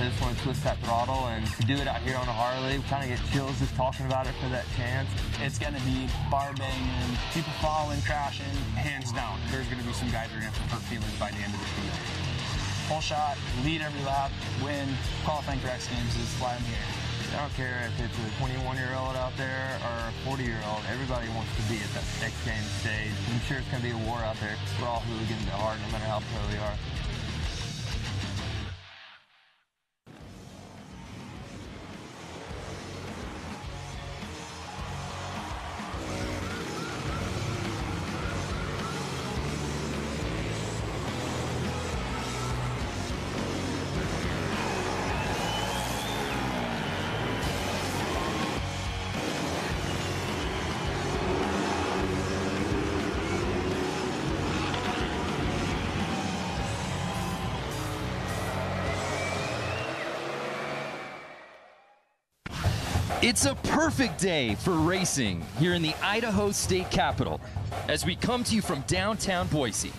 really just want to twist that throttle, and to do it out here on a Harley, kind of get chills just talking about it for that chance. It's going to be bar banging, people falling, crashing, hands down. There's going to be some guys that are going to hurt feelings by the end of the season. Full shot, lead every lap, win, qualifying for X Games is why I'm here. I don't care if it's a 21-year-old out there or a 40-year-old. Everybody wants to be at that X Games stage. I'm sure it's going to be a war out there. We're all hooligans at heart, no matter how pro we are. It's a perfect day for racing here in the Idaho State Capitol as we come to you from downtown Boise.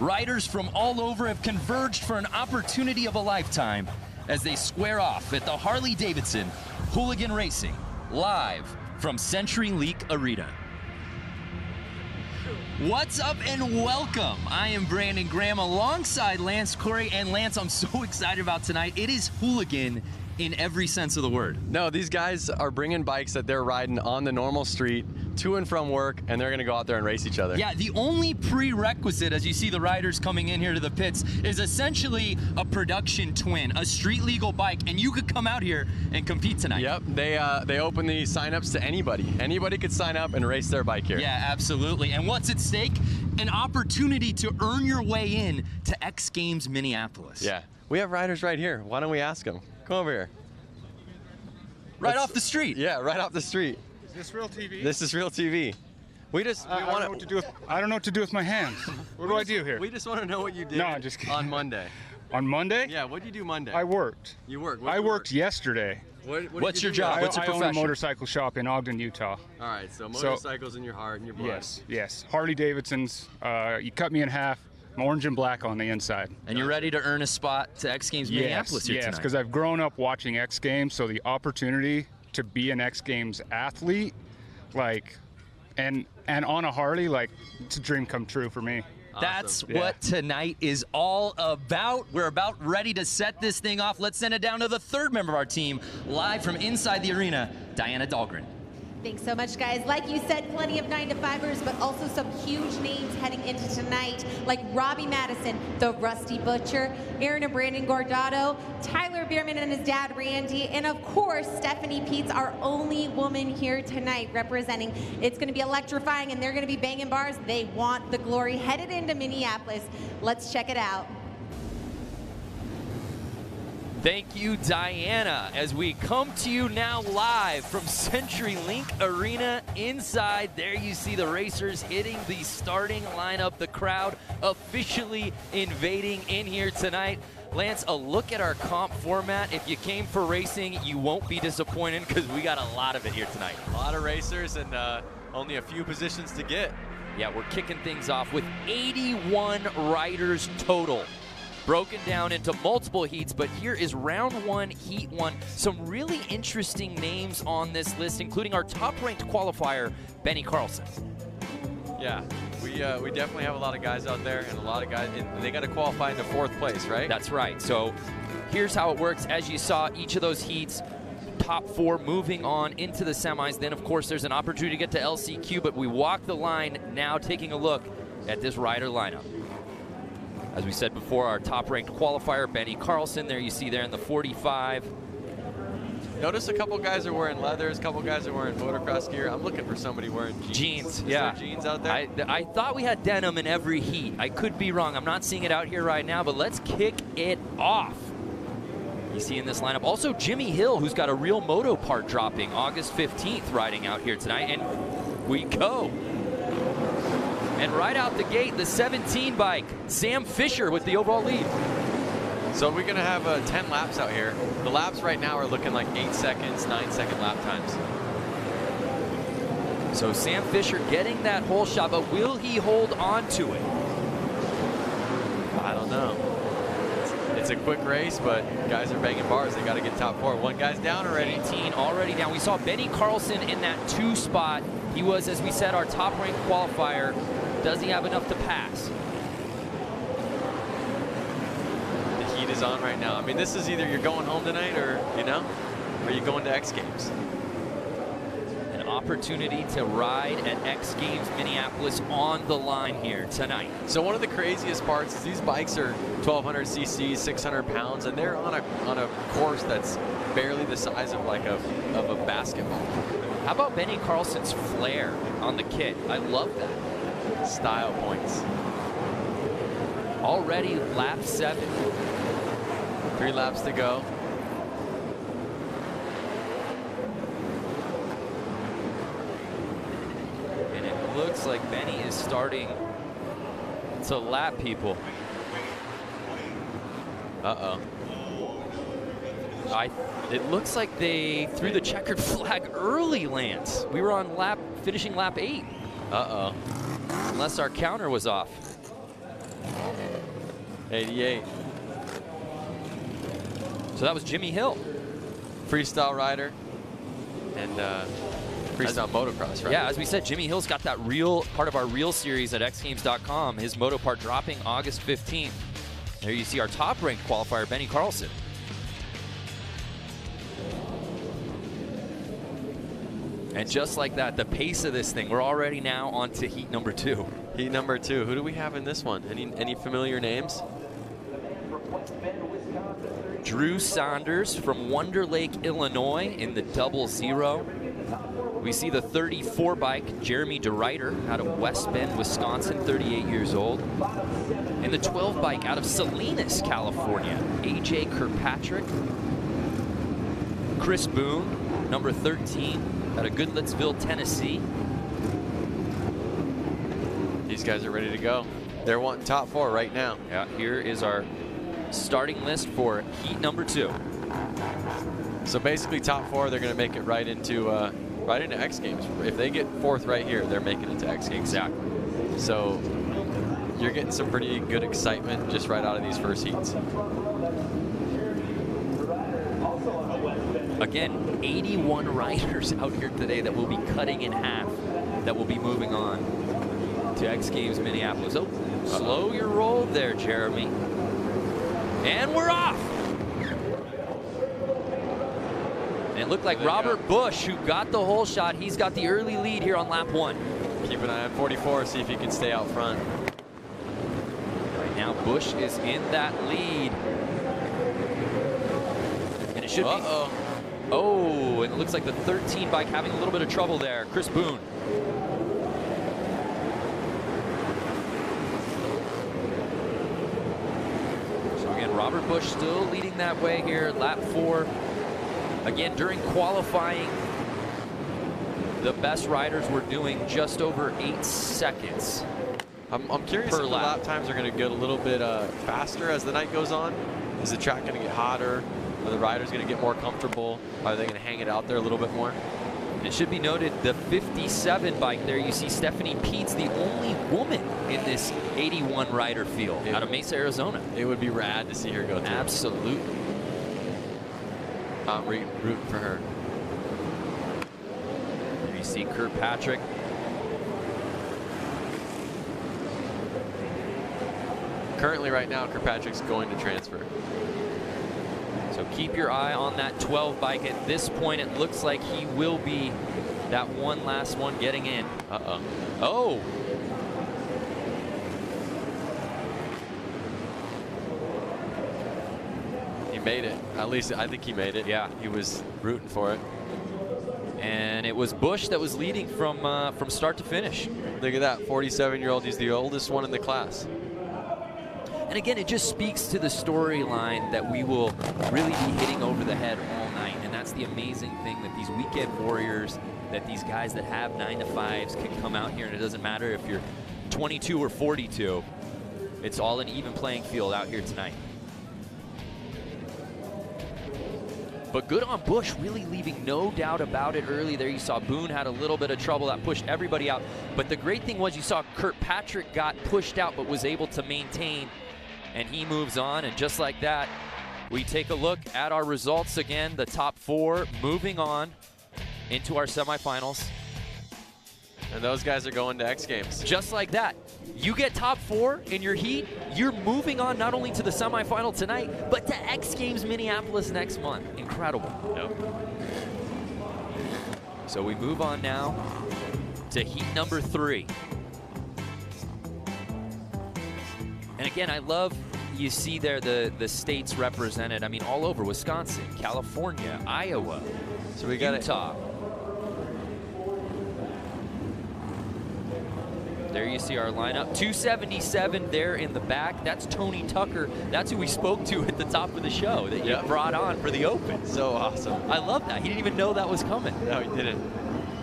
Riders from all over have converged for an opportunity of a lifetime as they square off at the Harley-Davidson Hooligan Racing, live from CenturyLink Arena. What's up and welcome. I am Brandon Graham alongside Lance Corey. And Lance, I'm so excited about tonight. It is hooligan in every sense of the word. No, these guys are bringing bikes that they're riding on the normal street to and from work, and they're going to go out there and race each other. Yeah, the only prerequisite, as you see the riders coming in here to the pits, is essentially a production twin, a street legal bike, and you could come out here and compete tonight. Yep, they open the sign-ups to anybody. Anybody could sign up and race their bike here. Yeah, absolutely. And what's at stake? An opportunity to earn your way in to X Games Minneapolis. Yeah, we have riders right here. Why don't we ask them? Come over here. Right off the street. Yeah, right off the street. Is this real TV? This is real TV. I don't know what to do with my hands. What do I do here? We just want to know what you did. No, I'm just kidding. On Monday. On Monday? Yeah, what did you do Monday? I worked. You worked? I worked yesterday. What's your job? What's your I own a profession? motorcycle shop in Ogden, Utah. All right, so motorcycles in your heart and your blood. Yes. Harley-Davidsons. You cut me in half. I'm orange and black on the inside. And you're ready to earn a spot to X Games Minneapolis here tonight. Yes, because I've grown up watching X Games, so the opportunity to be an X Games athlete, and on a Harley, it's a dream come true for me. That's what tonight is all about. We're about ready to set this thing off. Let's send it down to the third member of our team, live from inside the arena, Diana Dahlgren. Thanks so much, guys. Like you said, plenty of 9-to-5ers, but also some huge names heading into tonight, like Robbie Madison, the Rusty Butcher, Aaron and Brandon Gordado, Tyler Bierman and his dad, Randy, and of course, Stephanie Peets, our only woman here tonight representing. It's going to be electrifying, and they're going to be banging bars. They want the glory. Headed into Minneapolis. Let's check it out. Thank you, Diana, as we come to you now live from CenturyLink Arena inside. There you see the racers hitting the starting lineup, the crowd officially invading in here tonight. Lance, a look at our comp format. If you came for racing, you won't be disappointed because we got a lot of it here tonight. A lot of racers and only a few positions to get. Yeah, we're kicking things off with 81 riders total, broken down into multiple heats, but here is round one, heat one. Some really interesting names on this list, including our top-ranked qualifier, Benny Carlson. Yeah, we definitely have a lot of guys out there, and a lot of guys, and they got to qualify into 4th place, right? That's right. So here's how it works. As you saw, each of those heats, top 4 moving on into the semis. Then, of course, there's an opportunity to get to LCQ, but we walk the line now, taking a look at this rider lineup. As we said before, our top-ranked qualifier, Benny Carlson. There you see there in the 45. Notice a couple guys are wearing leathers, a couple guys are wearing motocross gear. I'm looking for somebody wearing jeans. Is there jeans out there? I thought we had denim in every heat. I could be wrong. I'm not seeing it out here right now, but let's kick it off. You see in this lineup also Jimmy Hill, who's got a real moto part dropping August 15th riding out here tonight, and we go. And right out the gate, the 17 bike, Sam Fisher with the overall lead. So we're going to have 10 laps out here. The laps right now are looking like 8 seconds, 9-second lap times. So Sam Fisher getting that whole shot, but will he hold on to it? I don't know. It's It's a quick race, but guys are banging bars. They got to get top 4. One guy's down already. 18 already down. We saw Benny Carlson in that 2 spot. He was, as we said, our top-ranked qualifier. Does he have enough to pass? The heat is on right now. I mean, this is either you're going home tonight or, you know, or you're going to X Games. An opportunity to ride at X Games Minneapolis on the line here tonight. So one of the craziest parts is these bikes are 1,200 cc's, 600 pounds, and they're on a course that's barely the size of like a basketball. How about Benny Carlson's flare on the kit? I love that. Style points. Already lap 7. 3 laps to go. And it looks like Benny is starting to lap people. Uh-oh. It looks like they threw the checkered flag early, Lance. We were on finishing lap 8. Uh-oh. Unless our counter was off. 88. So that was Jimmy Hill. Freestyle rider and freestyle motocross rider. Yeah, as we said, Jimmy Hill's got that real part of our real series at xgames.com. His moto part dropping August 15th. There you see our top-ranked qualifier, Benny Carlson. And just like that, the pace of this thing, we're already now on to heat number 2. Heat number 2. Who do we have in this one? Any familiar names? Drew Saunders from Wonder Lake, Illinois in the 00. We see the 34 bike, Jeremy DeRuyter out of West Bend, Wisconsin, 38 years old. And the 12 bike out of Salinas, California, AJ Kirkpatrick. Chris Boone, number 13. Out of Goodlettsville, Tennessee. These guys are ready to go. They're wanting top 4 right now. Yeah, here is our starting list for heat number 2. So basically, top 4, they're going to make it right into X Games. If they get 4th right here, they're making it to X Games. Exactly. So you're getting some pretty good excitement just right out of these first heats. Again, 81 riders out here today that will be cutting in half, that will be moving on to X Games Minneapolis. Oh, slow your roll there, Jeremy. And we're off. And it looked like Robert Bush, who got the whole shot, he's got the early lead here on lap 1. Keep an eye on 44, see if he can stay out front. Right now, Bush is in that lead. And it should be... Oh, and it looks like the 13 bike having a little bit of trouble there. Chris Boone. So again, Robert Bush still leading that way here, lap 4. Again, during qualifying, the best riders were doing just over 8 seconds. I'm curious if the lap times are going to get a little bit faster as the night goes on. Is the track going to get hotter? Are the riders going to get more comfortable? Are they going to hang it out there a little bit more? It should be noted, the 57 bike there, you see Stephanie Pete's the only woman in this 81 rider field out of Mesa, Arizona. It would be rad to see her go through. Absolutely. I'm rooting for her. There you see Kirkpatrick. Currently, right now, Kirkpatrick's going to transfer. So keep your eye on that 12 bike. At this point, it looks like he will be that last one getting in. Uh-oh. Oh! He made it. At least I think he made it. Yeah. He was rooting for it. And it was Bush that was leading from start to finish. Look at that, 47-year-old. He's the oldest one in the class. And again, it just speaks to the storyline that we will really be hitting over the head all night. And that's the amazing thing, that these weekend warriors, that these guys that have 9-to-5s can come out here, and it doesn't matter if you're 22 or 42. It's all an even playing field out here tonight. But good on Bush, really leaving no doubt about it early there. You saw Boone had a little bit of trouble. That pushed everybody out. But the great thing was you saw Kirkpatrick got pushed out but was able to maintain and he moves on. And just like that, we take a look at our results again. The top 4 moving on into our semifinals. And those guys are going to X Games. Just like that. You get top 4 in your heat, you're moving on not only to the semifinal tonight, but to X Games Minneapolis next month. Incredible. Yep. So we move on now to heat number 3. And again, I love, you see there the states represented. I mean, all over Wisconsin, California, Iowa, so we got Utah. There you see our lineup. 277 there in the back. That's Tony Tucker. That's who we spoke to at the top of the show that you brought on for the Open. So awesome. I love that. He didn't even know that was coming. No, he didn't.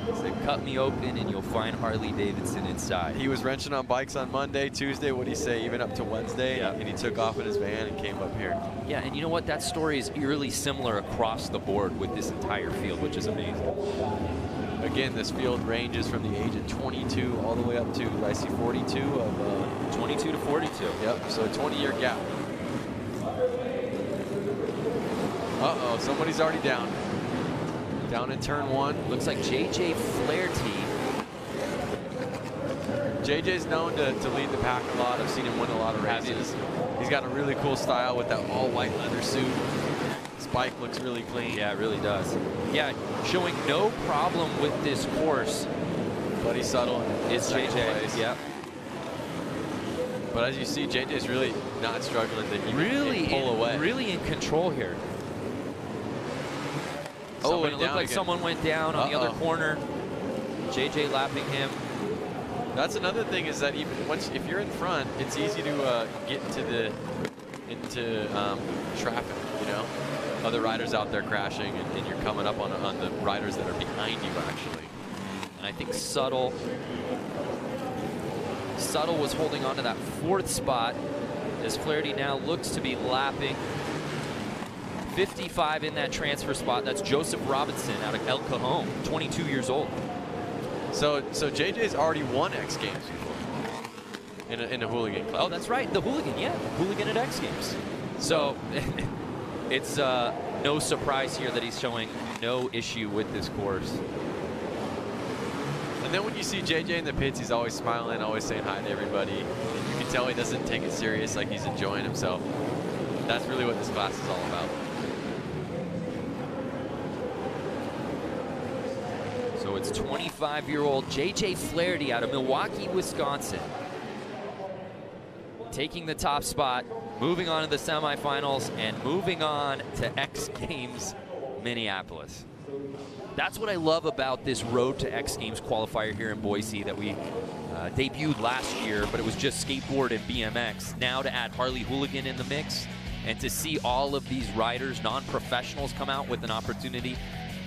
So cut me open and you'll find Harley-Davidson inside. He was wrenching on bikes on Monday, Tuesday, what'd he say, even up to Wednesday, and he took off in his van and came up here. Yeah, and you know what? That story is eerily similar across the board with this entire field, which is amazing. Again, this field ranges from the age of 22 all the way up to, I see 42 of 22 to 42. Yep, so a 20-year gap. Uh-oh, somebody's already down. Down in turn 1. Looks like JJ Flaherty. JJ's known to lead the pack a lot. I've seen him win a lot of races. He's got a really cool style with that all-white leather suit. His bike looks really clean. Yeah, it really does. Yeah, showing no problem with this course. Buddy Subtle is JJ. Yep. But as you see, JJ's really not struggling to even pull away. Really in control here. Oh, and it looked like someone went down on the other corner. JJ lapping him. That's another thing, is that even if you're in front, it's easy to get into traffic. You know, other riders out there crashing, and you're coming up on the riders that are behind you actually. And I think Subtle was holding on to that 4th spot as Flaherty now looks to be lapping. 55 in that transfer spot. That's Joseph Robinson out of El Cajon, 22 years old. So JJ's already won X Games before in a Hooligan club. Oh, that's right, the Hooligan, yeah, Hooligan at X Games. So it's no surprise here that he's showing no issue with this course. And then when you see JJ in the pits, he's always smiling, always saying hi to everybody. And you can tell he doesn't take it serious, like he's enjoying himself. That's really what this class is all about. So it's 25-year-old JJ Flaherty out of Milwaukee, Wisconsin, taking the top spot, moving on to the semifinals, and moving on to X Games Minneapolis. That's what I love about this Road to X Games qualifier here in Boise that we debuted last year, but it was just skateboard and BMX. Now to add Harley Hooligan in the mix, and to see all of these riders, non-professionals, come out with an opportunity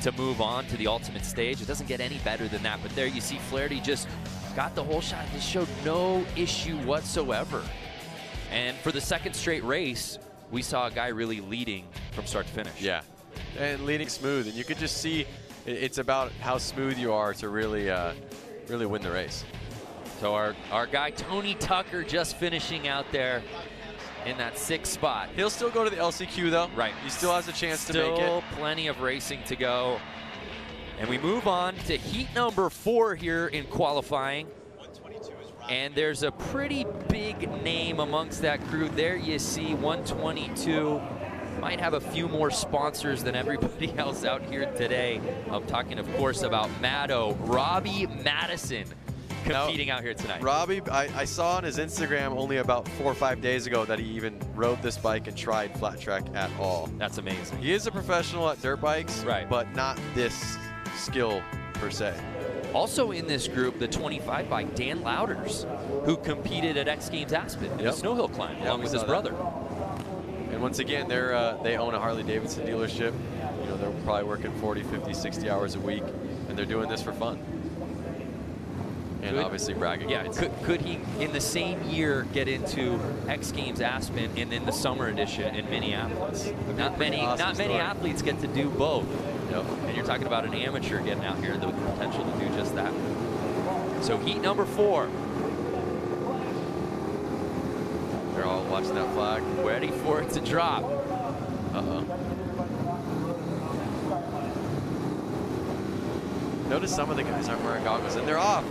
to move on to the ultimate stage. It doesn't get any better than that. But there you see Flaherty just got the whole shot. Just showed no issue whatsoever. And for the 2nd straight race, we saw a guy really leading from start to finish. Yeah, and leading smooth. And you could just see it's about how smooth you are to really win the race. So our guy Tony Tucker just finishing out there in that 6th spot. He'll still go to the LCQ though. Right. He still has a chance to make it. Still plenty of racing to go. And we move on to heat number 4 here in qualifying. And there's a pretty big name amongst that crew. There you see 122. Might have a few more sponsors than everybody else out here today. I'm talking, of course, about Robbie Madison, competing out here tonight. Robbie, I saw on his Instagram only about 4 or 5 days ago that he even rode this bike and tried flat track at all. That's amazing. He is a professional at dirt bikes, right, but not this skill per se. Also in this group, the 25 bike, Dan Louders, who competed at X Games Aspen in the snow hill climb, along with his brother. And once again, they own a Harley-Davidson dealership. You know, they're probably working 40, 50, 60 hours a week, and they're doing this for fun. And obviously bragging. Yeah, could he, in the same year, get into X Games Aspen and then the summer edition in Minneapolis? Not many athletes get to do both. Yep. And you're talking about an amateur getting out here with the potential to do just that. So heat number 4. They're all watching that flag. Ready for it to drop. Uh-oh. Notice some of the guys aren't wearing goggles, and they're off.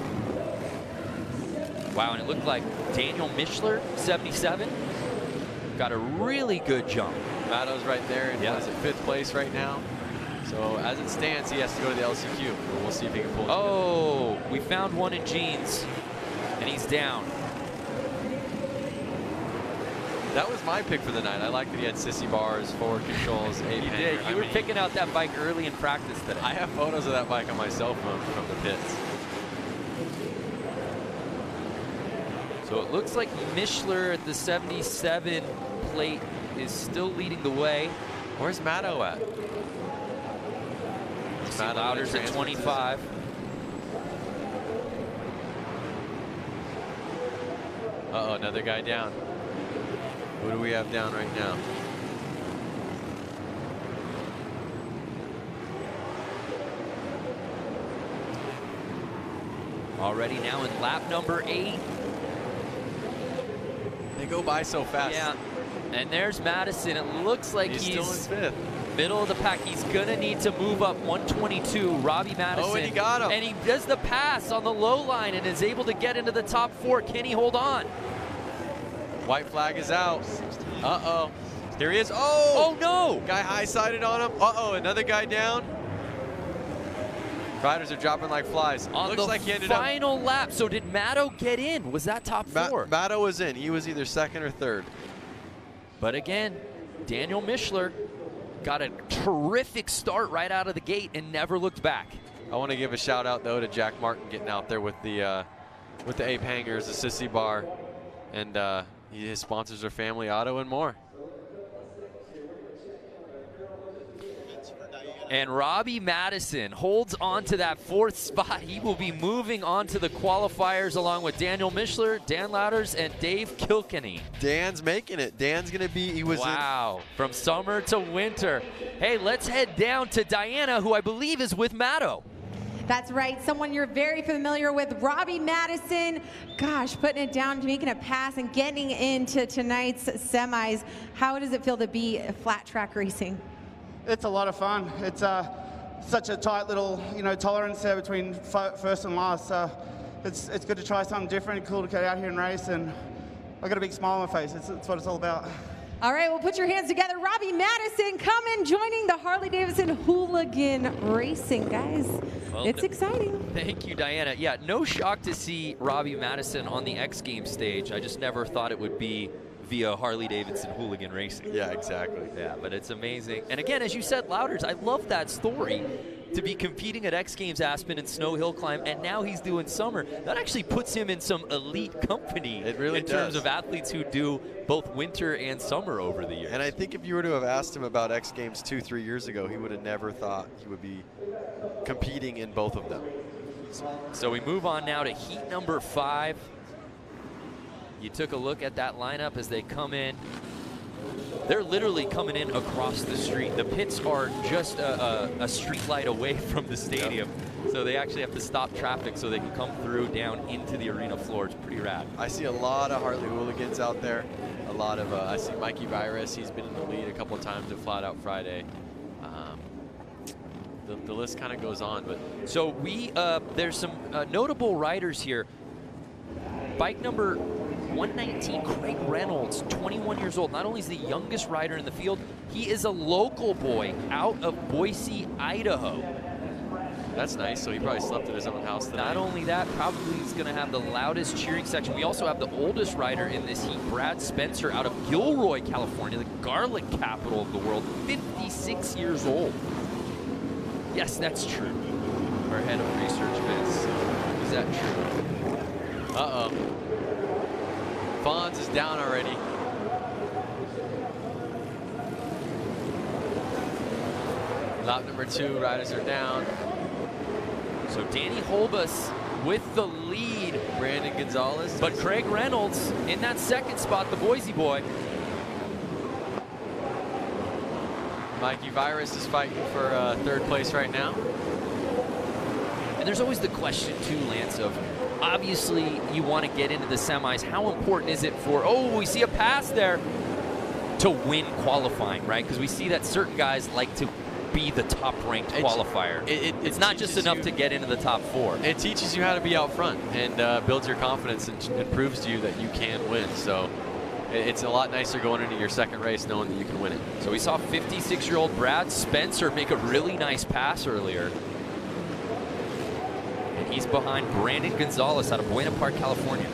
Wow, and it looked like Daniel Mischler, 77, got a really good jump. Matto's right there, and Yeah. is at 5th place right now. So as it stands, he has to go to the LCQ. But we'll see if he can pull it Oh, we found one in jeans, and he's down. That was my pick for the night. I like that he had sissy bars, forward controls, You did. You were picking out that bike early in practice today. I have photos of that bike on my cell phone from the pits. So it looks like Mischler at the 77 plate is still leading the way. Where's Matto at? Matto Louders at 25. Uh-oh, another guy down. Who do we have down right now? Already now in lap number 8. They go by so fast. Yeah. And there's Madison. It looks like He's still in 5th. Middle of the pack. He's gonna need to move up 122. Robbie Madison. Oh, and he got him. And he does the pass on the low line and is able to get into the top 4. Can he hold on? White flag is out. Uh-oh. Here he is. Oh! Oh no! Guy high-sided on him. Uh-oh, another guy down. Riders are dropping like flies. On Looks the like he ended up. final lap. So did Matto get in? Was that top 4? Matto was in. He was either 2nd or 3rd. But again, Daniel Mischler got a terrific start right out of the gate and never looked back. I want to give a shout out though to Jack Martin getting out there with the ape hangers, the sissy bar, and his sponsors are Family Auto and more. And Robbie Madison holds on to that 4th spot. He will be moving on to the qualifiers along with Daniel Mischler, Dan Louders, and Dave Kilkenny. Dan's making it. Dan's going to be, he was Wow, from summer to winter. Hey, let's head down to Diana, who I believe is with Matto. That's right, someone you're very familiar with, Robbie Madison. Gosh, putting it down, making a pass, and getting into tonight's semis. How does it feel to be flat track racing? It's a lot of fun. It's such a tight little, tolerance there between first and last. It's good to try something different, cool to get out here and race, and I've got a big smile on my face. It's what it's all about. All right, well, put your hands together. Robbie Madison coming, joining the Harley-Davidson Hooligan Racing, guys. Well, it's exciting. Thank you, Diana. Yeah, no shock to see Robbie Madison on the X Games stage. I just never thought it would be via Harley-Davidson Hooligan Racing. Yeah, exactly. Yeah, but it's amazing. And again, as you said, Louders, I love that story. To be competing at X Games Aspen and Snow Hill Climb, and now he's doing summer. That actually puts him in some elite company. It really in terms of athletes who do both winter and summer over the years. And I think if you were to have asked him about X Games 2-3 years ago, he would have never thought he would be competing in both of them. So we move on now to heat number 5. You took a look at that lineup as they come in. They're literally coming in across the street. The pits are just a street light away from the stadium. Yep. So they actually have to stop traffic so they can come through down into the arena floor. It's pretty rad. I see a lot of Harley hooligans out there. A lot of, I see Mikey Virus. He's been in the lead a couple of times at Flat Out Friday. The list kind of goes on. But so there's some notable riders here. Bike number 119, Craig Reynolds, 21 years old. Not only is the youngest rider in the field, he is a local boy out of Boise, Idaho. That's nice. So he probably slept at his own house tonight. Not only that, probably he's going to have the loudest cheering section. We also have the oldest rider in this heat, Brad Spencer, out of Gilroy, California, the garlic capital of the world, 56 years old. Yes, that's true. Our head of research, Vince. Is that true? Uh-oh. Fonz is down already. Lap number 2, riders are down. So Danny Holbus with the lead. Brandon Gonzalez. But Craig Reynolds in that second spot, the Boise boy. Mikey Virus is fighting for 3rd place right now. And there's always the question too, Lance, of obviously you want to get into the semis. How important is it for, oh, we see a pass there, to win qualifying, right? Because we see that certain guys like to be the top-ranked qualifier. It's not just enough to get into the top 4. It teaches you how to be out front and builds your confidence and proves to you that you can win. So it's a lot nicer going into your second race knowing that you can win it. So we saw 56-year-old Brad Spencer make a really nice pass earlier. And he's behind Brandon Gonzalez out of Buena Park, California.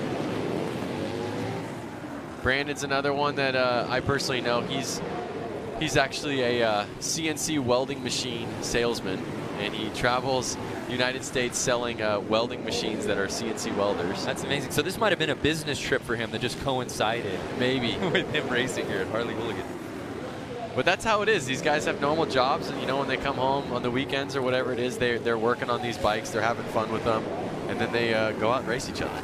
Brandon's another one that I personally know. He's actually a CNC welding machine salesman, and he travels the United States selling welding machines that are CNC welders. That's amazing. So this might have been a business trip for him that just coincided maybe with him racing here at Harley Hooligan. But that's how it is. These guys have normal jobs, and you know, when they come home on the weekends or whatever it is, they're working on these bikes, they're having fun with them, and then they go out and race each other.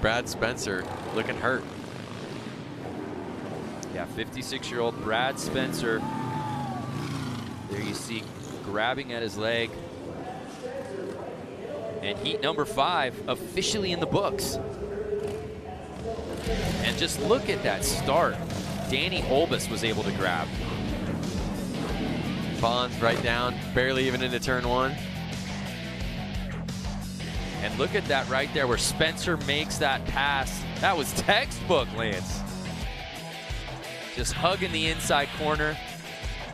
Brad Spencer looking hurt. Yeah, 56-year-old Brad Spencer. There you see grabbing at his leg. And heat number 5 officially in the books. And just look at that start. Danny Holbus was able to grab. Bonds right down, barely even into turn 1. And look at that right there where Spencer makes that pass. That was textbook, Lance. Just hugging the inside corner.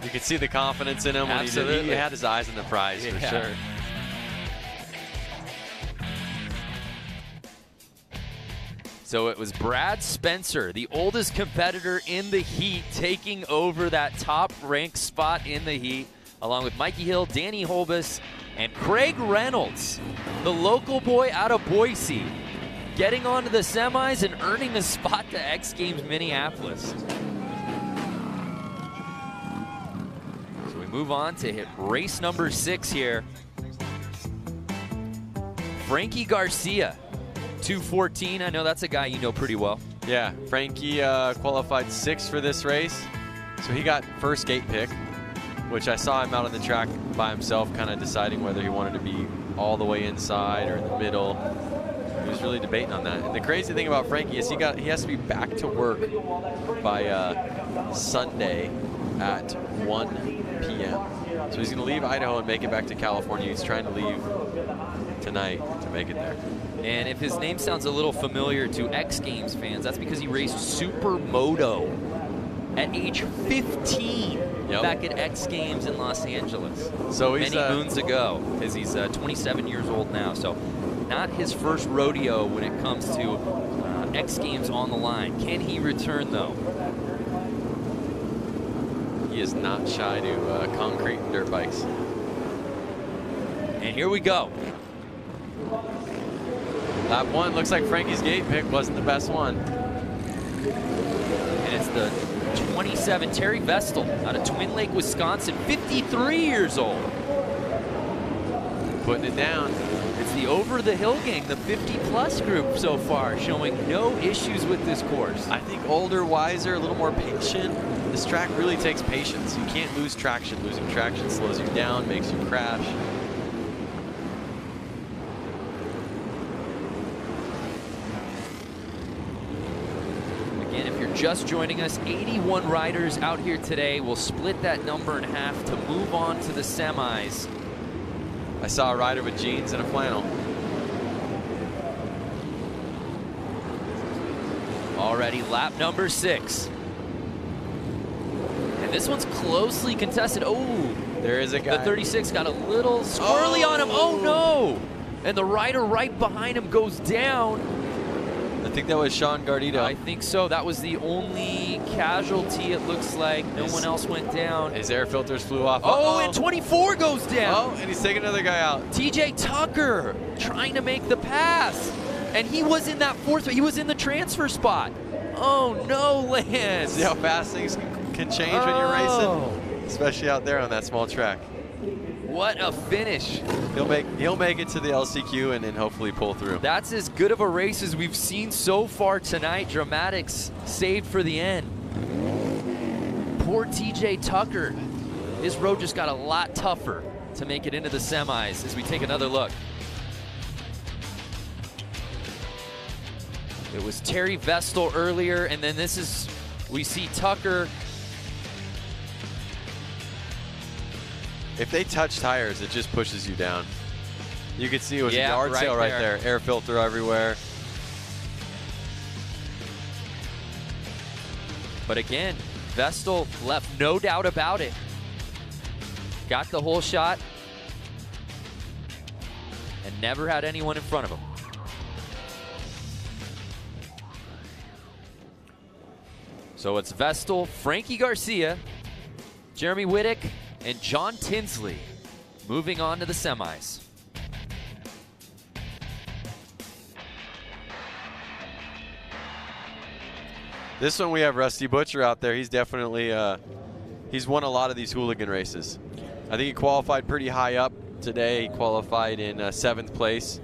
You could see the confidence in him when he had his eyes on the prize, for sure. So it was Brad Spencer, the oldest competitor in the heat, taking over that top-ranked spot in the heat, along with Mikey Hill, Danny Holbus, and Craig Reynolds, the local boy out of Boise, getting onto the semis and earning a spot to X Games Minneapolis. So we move on to hit race number 6 here. Frankie Garcia, 2:14. I know that's a guy you know pretty well. Yeah, Frankie qualified 6th for this race, so he got first gate pick, which I saw him out on the track by himself, kind of deciding whether he wanted to be all the way inside or in the middle. He was really debating on that. And the crazy thing about Frankie is he has to be back to work by Sunday at 1 p.m. So he's going to leave Idaho and make it back to California. He's trying to leave tonight to make it there. And if his name sounds a little familiar to X Games fans, that's because he raced Supermoto at age 15 back at X Games in Los Angeles. So he's many moons ago, because he's 27 years old now. So not his first rodeo when it comes to X Games on the line. Can he return, though? He is not shy to concrete and dirt bikes. And here we go. Lap 1 looks like Frankie's gate pick wasn't the best one. And it's the 27 Terry Vestal out of Twin Lake, Wisconsin, 53 years old. Putting it down. It's the Over the Hill gang, the 50-plus group so far, showing no issues with this course. I think older, wiser, a little more patient. This track really takes patience. You can't lose traction. Losing traction slows you down, makes you crash. Again, if you're just joining us, 81 riders out here today. We'll split that number in half to move on to the semis. I saw a rider with jeans and a flannel. Already lap number 6. And this one's closely contested. Oh, there is a guy. The 36 got a little squirrely on him. Oh no! And the rider right behind him goes down. I think that was Sean Gardito. I think so. That was the only casualty, it looks like. No one else went down. His air filters flew off. Oh, and 24 goes down. Oh, and he's taking another guy out. TJ Tucker trying to make the pass. And he was in that 4th, he was in the transfer spot. Oh no, Lance. See how fast things can change when you're racing? Especially out there on that small track. What a finish. He'll make it to the LCQ and then hopefully pull through. That's as good of a race as we've seen so far tonight. Dramatics saved for the end. Poor TJ Tucker. His road just got a lot tougher to make it into the semis as we take another look. It was Terry Vestal earlier, and then we see Tucker. If they touch tires, it just pushes you down. You could see it was a yard sale right there. Air filter everywhere. But again, Vestal left no doubt about it. Got the whole shot and never had anyone in front of him. So it's Vestal, Frankie Garcia, Jeremy Whittick, and John Tinsley moving on to the semis. This one we have Rusty Butcher out there. He's definitely, he's won a lot of these hooligan races. I think he qualified pretty high up today. He qualified in 7th place.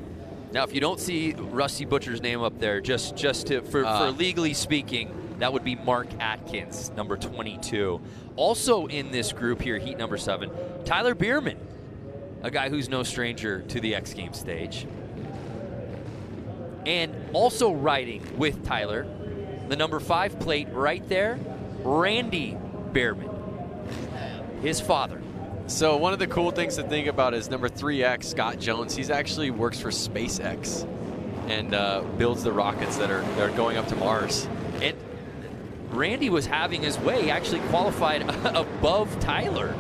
Now, if you don't see Rusty Butcher's name up there, for legally speaking, that would be Mark Atkins, number 22. Also in this group here, heat number 7, Tyler Bierman, a guy who's no stranger to the X Games stage. And also riding with Tyler, the number 5 plate right there, Randy Bierman, his father. So one of the cool things to think about is number 3X, Scott Jones. He's actually works for SpaceX and builds the rockets that are going up to Mars. And Randy was having his way. He actually qualified above Tyler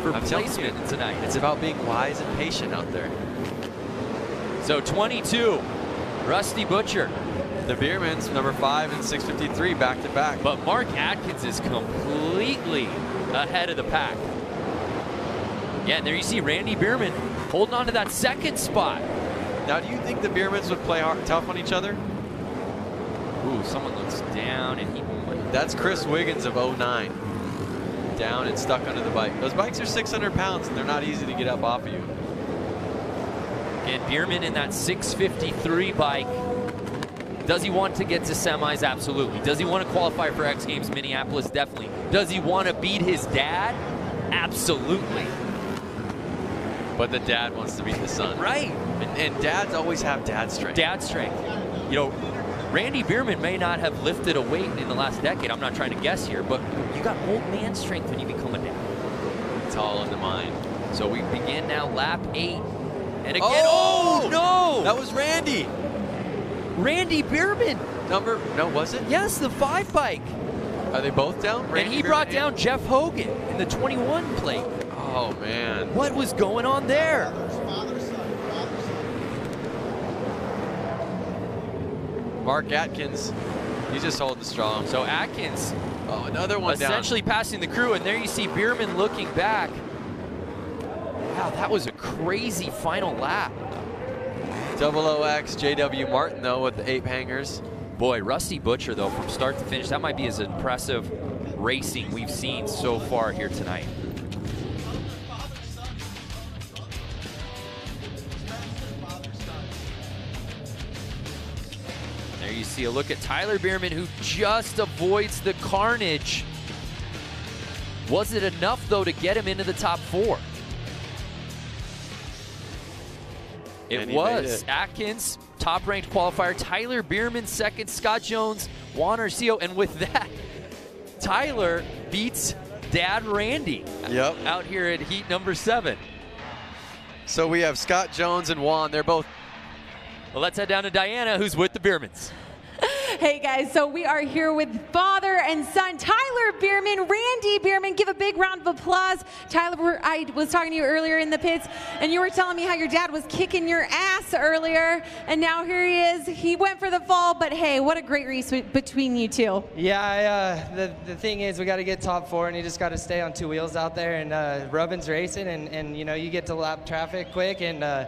for placement tonight. It's about being wise and patient out there. So 22, Rusty Butcher. The Biermans, number 5 and 653, back to back. But Mark Atkins is completely ahead of the pack. Yeah, and there you see Randy Bierman holding on to that 2nd spot. Now, do you think the Biermans would play tough on each other? Ooh, someone looks down and he... That's Chris Wiggins of 09. Down and stuck under the bike. Those bikes are 600 pounds and they're not easy to get up off of you. Again, Bierman in that 653 bike. Does he want to get to semis? Absolutely. Does he want to qualify for X Games Minneapolis? Definitely. Does he want to beat his dad? Absolutely. But the dad wants to beat the son. Right. And dads always have dad strength. Dad strength. You know, Randy Bierman may not have lifted a weight in the last decade. I'm not trying to guess here, but you got old man strength when you become a dad. It's all in the mind. So we begin now lap 8. And again, oh no! That was Randy. Randy Bierman. No, was it? Yes, the 5 bike. Are they both down? Randy and he brought down Jeff Hogan in the 21 plate. Oh, man. What was going on there? Mark Atkins, he's just holding strong. So Atkins, another one essentially down. Passing the crew, and there you see Bierman looking back. Wow, that was a crazy final lap. OOX JW Martin, though, with the 8 hangers. Boy, Rusty Butcher, though, from start to finish, that might be as impressive racing we've seen so far here tonight. There you see a look at Tyler Bierman, who just avoids the carnage. Was it enough, though, to get him into the top 4? It was. Atkins, top-ranked qualifier. Tyler Bierman, 2nd. Scott Jones, Juan Arceo. And with that, Tyler beats Dad Randy out here at heat number 7. So we have Scott Jones and Juan. They're both... Well, let's head down to Diana, who's with the Biermans. Hey guys, so we are here with father and son, Tyler Bierman, Randy Bierman. Give a big round of applause. Tyler, I was talking to you earlier in the pits, and you were telling me how your dad was kicking your ass earlier, and now here he is. He went for the fall, but hey, what a great race between you two. Yeah, the thing is we got to get top 4, and you just got to stay on 2 wheels out there, and Rubin's racing, and you know, you get to lap traffic quick, and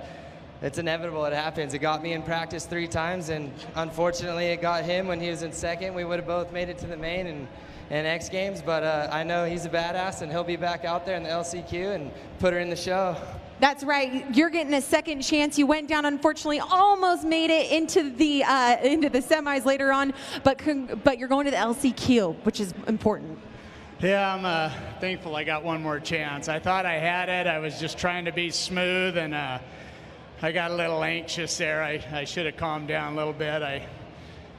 it's inevitable. It happens. It got me in practice 3 times, and unfortunately it got him when he was in 2nd. We would have both made it to the main and X Games, but I know he's a badass, and he'll be back out there in the LCQ and put her in the show. That's right. You're getting a second chance. You went down, unfortunately, almost made it into the semis later on, but you're going to the LCQ, which is important. Yeah, I'm thankful I got one more chance. I thought I had it. I was just trying to be smooth, and I got a little anxious there. I should have calmed down a little bit.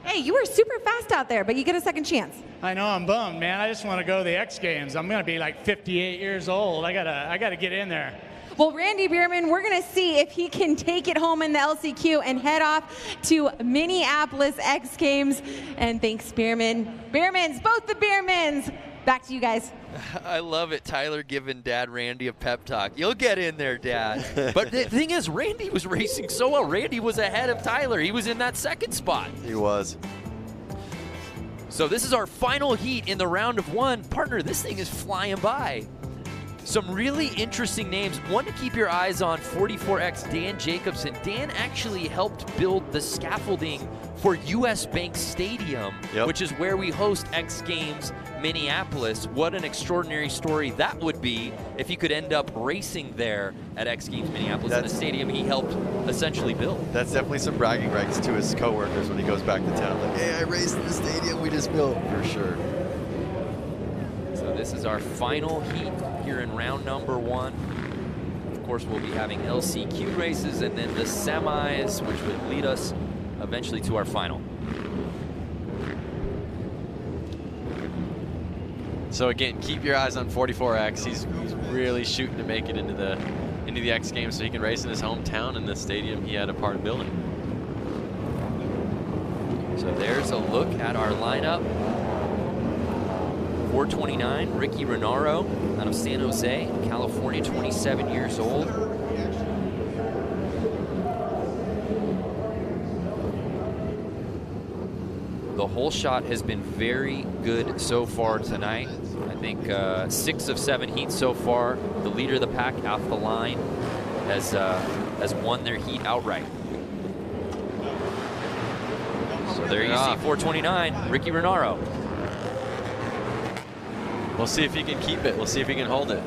Hey, you were super fast out there, but you get a second chance. I know, I'm bummed, man. I just want to go to the X Games. I'm going to be like 58 years old. I gotta get in there. Well, Randy Bierman, we're going to see if he can take it home in the LCQ and head off to Minneapolis X Games. And thanks, Bierman. Biermans, both the Biermans. Back to you guys. I love it. Tyler giving Dad Randy a pep talk. You'll get in there, Dad. But the thing is, Randy was racing so well. Randy was ahead of Tyler. He was in that second spot. He was. So this is our final heat in the round of one. Partner, this thing is flying by. Some really interesting names. One to keep your eyes on, 44X Dan Jacobson. Dan actually helped build the scaffolding for US Bank Stadium, which is where we host X Games Minneapolis. What an extraordinary story that would be if he could end up racing there at X Games Minneapolis in a stadium he helped essentially build. That's definitely some bragging rights to his coworkers when he goes back to town. Like, hey, I raced in the stadium we just built, for sure. So this is our final heat here in round number one. Of course, we'll be having LCQ races and then the semis, which would lead us eventually to our final. So again, keep your eyes on 44X. He's really shooting to make it into the X Games so he can race in his hometown in the stadium he had a part of building. So there's a look at our lineup. 429, Ricky Renaro out of San Jose, California, 27 years old. The whole shot has been very good so far tonight. I think 6 of 7 heats so far. The leader of the pack, Alpha Line, has won their heat outright. So there you see 429, Ricky Renaro. We'll see if he can keep it. We'll see if he can hold it.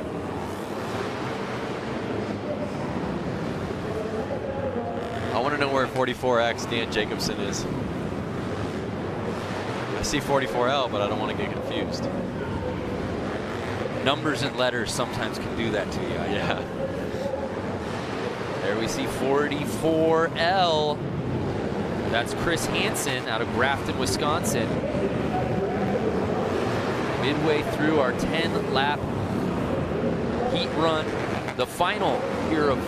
I want to know where 44X Dan Jacobson is. I see 44L, but I don't want to get confused. Numbers and letters sometimes can do that to you. Yeah. There we see 44L. That's Chris Hansen out of Grafton, Wisconsin. Midway through our 10-lap heat run, the final here of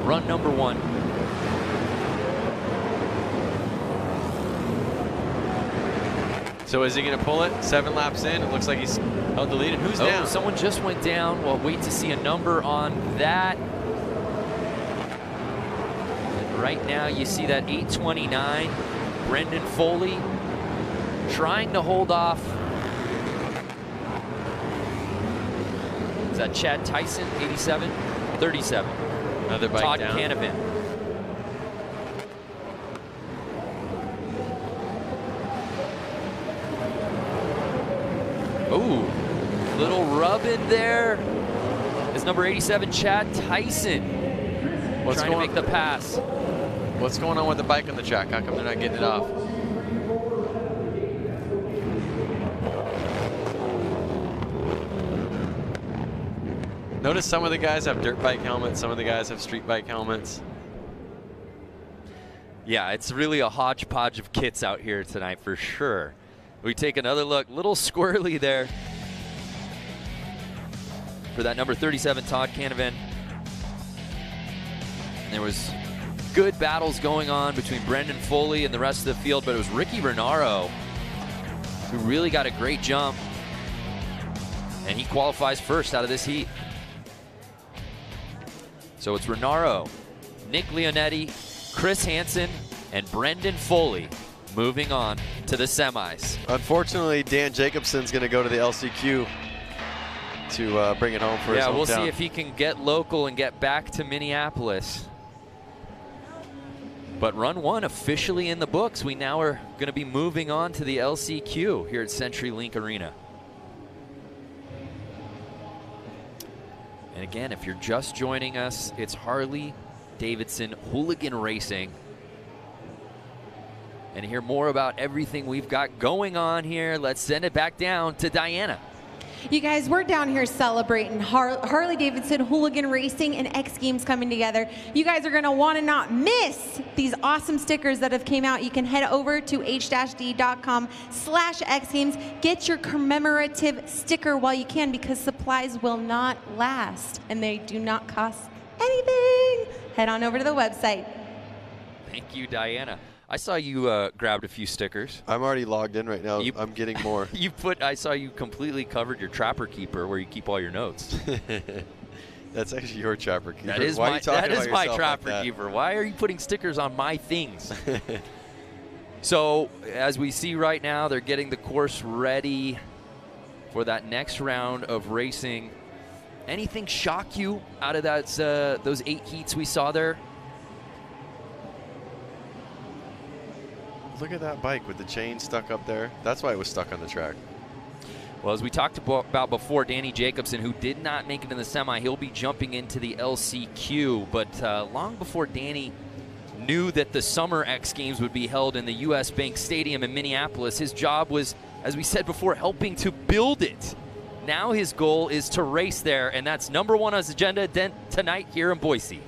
run number one. So is he going to pull it? 7 laps in, it looks like he's held the lead. And who's down? Someone just went down. We'll wait to see a number on that. And right now you see that 829, Brendan Foley trying to hold off. Is that Chad Tyson, 87? 37. Another bike Todd down. Canavan. Ooh, little rub in there. Is number 87, Chad Tyson. Trying to make the pass. What's going on with the bike on the track? How come they're not getting it off? Notice some of the guys have dirt bike helmets, some of the guys have street bike helmets. Yeah, it's really a hodgepodge of kits out here tonight for sure. We take another look, little squirrely there for that number 37, Todd Canavan. And there was good battles going on between Brendan Foley and the rest of the field, but it was Ricky Renaro who really got a great jump, and he qualifies first out of this heat. So it's Renaro, Nick Leonetti, Chris Hansen, and Brendan Foley moving on to the semis. Unfortunately, Dan Jacobson's going to go to the LCQ to bring it home for his hometown. Yeah, we'll see if he can get local and get back to Minneapolis. But run one officially in the books. We now are going to be moving on to the LCQ here at CenturyLink Arena. And again, if you're just joining us, it's Harley-Davidson Hooligan Racing. And to hear more about everything we've got going on here, let's send it back down to Diana. You guys, we're down here celebrating Harley-Davidson Hooligan Racing and X Games coming together. You guys are going to want to not miss these awesome stickers that have came out. You can head over to h-d.com/X Games. Get your commemorative sticker while you can, because supplies will not last and they do not cost anything. Head on over to the website. Thank you, Diana. I saw you grabbed a few stickers. I'm already logged in right now. I'm getting more. I saw you completely covered your Trapper Keeper where you keep all your notes. That's actually your Trapper Keeper. That is my Trapper Keeper. Why are you putting stickers on my things? So, as we see right now, they're getting the course ready for that next round of racing. Anything shock you out of those 8 heats we saw there? Look at that bike with the chain stuck up there. That's why it was stuck on the track. Well, as we talked about before, Danny Jacobson, who did not make it in the semi, he'll be jumping into the LCQ. But long before Danny knew that the Summer X Games would be held in the U.S. Bank Stadium in Minneapolis, his job was, as we said before, helping to build it. Now his goal is to race there, and that's #1 on his agenda tonight here in Boise.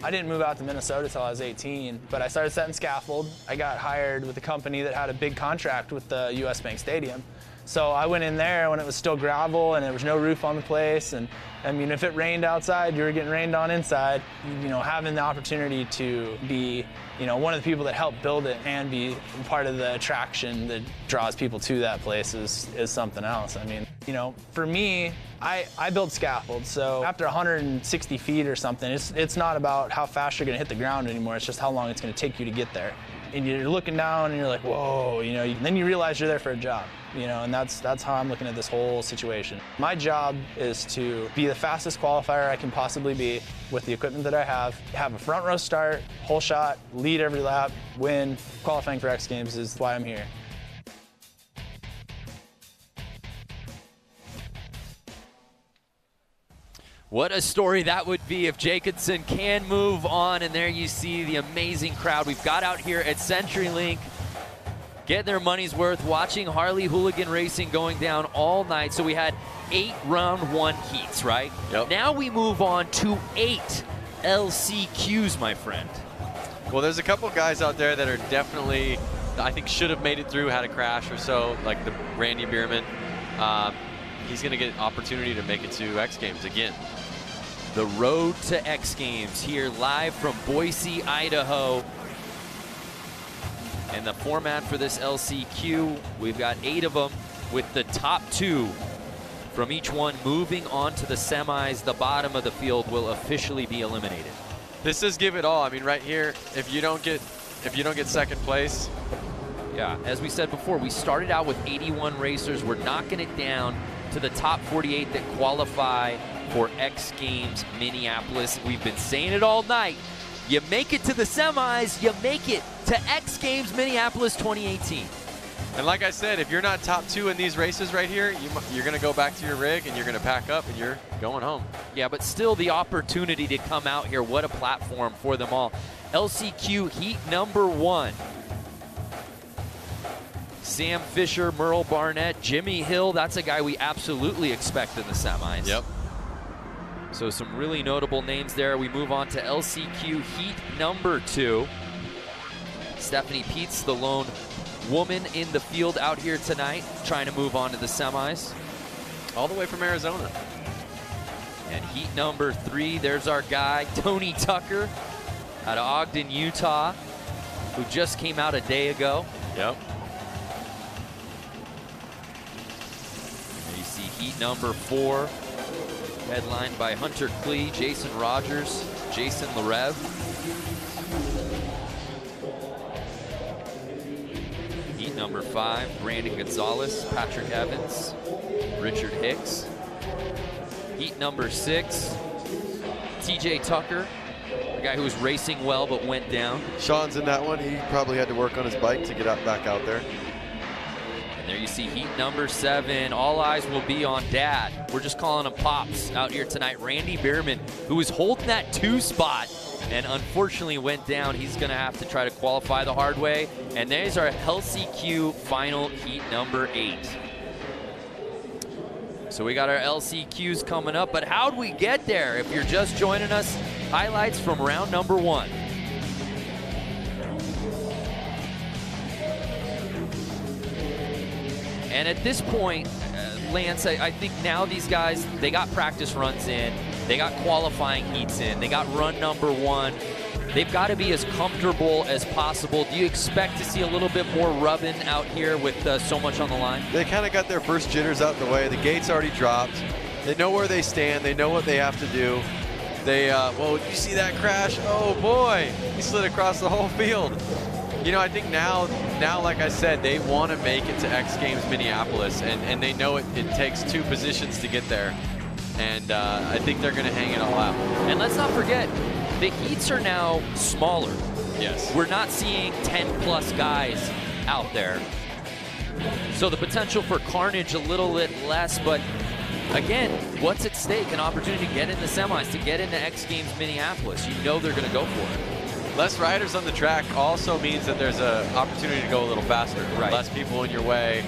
I didn't move out to Minnesota until I was 18, but I started setting scaffold. I got hired with a company that had a big contract with the U.S. Bank Stadium. So I went in there when it was still gravel and there was no roof on the place. And I mean, if it rained outside, you were getting rained on inside. You know, having the opportunity to be, you know, one of the people that helped build it and be part of the attraction that draws people to that place is something else. I mean, you know, for me, I build scaffold, so after 160 feet or something, it's not about how fast you're gonna hit the ground anymore, it's just how long it's gonna take you to get there. And you're looking down and you're like, whoa, you know, then you realize you're there for a job, you know, and that's how I'm looking at this whole situation. My job is to be the fastest qualifier I can possibly be with the equipment that I have a front row start, whole shot, lead every lap, win. Qualifying for X Games is why I'm here. What a story that would be if Jacobson can move on. And there you see the amazing crowd we've got out here at CenturyLink, getting their money's worth, watching Harley Hooligan Racing going down all night. So we had 8 round 1 heats, right? Yep. Now we move on to 8 LCQs, my friend. Well, there's a couple guys out there that are definitely, I think, should have made it through, had a crash or so, like the Randy Bierman. He's going to get an opportunity to make it to X Games again. The road to X Games here live from Boise, Idaho. And the format for this LCQ, we've got 8 of them, with the top 2 from each one moving on to the semis. The bottom of the field will officially be eliminated. This is give it all. I mean, right here, if you don't get second place. Yeah, as we said before, we started out with 81 racers. We're knocking it down to the top 48 that qualify for X Games Minneapolis. We've been saying it all night. You make it to the semis, you make it to X Games Minneapolis 2018. And like I said, if you're not top 2 in these races right here, you're going to go back to your rig and you're going to pack up and you're going home. Yeah, but still the opportunity to come out here. What a platform for them all. LCQ Heat #1. Sam Fisher, Merle Barnett, Jimmy Hill. That's a guy we absolutely expect in the semis. Yep. So some really notable names there. We move on to LCQ Heat #2. Stephanie Peets, the lone woman in the field out here tonight, trying to move on to the semis. All the way from Arizona. And Heat #3, there's our guy, Tony Tucker, out of Ogden, Utah, who just came out a day ago. Yep. You see Heat #4, headlined by Hunter Klee, Jason Rogers, Jason Larev. Heat #5, Brandon Gonzalez, Patrick Evans, Richard Hicks. Heat #6, TJ Tucker, a guy who was racing well but went down. Sean's in that one. He probably had to work on his bike to get back out there. And there you see Heat #7. All eyes will be on Dad. We're just calling him Pops out here tonight. Randy Bierman, who was holding that 2 spot and unfortunately went down. He's going to have to try to qualify the hard way. And there's our LCQ final Heat #8. So we got our LCQs coming up, but how'd we get there? If you're just joining us, highlights from round number 1. And at this point, Lance, I think now these guys, they got practice runs in, they got qualifying heats in, they got run number 1. They've got to be as comfortable as possible. Do you expect to see a little bit more rubbing out here with so much on the line? They kind of got their first jitters out the way. The gate's already dropped. They know where they stand. They know what they have to do. They, well, you see that crash? Oh boy, he slid across the whole field. You know, I think now, like I said, they want to make it to X Games Minneapolis, and they know it takes 2 positions to get there. And I think they're going to hang it all out. And let's not forget, the heats are now smaller. Yes. We're not seeing 10-plus guys out there. So the potential for carnage a little bit less, but again, what's at stake? An opportunity to get in the semis, to get into X Games Minneapolis. You know they're going to go for it. Less riders on the track also means that there's an opportunity to go a little faster. Right. Less people in your way.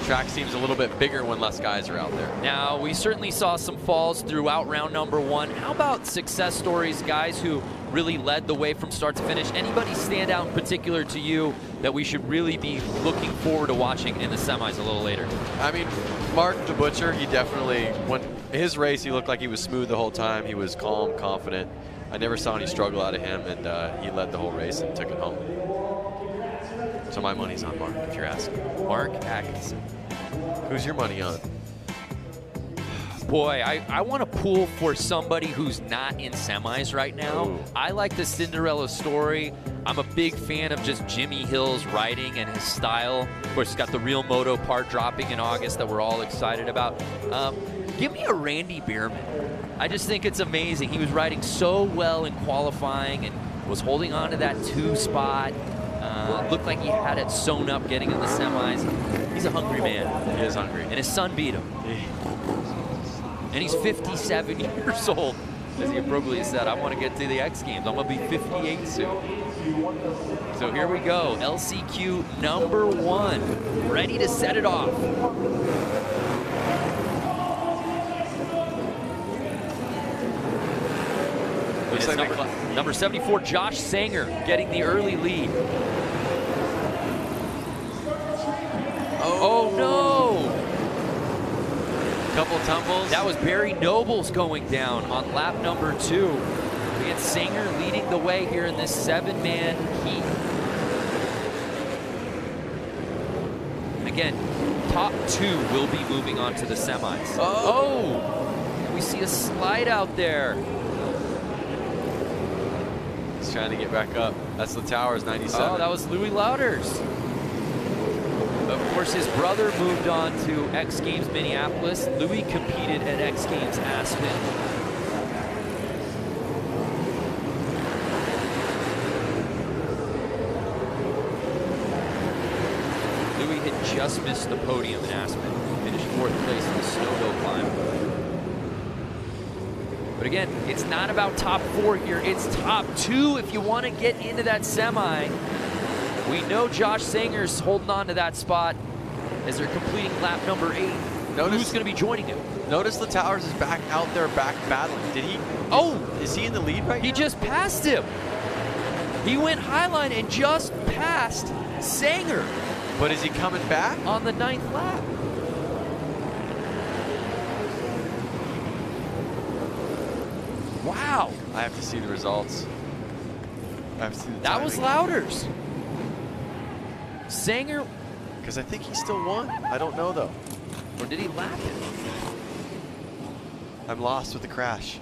Track seems a little bit bigger when less guys are out there. Now, we certainly saw some falls throughout round number 1. How about success stories, guys who really led the way from start to finish? Anybody stand out in particular to you that we should really be looking forward to watching in the semis a little later? I mean, Mark the Butcher, he definitely, when his race, he looked like he was smooth the whole time. He was calm, confident. I never saw any struggle out of him, and he led the whole race and took it home. So my money's on Mark, if you're asking. Mark Atkinson. Who's your money on? Boy, I want to pull for somebody who's not in semis right now. Ooh. I like the Cinderella story. I'm a big fan of just Jimmy Hill's riding and his style. Of course, he's got the Real Moto part dropping in August that we're all excited about. Give me a Randy Bierman. I just think it's amazing. He was riding so well in qualifying and was holding on to that 2 spot. Looked like he had it sewn up getting in the semis. He's a hungry man. He is hungry. And his son beat him. And he's 57 years old. As he appropriately said, I want to get to the X Games. I'm going to be 58 soon. So here we go. LCQ number 1. Ready to set it off. Looks like number 74, Josh Sanger, getting the early lead. Oh no! Couple tumbles. That was Barry Nobles going down on lap number 2. And Sanger leading the way here in this 7-man heat. Again, top 2 will be moving on to the semis. Oh! We see a slide out there. He's trying to get back up. That's the Towers, 97. Oh, that was Louis Lauders. Of course, his brother moved on to X Games Minneapolis. Louis competed at X Games Aspen. Louis had just missed the podium in Aspen. Finished 4th place in the snow hill climb. But again, it's not about top 4 here. It's top 2 if you want to get into that semi. We know Josh Sanger's holding on to that spot as they're completing lap number 8. Who's going to be joining him? Notice the Towers is back out there, back battling. Did he? Oh! Is he in the lead right now? He just passed him. He went highline and just passed Sanger. But is he coming back? On the 9th lap. Wow. I have to see the results. I have to see the That was Lauders. Sanger. Because I think he still won. I don't know, though. Or did he lap him? I'm lost with the crash.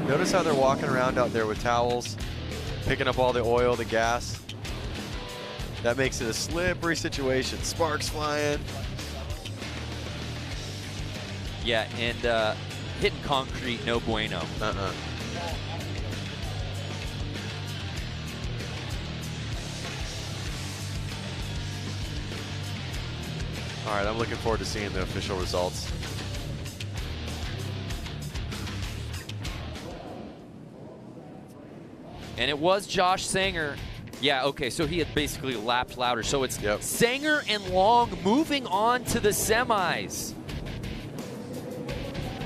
Notice how they're walking around out there with towels, picking up all the oil, the gas. That makes it a slippery situation. Sparks flying. Yeah, and hitting concrete, no bueno. All right, I'm looking forward to seeing the official results. And it was Josh Sanger Yeah, okay, so he had basically lapped louder. So it's Sanger and Long moving on to the semis.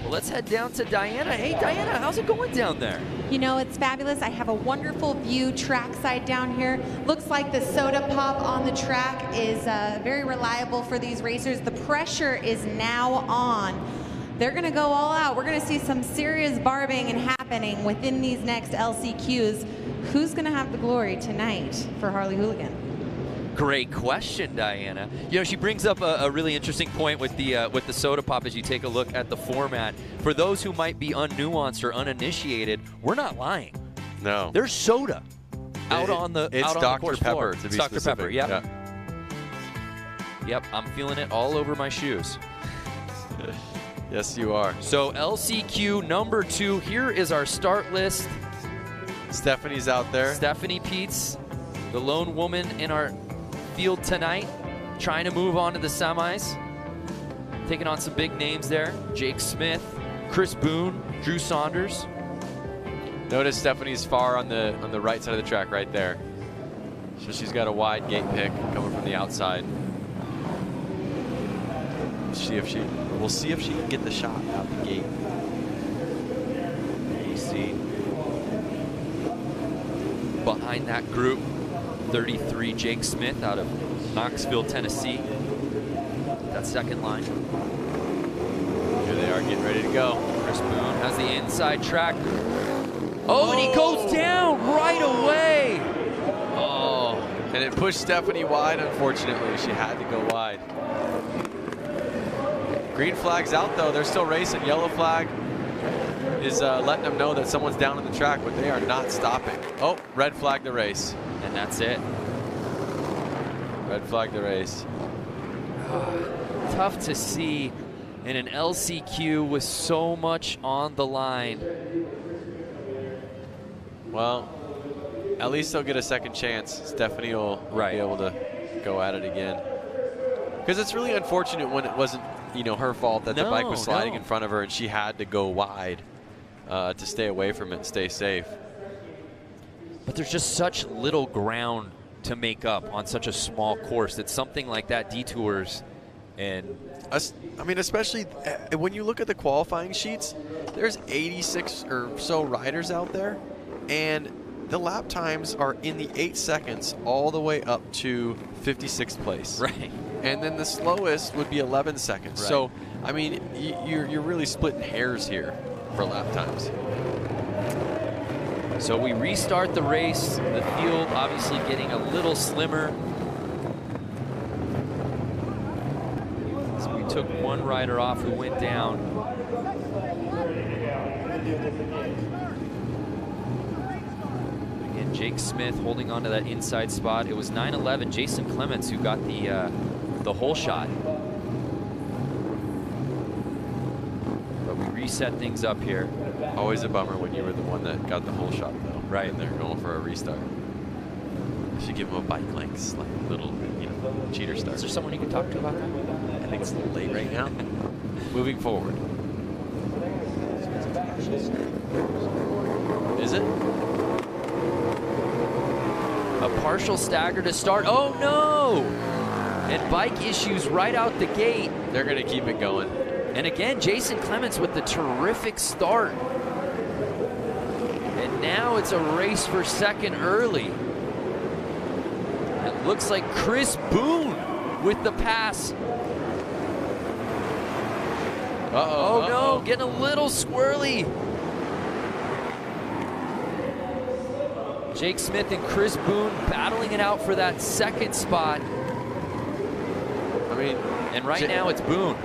Well, let's head down to Diana. Hey, Diana, how's it going down there? You know, it's fabulous. I have a wonderful view trackside down here. Looks like the soda pop on the track is very reliable for these racers. The pressure is now on. They're going to go all out. We're going to see some serious barbing and happening within these next LCQs. Who's going to have the glory tonight for Harley Hooligan? Great question, Diana. You know, she brings up a really interesting point with the soda pop as you take a look at the format. For those who might be unnuanced or uninitiated, we're not lying. No. There's soda out on the It's out on Dr. the course Pepper, floor. to be It's Dr. specific. Pepper, yep. Yep, I'm feeling it all over my shoes. Yes, you are. So LCQ number 2, here is our start list. Stephanie's out there. Stephanie Peets, the lone woman in our field tonight, trying to move on to the semis. Taking on some big names there. Jake Smith, Chris Boone, Drew Saunders. Notice Stephanie's far on the right side of the track right there. So she's got a wide gate pick coming from the outside. We'll see if she can get the shot out the gate. You see behind that group, 33 Jake Smith out of Knoxville, Tennessee. That second line. Here they are getting ready to go. Chris Boone has the inside track. Oh, and he goes down right away. Oh, and it pushed Stephanie wide, unfortunately. She had to go wide. Green flag's out, though. They're still racing. Yellow flag is letting them know that someone's down on the track, but they are not stopping. Oh, red flag the race. And that's it. Red flag the race. Tough to see in an LCQ with so much on the line. Well, at least they'll get a second chance. Stephanie will be able to go at it again. Because it's really unfortunate when it wasn't, you know, her fault that the bike was sliding in front of her and she had to go wide to stay away from it and stay safe. But there's just such little ground to make up on such a small course that something like that detours. And I mean, especially when you look at the qualifying sheets, there's 86 or so riders out there, and the lap times are in the 8 seconds all the way up to 56th place. Right. And then the slowest would be 11 seconds. Right. So, I mean, you're really splitting hairs here for lap times. So we restart the race. The field obviously getting a little slimmer. So we took one rider off who went down. Again, Jake Smith holding on to that inside spot. It was 9-11 Jason Clements who got the hole shot. But we reset things up here. Always a bummer when you were the one that got the hole shot, though. Right. And they're going for a restart. I should give them a bike links, like a little, you know, cheater start. Is there someone you can talk to about that? I think it's a little late right now. Moving forward. Is it? A partial stagger to start. Oh no! And bike issues right out the gate. They're going to keep it going. And again, Jason Clements with the terrific start. And now it's a race for second early. It looks like Chris Boone with the pass. Oh no, getting a little squirrely. Jake Smith and Chris Boone battling it out for that second spot. I mean, and right now it's Boone.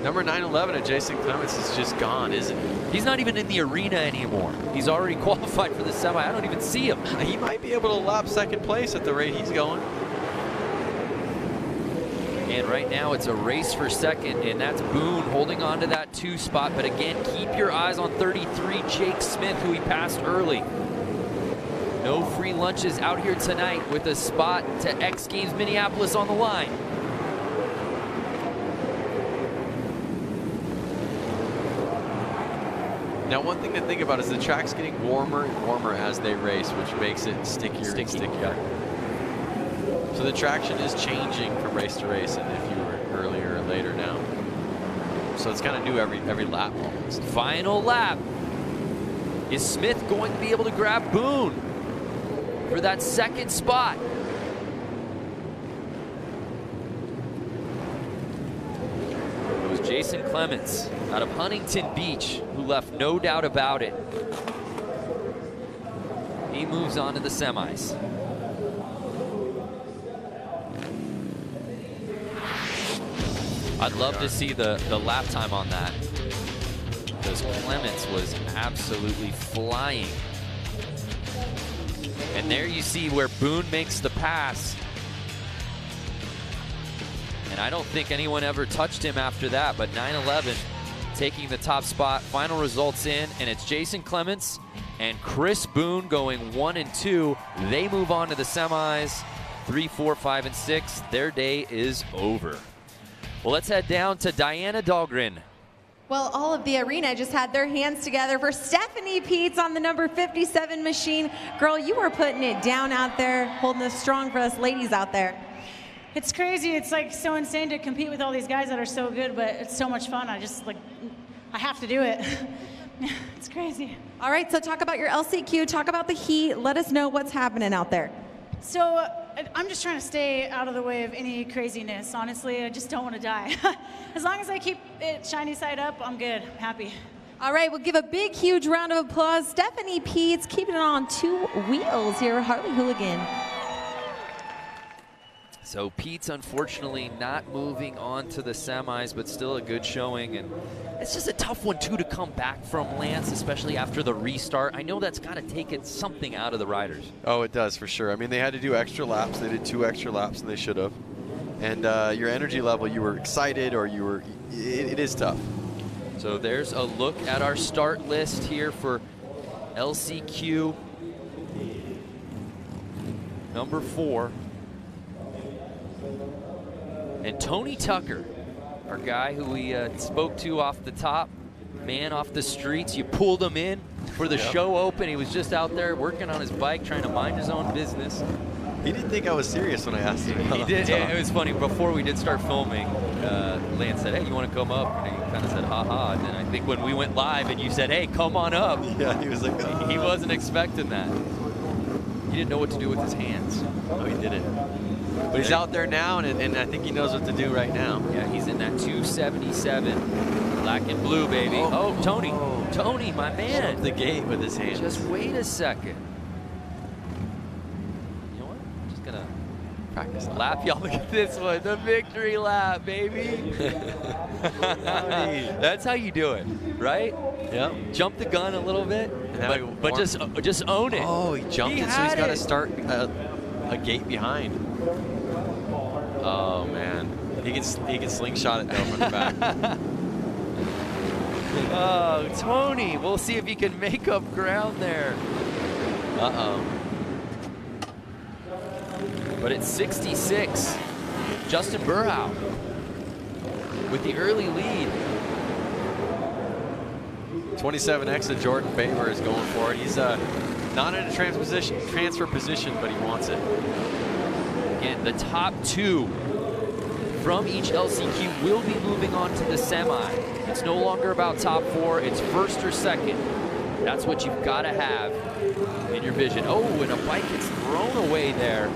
Number 911 of Jason Clements is just gone, isn't he? He's not even in the arena anymore. He's already qualified for the semi. I don't even see him. He might be able to lap second place at the rate he's going. And right now it's a race for second, and that's Boone holding on to that 2 spot. But again, keep your eyes on 33, Jake Smith, who he passed early. No free lunches out here tonight with a spot to X Games Minneapolis on the line. Now, one thing to think about is the track's getting warmer and warmer as they race, which makes it stickier and stickier. So the traction is changing from race to race, and if you were earlier or later now. So it's kind of new every lap almost. Final lap. Is Smith going to be able to grab Boone for that second spot? It was Jason Clements out of Huntington Beach who left no doubt about it. He moves on to the semis. I'd love to see the lap time on that, because Clements was absolutely flying. And there you see where Boone makes the pass. And I don't think anyone ever touched him after that, but 9-11 taking the top spot. Final results in, and it's Jason Clements and Chris Boone going 1 and 2. They move on to the semis, 3, 4, 5, and 6. Their day is over. Well, let's head down to Diana Dahlgren. Well, all of the arena just had their hands together for Stephanie Peets on the number 57 machine. Girl, you were putting it down out there, holding it strong for us ladies out there. It's crazy. It's like so insane to compete with all these guys that are so good, but it's so much fun. I have to do it. It's crazy. All right, so talk about your LCQ, talk about the heat. Let us know what's happening out there. So I'm just trying to stay out of the way of any craziness. Honestly, I just don't want to die. As long as I keep it shiny side up, I'm good, happy. All right, we'll give a big, huge round of applause. Stephanie Peets keeping it on 2 wheels here, Harley Hooligan. So Pete's unfortunately not moving on to the semis, but still a good showing. And it's just a tough one, too, to come back from, Lance, especially after the restart. I know that's got to take something out of the riders. Oh, it does, for sure. I mean, they had to do extra laps. They did 2 extra laps than they should have. And your energy level, you were excited or you were, it is tough. So there's a look at our start list here for LCQ number 4. And Tony Tucker, our guy who we spoke to off the top, man off the streets. You pulled him in for the show open. He was just out there working on his bike, trying to mind his own business. He didn't think I was serious when I asked him. He did. It was funny. Before we did start filming, Lance said, "Hey, you want to come up?" And he kind of said, "Ha-ha." And then I think when we went live and you said, "Hey, come on up," yeah, he was like, he wasn't expecting that. He didn't know what to do with his hands. No, he didn't. But he's out there now, and I think he knows what to do right now. Yeah, he's in that 277. Black and blue, baby. Oh, Tony. Oh. Tony, my man. Shut the gate with his hands. Just wait a second. You know what? I'm just going to practice lap. Y'all look at this one. The victory lap, baby. That's how you do it, right? Yep. Jump the gun a little bit, but just own it. Oh, he jumped it, so he's got to start a gate behind. Oh man, he can slingshot it though from the back. Oh, Tony, we'll see if he can make up ground there. Uh-oh. But it's 66. Justin Burhow with the early lead. 27X of Jordan Baber is going for it. He's not in a transfer position, but he wants it. Again, the top 2 from each LCQ will be moving on to the semi. It's no longer about top 4, it's first or second. That's what you've got to have in your vision. Oh, and a bike gets thrown away there.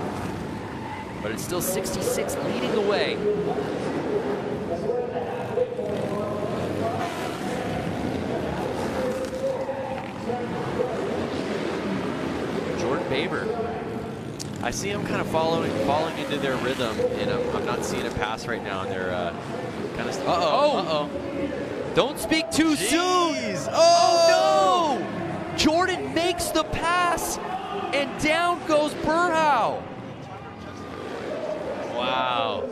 But it's still 66 leading the way. Jordan Baber. I see him kind of falling into their rhythm, and I'm not seeing a pass right now. And they're kind of. Uh-oh. Don't speak too soon. Oh no! Jordan makes the pass, and down goes Burhow. Wow.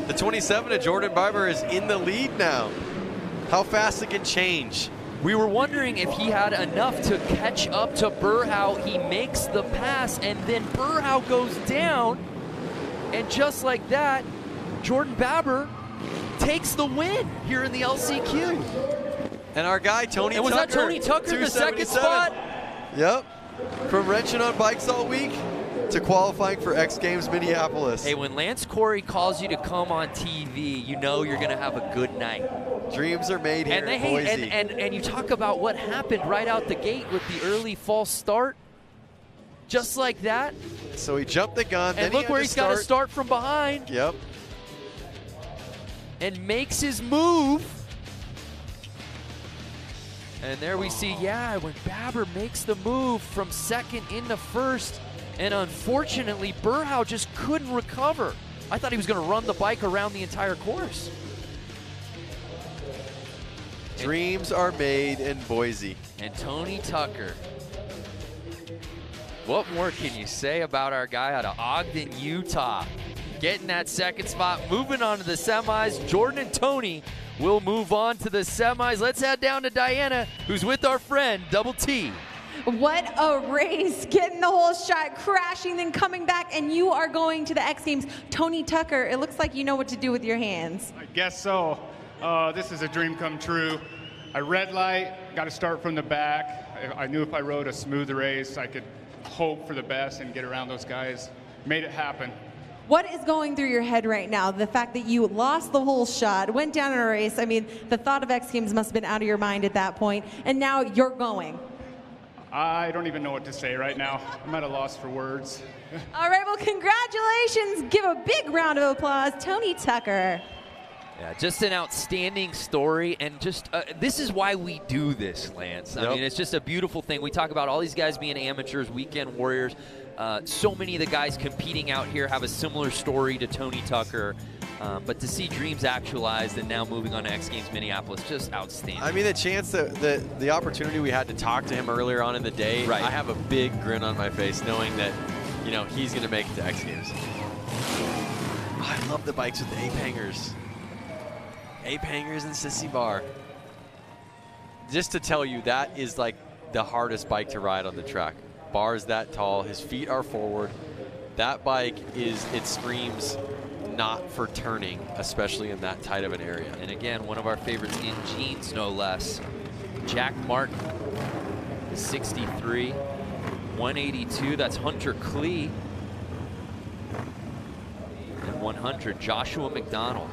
The 27 of Jordan Barber is in the lead now. How fast it can change. We were wondering if he had enough to catch up to Burhow. He makes the pass, and then Burhow goes down. And just like that, Jordan Baber takes the win here in the LCQ. And our guy, Tony Tucker. And was that Tony Tucker, the second spot? Yep. From wrenching on bikes all week to qualifying for X Games Minneapolis. Hey, when Lance Corey calls you to come on TV, you know you're going to have a good night. Dreams are made here in Boise. And you talk about what happened right out the gate with the early false start. Just like that. So he jumped the gun. And look where he's got to start from behind. Yep. And makes his move. And there we see, yeah, when Baber makes the move from second into first, and unfortunately, Burhow just couldn't recover. I thought he was going to run the bike around the entire course. Dreams are made in Boise. And Tony Tucker. What more can you say about our guy out of Ogden, Utah? Getting that second spot, moving on to the semis. Jordan and Tony will move on to the semis. Let's head down to Diana, who's with our friend, Double T. What a race, getting the whole shot, crashing, then coming back, and you are going to the X Games. Tony Tucker, it looks like you know what to do with your hands. I guess so. This is a dream come true. I red light, got to start from the back. I knew if I rode a smooth race, I could hope for the best and get around those guys. Made it happen. What is going through your head right now? The fact that you lost the whole shot, went down in a race. I mean, the thought of X Games must have been out of your mind at that point, and now you're going. I don't even know what to say right now. I'm at a loss for words. All right, well, congratulations. Give a big round of applause, Tony Tucker. Yeah, just an outstanding story, and just this is why we do this, Lance. I mean, it's just a beautiful thing. We talk about all these guys being amateurs, weekend warriors. So many of the guys competing out here have a similar story to Tony Tucker. But to see dreams actualized and now moving on to X Games Minneapolis, just outstanding. I mean, the chance that the opportunity we had to talk to him earlier on in the day, I have a big grin on my face knowing that, you know, he's going to make it to X Games. Oh, I love the bikes with the ape hangers. Ape hangers and sissy bar. Just to tell you, that is like the hardest bike to ride on the track. Bar's that tall, his feet are forward. That bike it screams not for turning, especially in that tight of an area. And again, one of our favorites in jeans, no less. Jack Martin, 63, 182, that's Hunter Klee. And 100, Joshua McDonald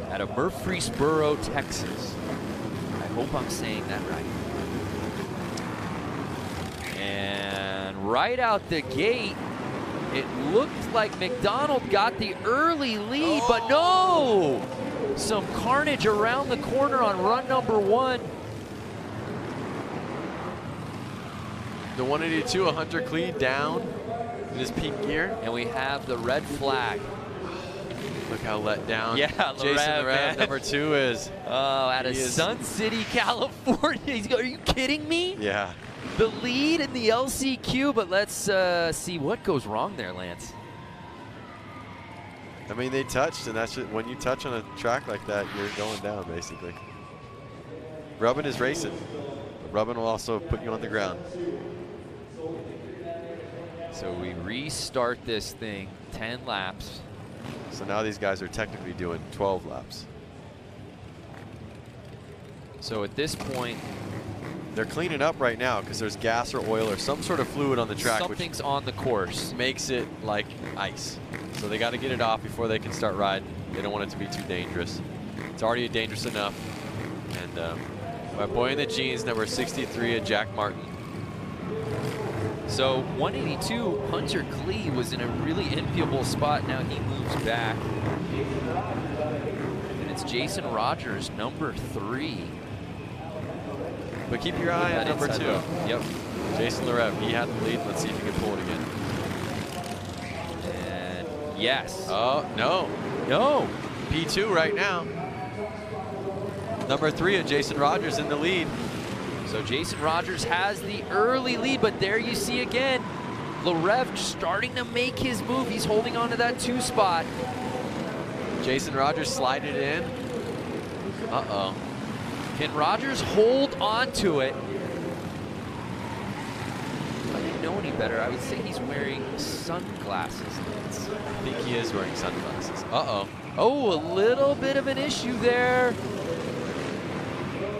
out of Murfreesboro, Texas. I hope I'm saying that right. And right out the gate, it looked like McDonald got the early lead, but no! Some carnage around the corner on run number 1. The 182, a Hunter Klee down in his peak gear. And we have the red flag. Look how let down Jason the Rev, number 2 is. Oh, out of Sun City, California. Are you kidding me? Yeah. The lead in the LCQ, but let's see what goes wrong there, Lance. I mean, they touched, and that's just, when you touch on a track like that, you're going down, basically. Rubbing is racing. Rubbing will also put you on the ground. So we restart this thing, 10 laps. So now these guys are technically doing 12 laps. So at this point, they're cleaning up right now because there's gas or oil or some sort of fluid on the track. Something's on the course. Makes it like ice. So they got to get it off before they can start riding. They don't want it to be too dangerous. It's already dangerous enough. And my boy in the jeans, number 63, a Jack Martin. So 182, Hunter Klee was in a really enviable spot. Now he moves back. And it's Jason Rogers, number 3. But keep your eye on number 2. Yep. Jason Larev, he had the lead. Let's see if he can pull it again. And yes. Oh, no. No. P2 right now. Number 3 of Jason Rogers in the lead. So Jason Rogers has the early lead, but there you see again, Larev starting to make his move. He's holding on to that 2 spot. Jason Rogers slided in. Uh-oh. Can Rogers hold on to it? If I didn't know any better, I would say he's wearing sunglasses. I think he is wearing sunglasses. Uh-oh. Oh, a little bit of an issue there.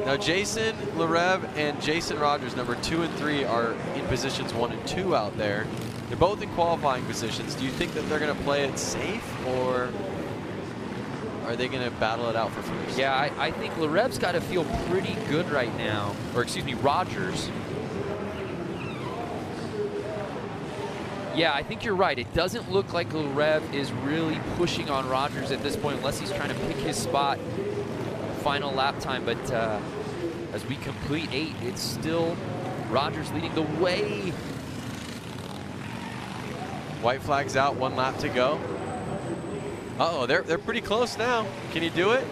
Now Jason Larev and Jason Rogers, number 2 and 3, are in positions 1 and 2 out there. They're both in qualifying positions. Do you think that they're going to play it safe, or are they going to battle it out for first? Yeah, I think Larev's got to feel pretty good right now. Or excuse me, Rogers. Yeah, I think you're right. It doesn't look like Larev is really pushing on Rogers at this point, unless he's trying to pick his spot final lap time. But as we complete 8, it's still Rogers leading the way. White flag's out, 1 lap to go. Uh-oh, they're pretty close now. Can he do it?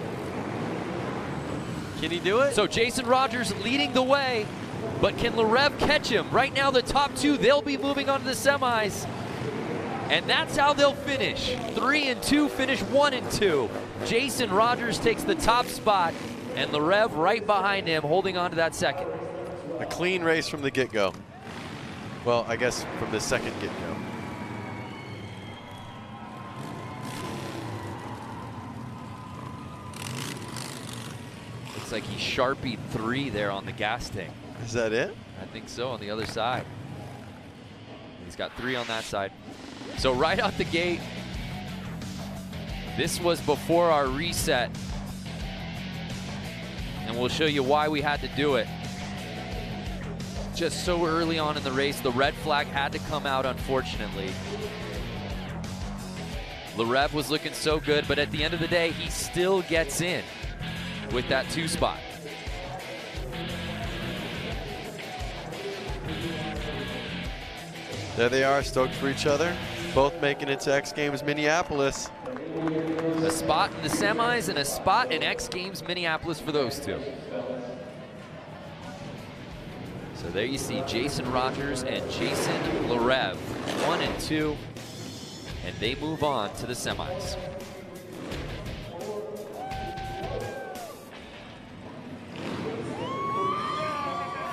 Can he do it? So Jason Rogers leading the way, but can Larev catch him? Right now, the top 2, they'll be moving on to the semis. And that's how they'll finish. 3 and 2 finish 1 and 2. Jason Rogers takes the top spot, and Larev right behind him, holding on to that second. A clean race from the get-go. Well, I guess from the second get-go. Looks like he Sharpied 3 there on the gas tank. Is that it? I think so, on the other side. He's got 3 on that side. So right out the gate, this was before our reset. And we'll show you why we had to do it. Just so early on in the race, the red flag had to come out, unfortunately. Larev was looking so good, but at the end of the day, he still gets in with that 2 spot. There they are, stoked for each other. Both making it to X Games Minneapolis. A spot in the semis and a spot in X Games Minneapolis for those 2. So there you see Jason Rogers and Jason Larev, 1 and 2, and they move on to the semis.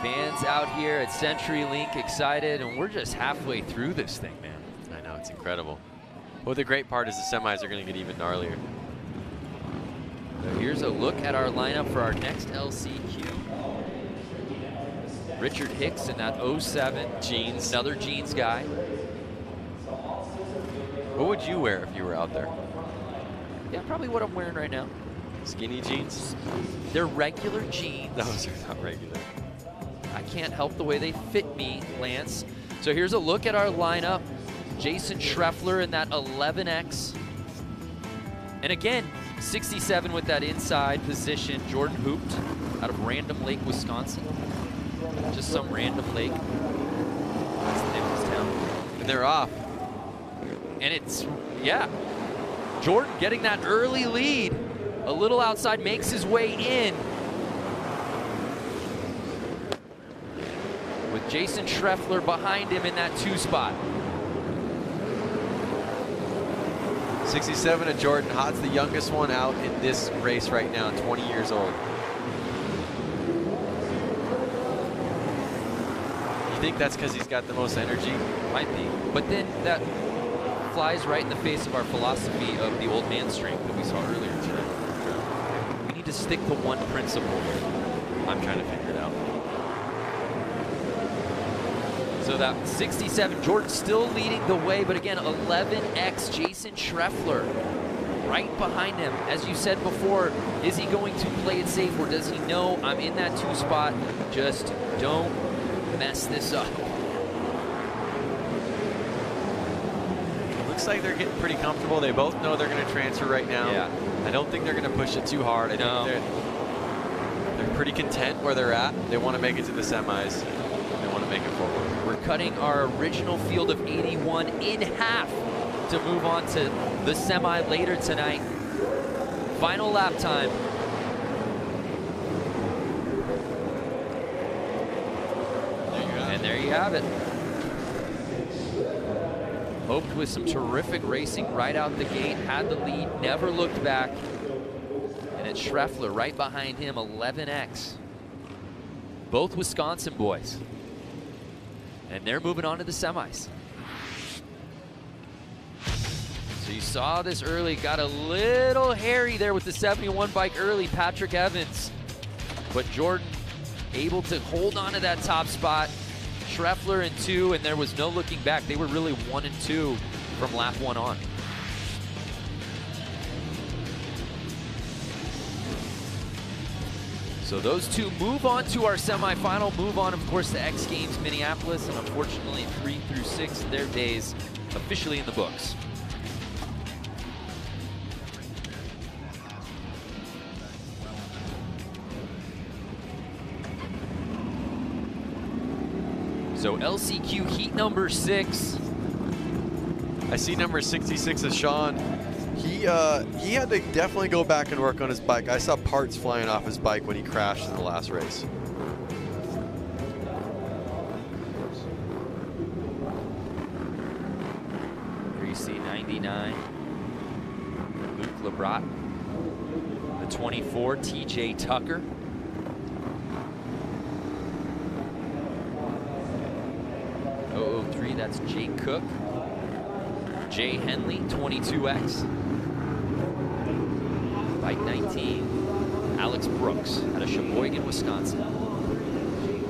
Fans out here at CenturyLink excited, and we're just halfway through this thing, man. I know, it's incredible. Well, the great part is the semis are going to get even gnarlier. So here's a look at our lineup for our next LCQ. Richard Hicks in that 07 jeans, another jeans guy. What would you wear if you were out there? Yeah, probably what I'm wearing right now. Skinny jeans? They're regular jeans. Those are not regular. I can't help the way they fit me, Lance. So here's a look at our lineup. Jason Schreffler in that 11X. And again, 67 with that inside position. Jordan Hooped out of Random Lake, Wisconsin. Just some random lake. That's the name of this town. And they're off. And it's, yeah. Jordan getting that early lead. A little outside, makes his way in. With Jason Schreffler behind him in that 2 spot. 67 and Jordan Hott's the youngest one out in this race right now, 20 years old. You think that's because he's got the most energy? Might be. But then that flies right in the face of our philosophy of the old man strength that we saw earlier today. We need to stick to one principle. I'm trying to figure it out. So that 67, Jordan still leading the way, but again, 11X Jason Schreffler right behind him. As you said before, is he going to play it safe, or does he know I'm in that 2 spot? Just don't mess this up. Looks like they're getting pretty comfortable. They both know they're going to transfer right now. Yeah. I don't think they're going to push it too hard. I think they're pretty content where they're at. They want to make it to the semis. They want to make it forward. We're cutting our original field of 81 in half to move on to the semi later tonight. Final lap time. And there you have it. Hoped with some terrific racing right out the gate, had the lead, never looked back. And it's Schreffler right behind him, 11X. Both Wisconsin boys. And they're moving on to the semis. So you saw this early, got a little hairy there with the 71 bike early, Patrick Evans. But Jordan able to hold on to that top spot. Schreffler in 2, and there was no looking back. They were really 1 and 2 from lap 1 on. So those two move on to our semifinal, move on, of course, to X Games Minneapolis, and unfortunately 3 through 6, their days officially in the books. So LCQ heat number 6. I see number 66 is Sean. He had to definitely go back and work on his bike. I saw parts flying off his bike when he crashed in the last race. Here you see 99, Luke Lebrat. The 24, TJ Tucker. Oh, 03, that's Jake Cook. Jay Henley, 22X. Bike 19, Alex Brooks out of Sheboygan, Wisconsin.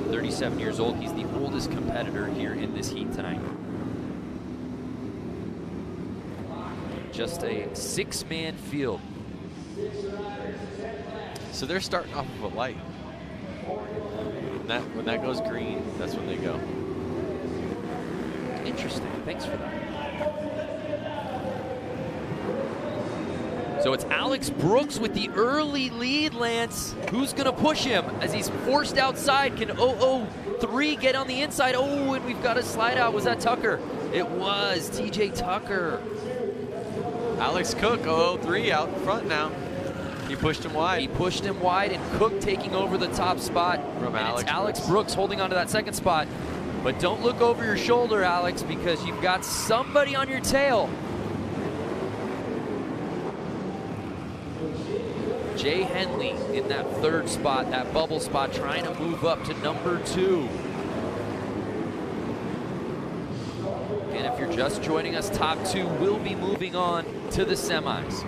37 years old. He's the oldest competitor here in this heat tonight. Just a 6-man field. So they're starting off with a light. When that goes green, that's when they go. Interesting. Thanks for that. So it's Alex Brooks with the early lead, Lance. Who's going to push him as he's forced outside? Can 003 get on the inside? Oh, and we've got a slide out. Was that Tucker? It was TJ Tucker. Alex Cook, 003 out in front now. He pushed him wide. He pushed him wide, and Cook taking over the top spot. From Alex Brooks holding on to that second spot. But don't look over your shoulder, Alex, because you've got somebody on your tail. Jay Henley in that third spot, that bubble spot, trying to move up to number 2. And if you're just joining us, top 2 will be moving on to the semis.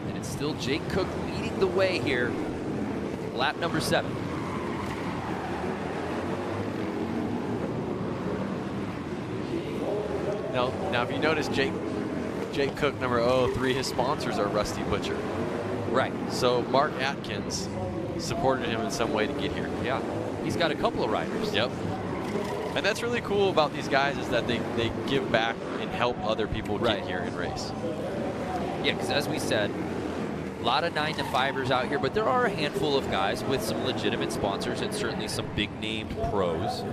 And it's still Jake Cook leading the way here. Lap number 7. Now if you notice, Jake Cook, number 003, his sponsors are Rusty Butcher. Right. So Mark Atkins supported him in some way to get here. Yeah. He's got a couple of riders. Yep. And that's really cool about these guys is that they give back and help other people get here and race. Yeah, because as we said, a lot of 9-to-5ers out here, but there are a handful of guys with some legitimate sponsors and certainly some big-name pros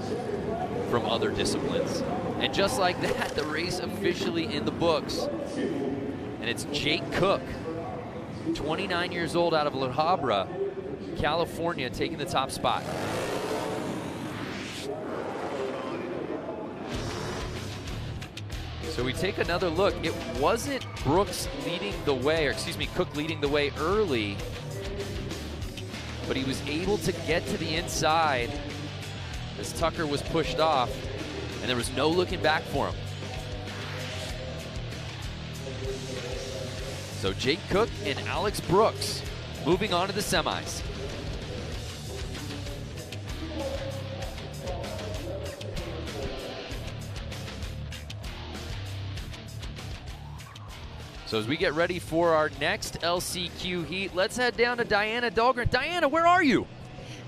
from other disciplines. And just like that, the race officially in the books. And it's Jake Cook, 29 years old, out of La Habra, California, taking the top spot. So we take another look. It wasn't Brooks leading the way, or excuse me, Cook leading the way early, but he was able to get to the inside as Tucker was pushed off, and there was no looking back for him. So Jake Cook and Alex Brooks moving on to the semis. So as we get ready for our next LCQ heat, let's head down to Diana Dahlgren. Diana, where are you?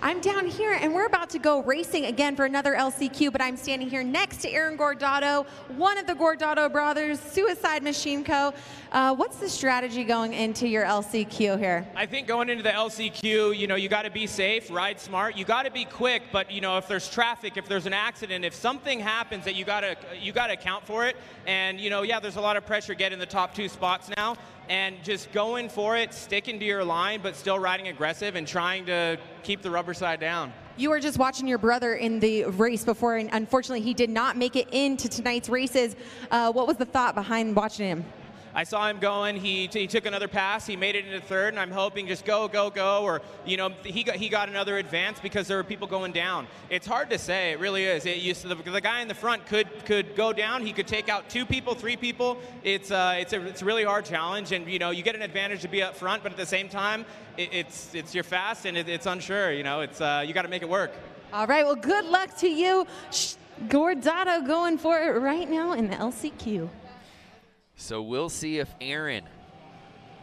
I'm down here, and we're about to go racing again for another LCQ, but I'm standing here next to Aaron Gordado, one of the Gordado brothers, Suicide Machine Co. What's the strategy going into your LCQ here? I think going into the LCQ, you got to be safe, ride smart. You got to be quick, but if there's traffic, if there's an accident, if something happens, that you got to account for it. And yeah, there's a lot of pressure getting the top 2 spots now. And just going for it, sticking to your line, but still riding aggressive and trying to keep the rubber side down. You were just watching your brother in the race before, and unfortunately he did not make it into tonight's races. What was the thought behind watching him? I saw him going. He took another pass. He made it into third, and I'm hoping just go, or he got another advance because there were people going down. It's hard to say. It really is. The guy in the front could go down. He could take out 2 people, 3 people. It's a really hard challenge, and you get an advantage to be up front, but at the same time, it's you're fast and it's unsure. You got to make it work. All right, well, good luck to you. Gordado going for it right now in the LCQ. So we'll see if Aaron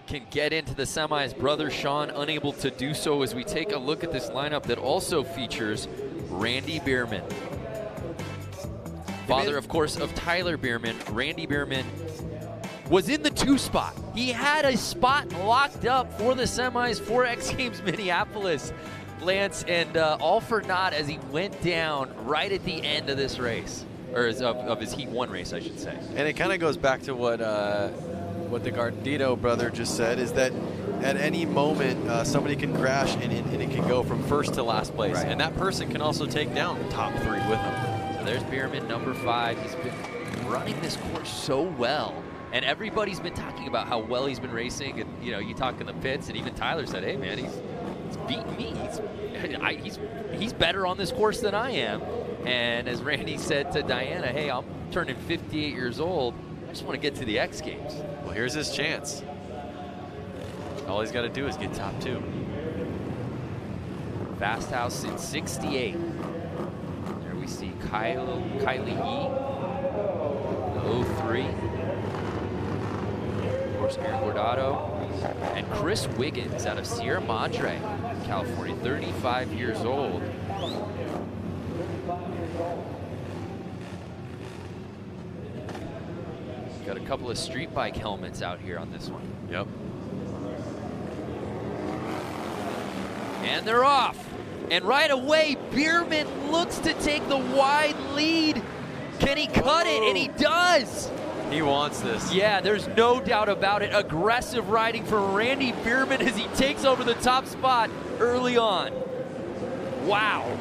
can get into the semis. Brother Sean unable to do so as we take a look at this lineup that also features Randy Bierman. Father, of course, of Tyler Bierman. Randy Bierman was in the 2 spot. He had a spot locked up for the semis for X Games Minneapolis, Lance, and all for naught as he went down right at the end of this race, or of his Heat 1 race, I should say. And it kind of goes back to what the Gardito brother just said, is that at any moment somebody can crash and it can go from first to last place. Right. And that person can also take down the top 3 with him. So there's Bierman, number 5. He's been running this course so well. And everybody's been talking about how well he's been racing. And, you talk in the pits, and even Tyler said, hey, man, he's beating me. He's better on this course than I am. And as Randy said to Diana, hey, I'm turning 58 years old. I just want to get to the X Games. Well, here's his chance. All he's got to do is get top 2. Fast House in 68. There we see Kylie Yee, 03. Of course, Aaron Gordado. And Chris Wiggins out of Sierra Madre, California, 35 years old. Got a couple of street bike helmets out here on this one. Yep. And they're off. And right away, Bierman looks to take the wide lead. Can he cut it? And he does. He wants this. Yeah, there's no doubt about it. Aggressive riding from Randy Bierman as he takes over the top spot early on. Wow.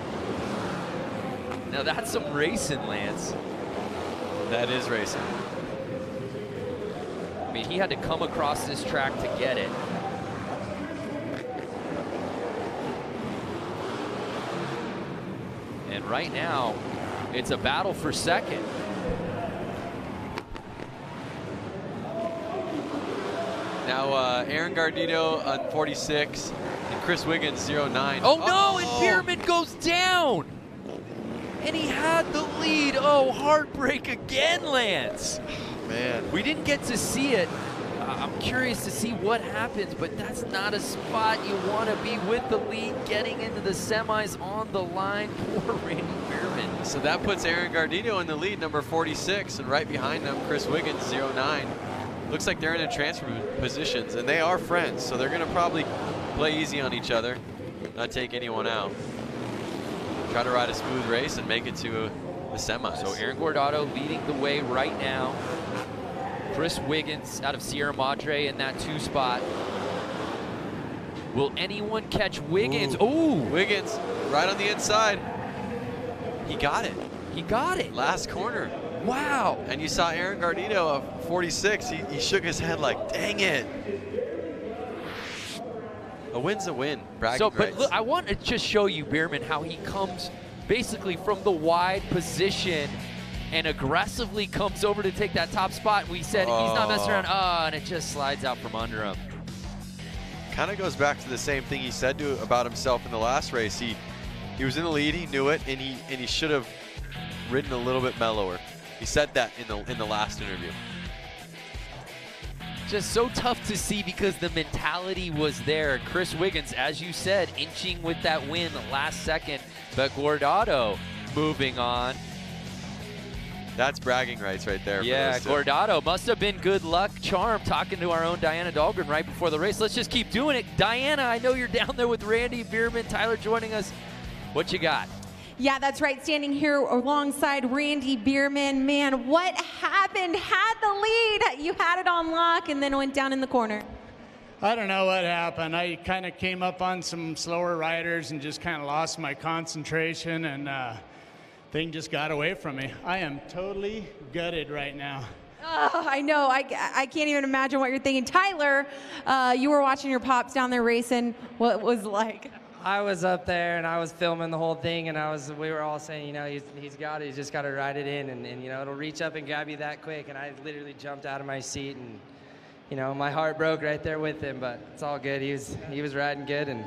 Now that's some racing, Lance. That is racing. I mean, he had to come across this track to get it. And right now, it's a battle for second. Now, Aaron Gardito on 46 and Chris Wiggins 09. Oh, no, and Bierman goes down. And he had the lead. Oh, heartbreak again, Lance. Man. We didn't get to see it. I'm curious to see what happens, but that's not a spot you want to be with the lead getting into the semis on the line. Poor Randy Bierman. So that puts Aaron Gardito in the lead, number 46, and right behind them, Chris Wiggins, 09. Looks like they're in a transfer positions, and they are friends, so they're going to probably play easy on each other, not take anyone out. Try to ride a smooth race and make it to the semis. So Aaron Gordado leading the way right now. Chris Wiggins out of Sierra Madre in that 2 spot. Will anyone catch Wiggins? Ooh, Wiggins right on the inside. He got it. He got it. Last corner. Wow. And you saw Aaron Gardito of 46. He shook his head like, dang it. A win's a win. Bragging but look, I want to just show you, Bierman, how he comes basically from the wide position and aggressively comes over to take that top spot. We said he's not messing around. Oh, and it just slides out from under him. Kind of goes back to the same thing he said about himself in the last race. He was in the lead, he knew it, and he should have ridden a little bit mellower. He said that in the last interview. Just so tough to see because the mentality was there. Chris Wiggins, as you said, inching with that win the last second, but Gordado moving on. That's bragging rights right there. Yeah, Gordado must have been good luck charm talking to our own Diana Dahlgren right before the race. Let's just keep doing it. Diana, I know you're down there with Randy Bierman. Tyler joining us. What you got? Yeah, that's right. Standing here alongside Randy Bierman. Man, what happened? Had the lead. You had it on lock and then went down in the corner. I don't know what happened. I kind of came up on some slower riders and just kind of lost my concentration, and thing just got away from me. I am totally gutted right now. Oh, I know. I can't even imagine what you're thinking. Tyler, you were watching your pops down there racing. What was it like? I was up there and I was filming the whole thing, and we were all saying, you know, he's got it. He's just got to ride it in, and you know, it'll reach up and grab you that quick. And I literally jumped out of my seat, and you know, my heart broke right there with him. But it's all good. He was riding good, and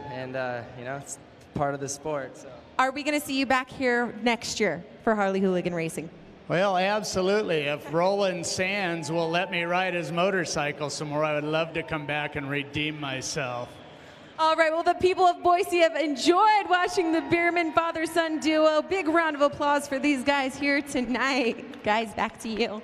you know, it's part of the sport. So. Are we going to see you back here next year for Harley Hooligan Racing? Well, absolutely. If Roland Sands will let me ride his motorcycle some more, I would love to come back and redeem myself. All right, well, the people of Boise have enjoyed watching the Bierman father-son duo. Big round of applause for these guys here tonight. Guys, back to you.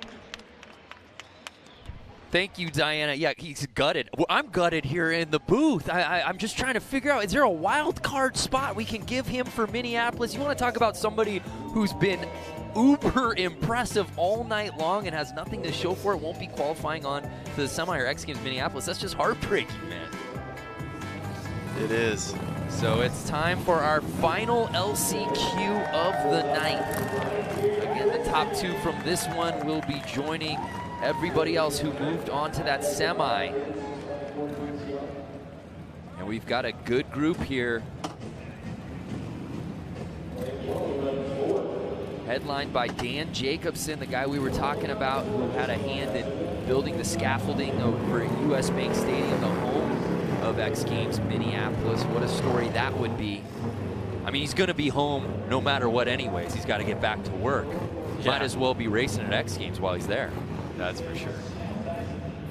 Thank you, Diana. Yeah, he's gutted. Well, I'm gutted here in the booth. I'm just trying to figure out, is there a wild card spot we can give him for Minneapolis? You want to talk about somebody who's been uber impressive all night long and has nothing to show for it, won't be qualifying on to the Semi or X Games Minneapolis. That's just heartbreaking, man. It is. So it's time for our final LCQ of the night. Again, the top two from this one will be joining everybody else who moved on to that semi. And we've got a good group here. Headlined by Dan Jacobson, the guy we were talking about who had a hand in building the scaffolding over at US Bank Stadium, the home of X Games Minneapolis. What a story that would be. I mean, he's going to be home no matter what anyways. He's got to get back to work. Yeah. Might as well be racing at X Games while he's there. That's for sure.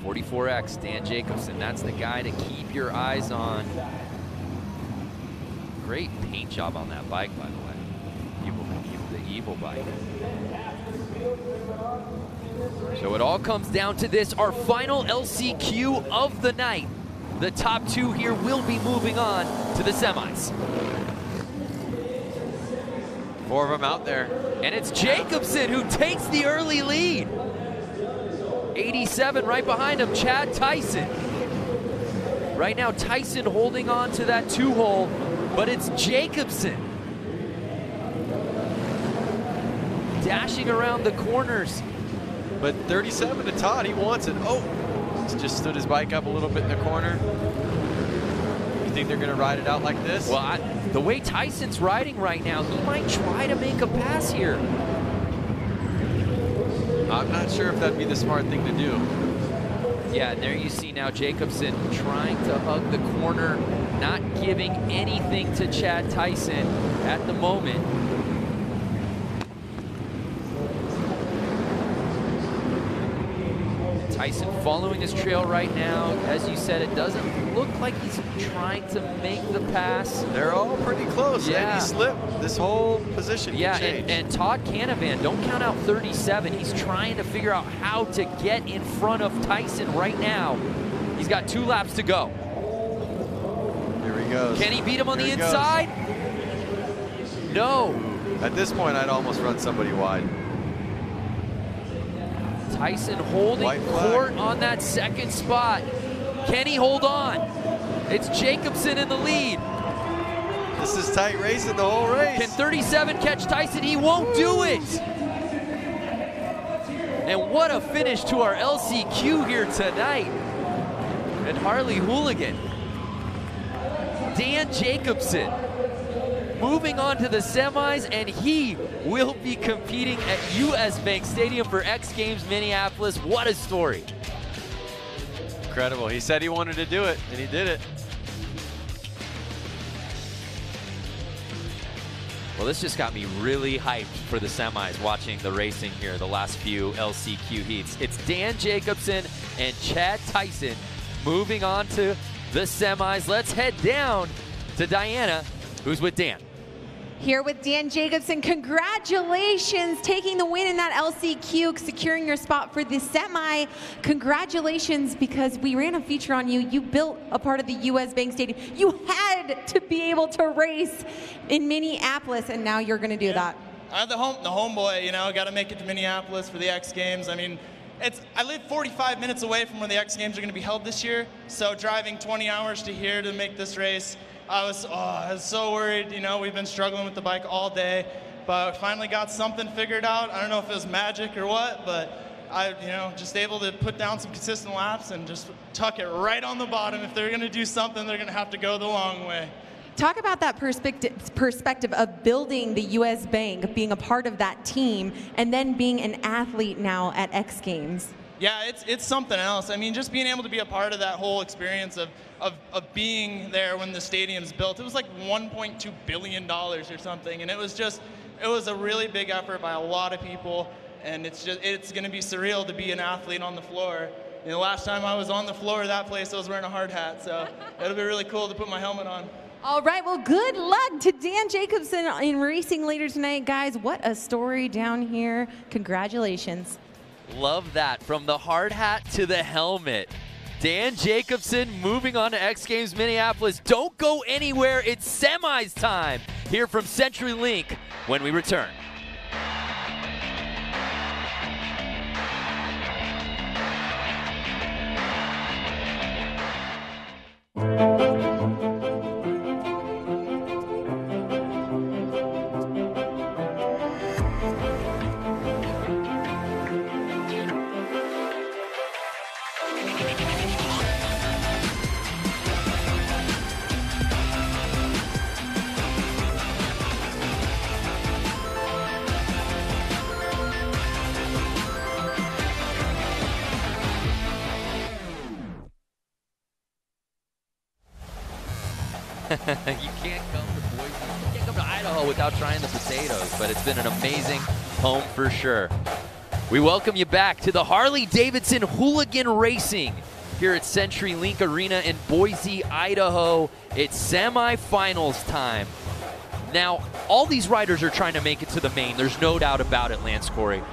44X, Dan Jacobson. That's the guy to keep your eyes on. Great paint job on that bike, by the way. The Evil bike. So it all comes down to this, our final LCQ of the night. The top two here will be moving on to the semis. 4 of them out there. And it's Jacobson who takes the early lead. 87 right behind him, Chad Tyson. Right now, Tyson holding on to that 2-hole, but it's Jacobson dashing around the corners. But 37 to Todd, he wants it. Oh, he's just stood his bike up a little bit in the corner. You think they're going to ride it out like this? Well, the way Tyson's riding right now, he might try to make a pass here. I'm not sure if that'd be the smart thing to do. Yeah, and there you see now Jacobson trying to hug the corner, not giving anything to Chad Tyson at the moment. Tyson following his trail right now. As you said, it doesn't look like he's trying to make the pass. They're all pretty close. Yeah. And he slipped. This whole position can change. And Todd Canavan, don't count out 37. He's trying to figure out how to get in front of Tyson right now. He's got 2 laps to go. Here he goes. Can he beat him on the inside? No. At this point, I'd almost run somebody wide. Tyson holding court on that second spot. Can he hold on? It's Jacobson in the lead. This is tight racing the whole race. Can 37 catch Tyson? He won't do it. And what a finish to our LCQ here tonight at Harley Hooligan. Dan Jacobson moving on to the semis, and he will be competing at US Bank Stadium for X Games Minneapolis. What a story. Incredible. He said he wanted to do it, and he did it. Well, this just got me really hyped for the semis, watching the racing here, the last few LCQ heats. It's Dan Jacobson and Chad Tyson moving on to the semis. Let's head down to Diana, who's with Dan. Here with Dan Jacobson, congratulations taking the win in that LCQ, securing your spot for the semi. Congratulations, because we ran a feature on you. You built a part of the US Bank Stadium. You had to be able to race in Minneapolis, and now you're going to do that. I'm the homeboy, you know, got to make it to Minneapolis for the X Games. I mean, I live 45 minutes away from where the X Games are going to be held this year, so driving 20 hours to here to make this race, I was so worried. You know, we've been struggling with the bike all day, but finally got something figured out. I don't know if it was magic or what, but just able to put down some consistent laps and just tuck it right on the bottom. If they're going to do something, they're going to have to go the long way. Talk about that perspective of building the U.S. Bank, being a part of that team, and then being an athlete now at X Games. Yeah, it's something else. I mean, just being able to be a part of that whole experience of being there when the stadium's built. It was like $1.2 billion or something, and it was a really big effort by a lot of people, and it's going to be surreal to be an athlete on the floor. You know, last time I was on the floor of that place, I was wearing a hard hat, so it'll be really cool to put my helmet on. All right, well, good luck to Dan Jacobson in racing later tonight, guys. What a story down here. Congratulations. Love that. From the hard hat to the helmet. Dan Jacobson moving on to X Games Minneapolis. Don't go anywhere. It's semis time here from CenturyLink when we return. You can't come to Boise, you can't come to Idaho without trying the potatoes, but it's been an amazing home for sure. We welcome you back to the Harley-Davidson Hooligan Racing here at CenturyLink Arena in Boise, Idaho. It's semifinals time. Now, all these riders are trying to make it to the main. There's no doubt about it, Lance Corey.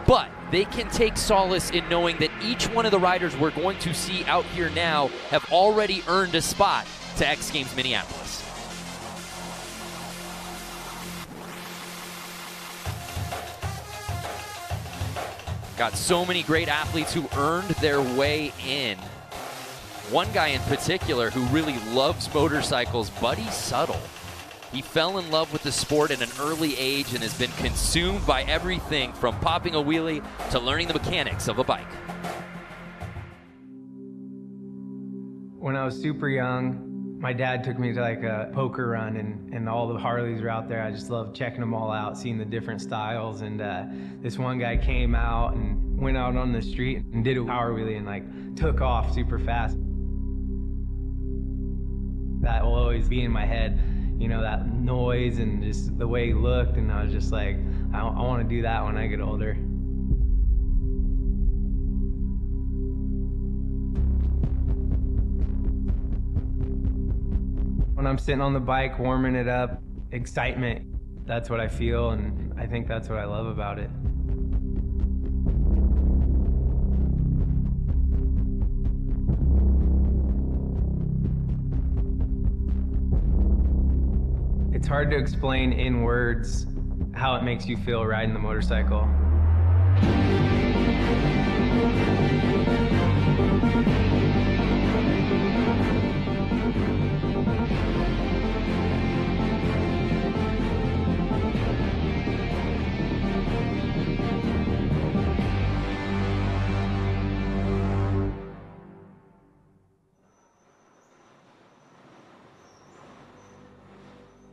But they can take solace in knowing that each one of the riders we're going to see out here now have already earned a spot to X Games Minneapolis. Got so many great athletes who earned their way in. One guy in particular who really loves motorcycles, Buddy Suttle. He fell in love with the sport at an early age and has been consumed by everything from popping a wheelie to learning the mechanics of a bike. When I was super young, my dad took me to like a poker run, and all the Harleys were out there. I just loved checking them all out, seeing the different styles. And this one guy came out and went out on the street and did a power wheelie and like took off super fast. That will always be in my head, you know, that noise and just the way he looked. And I was just like, I want to do that when I get older. When I'm sitting on the bike, warming it up, excitement, that's what I feel, and I think that's what I love about it. It's hard to explain in words how it makes you feel riding the motorcycle.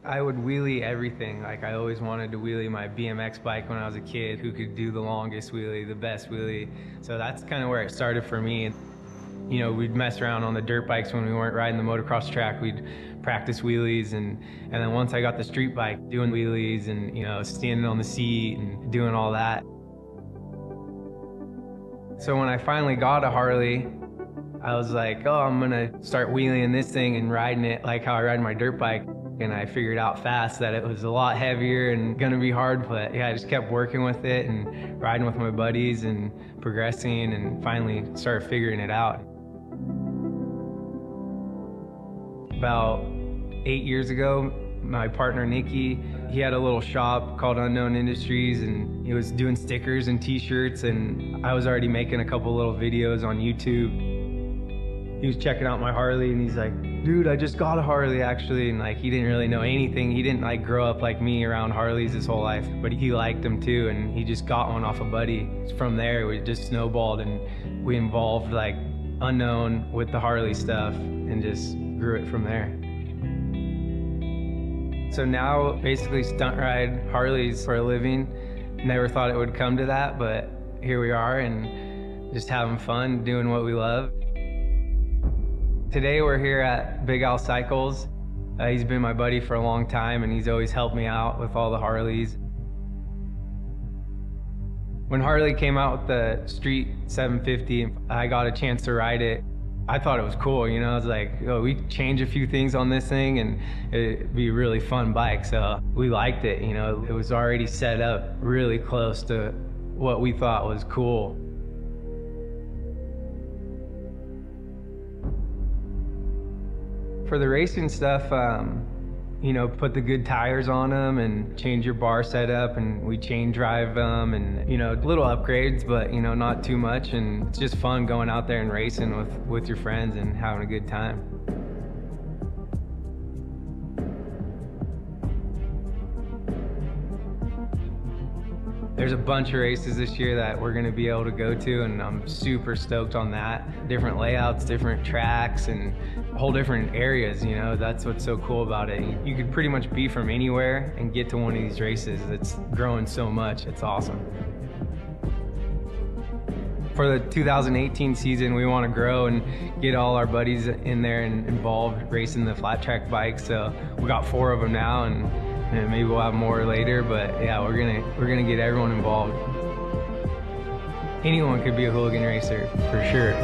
I would wheelie everything. Like, I always wanted to wheelie my BMX bike when I was a kid, who could do the longest wheelie, the best wheelie. So that's kind of where it started for me. You know, we'd mess around on the dirt bikes when we weren't riding the motocross track. We'd practice wheelies, and then once I got the street bike, doing wheelies and, you know, standing on the seat and doing all that. So when I finally got a Harley, I was like, oh, I'm gonna start wheeling this thing and riding it like how I ride my dirt bike. And I figured out fast that it was a lot heavier and gonna be hard, but yeah, I just kept working with it and riding with my buddies and progressing, and finally started figuring it out. About 8 years ago, my partner Nikki, he had a little shop called Unknown Industries, and he was doing stickers and t-shirts, and I was already making a couple little videos on YouTube. He was checking out my Harley and he's like, dude, I just got a Harley actually, and like he didn't really know anything. He didn't like grow up like me around Harleys his whole life, but he liked them too, and he just got one off a buddy. From there, we just snowballed, and we involved like unknown with the Harley stuff, and just grew it from there. So now, basically stunt ride Harleys for a living. Never thought it would come to that, but here we are, and just having fun, doing what we love. Today we're here at Big Al Cycles. He's been my buddy for a long time, and he's always helped me out with all the Harleys. When Harley came out with the Street 750, I got a chance to ride it. I thought it was cool, you know. I was like, oh, we change a few things on this thing and it'd be a really fun bike. So we liked it, you know. It was already set up really close to what we thought was cool. For the racing stuff, you know, put the good tires on them and change your bar setup, and we chain drive them, and, you know, little upgrades, but, you know, not too much. And it's just fun going out there and racing with your friends and having a good time. There's a bunch of races this year that we're gonna be able to go to, and I'm super stoked on that. Different layouts, different tracks, and whole different areas, you know. That's what's so cool about it. You could pretty much be from anywhere and get to one of these races. It's growing so much, it's awesome. For the 2018 season, we want to grow and get all our buddies in there and involved racing the flat track bikes. So we got 4 of them now, and maybe we'll have more later, but yeah, we're gonna get everyone involved. Anyone could be a hooligan racer, for sure.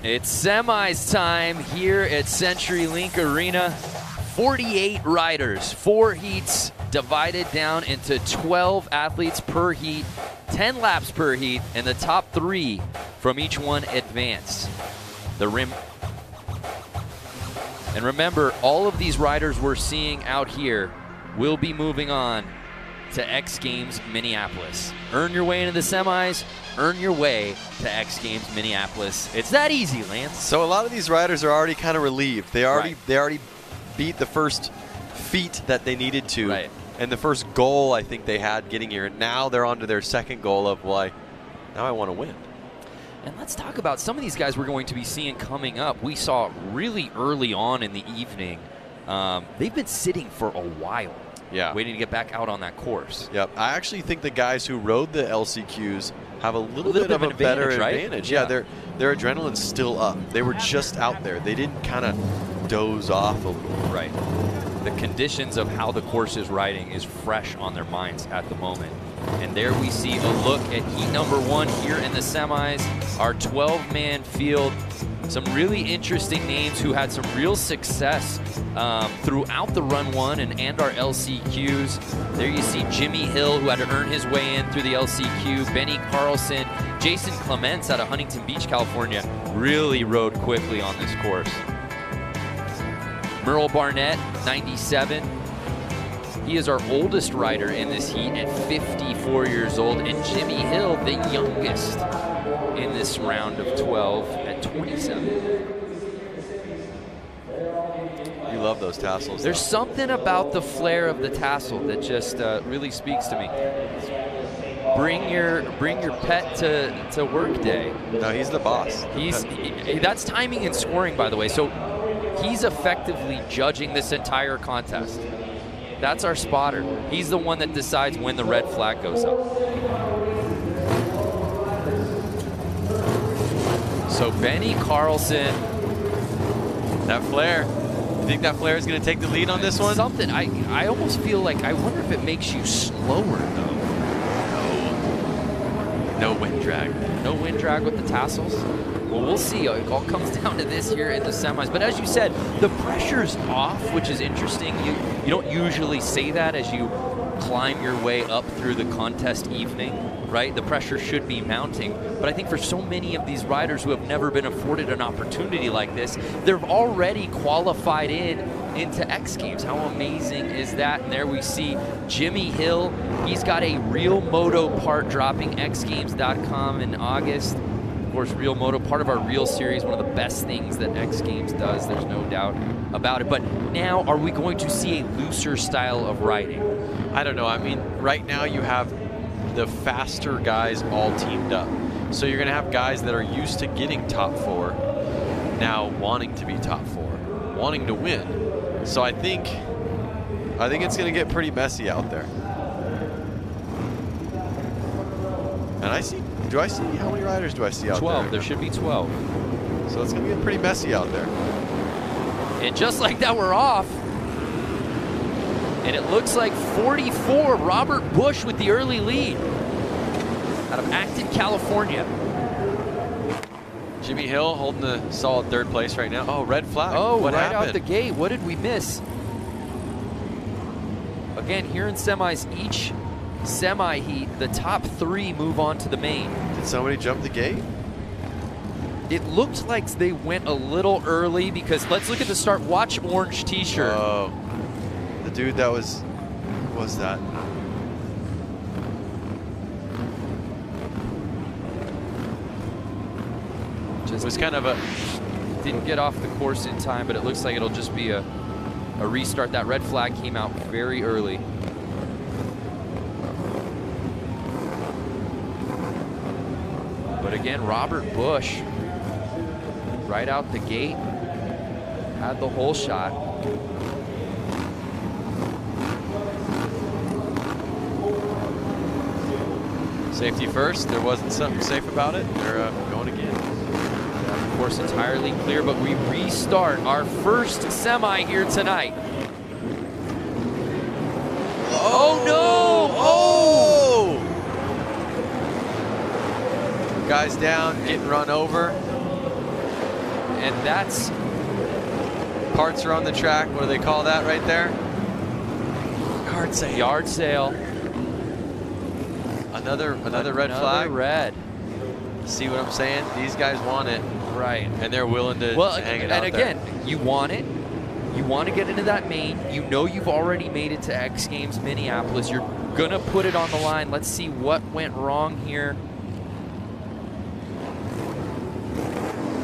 It's semis time here at CenturyLink Arena. 48 riders, 4 heats divided down into 12 athletes per heat, 10 laps per heat, and the top 3 from each one advance. The rim. And remember, all of these riders we're seeing out here will be moving on to X Games Minneapolis. Earn your way into the semis, earn your way to X Games Minneapolis. It's that easy, Lance. So a lot of these riders are already kind of relieved. They already beat the first feat that they needed to. Right. And the first goal I think they had getting here. Now they're on to their second goal of, well, now I want to win. And let's talk about some of these guys we're going to be seeing coming up. We saw really early on in the evening, they've been sitting for a while. Yeah. Waiting to get back out on that course. Yep. I actually think the guys who rode the LCQs have a little bit of a better advantage. Yeah, their adrenaline's still up. They were just out there. They didn't kind of doze off a little. Right. The conditions of how the course is riding is fresh on their minds at the moment. And there we see a look at heat number 1 here in the semis. Our 12-man field. Some really interesting names who had some real success throughout the Run 1 and our LCQs. There you see Jimmy Hill, who had to earn his way in through the LCQ. Benny Carlson, Jason Clements out of Huntington Beach, California, really rode quickly on this course. Merle Barnett, 97. He is our oldest rider in this heat at 54 years old. And Jimmy Hill, the youngest in this round of 12 at 27. You love those tassels. There's something about the flair of the tassel that just really speaks to me. Bring your pet to work day. No, he's the boss. That's timing and scoring, by the way. So he's effectively judging this entire contest. That's our spotter. He's the one that decides when the red flag goes up. So Benny Carlson. That flare. You think that flare is going to take the lead on this one? Something. I almost feel like, I wonder if it makes you slower, though. No wind drag. No wind drag with the tassels? Well, we'll see. It all comes down to this here in the semis. But as you said, the pressure's off, which is interesting. You don't usually say that as you climb your way up through the contest evening. right? The pressure should be mounting. But I think for so many of these riders who have never been afforded an opportunity like this, they've already qualified into X Games. How amazing is that? And there we see Jimmy Hill. He's got a Real Moto part dropping xgames.com in August. Of course, Real Moto, part of our Real series, one of the best things that X Games does. There's no doubt about it. But now, are we going to see a looser style of riding? I don't know. I mean, right now you have the faster guys all teamed up. So you're going to have guys that are used to getting top 4 now wanting to be top 4, wanting to win. So I think it's going to get pretty messy out there. And do I see, how many riders do I see out 12, there? there should be 12. So it's going to get pretty messy out there. And just like that, we're off. And it looks like 44, Robert Bush with the early lead out of Acton, California. Jimmy Hill holding the solid 3rd place right now. Oh, red flag. Oh, what right happened? out the gate. What did we miss? Again, here in semis, each semi heat, the top 3 move on to the main. Did somebody jump the gate? It looked like they went a little early because let's look at the start. Watch orange t-shirt. Oh, the dude that was, who was that? Just it was kind of a... Didn't get off the course in time, but it looks like it'll just be a restart. That red flag came out very early. But again, Robert Bush, right out the gate, had the whole shot. Safety first. There wasn't something safe about it. They're going again. Of course, entirely clear, but we restart our first semi here tonight. Oh no! Oh! Guys down, getting run over. And that's... Parts are on the track. What do they call that right there? Yard sale. Yard sale. Another red flag. Red. See what I'm saying? These guys want it. Right. And they're willing to hang it out and again, there. you want it. You want to get into that main. You know you've already made it to X Games Minneapolis. You're going to put it on the line. Let's see what went wrong here.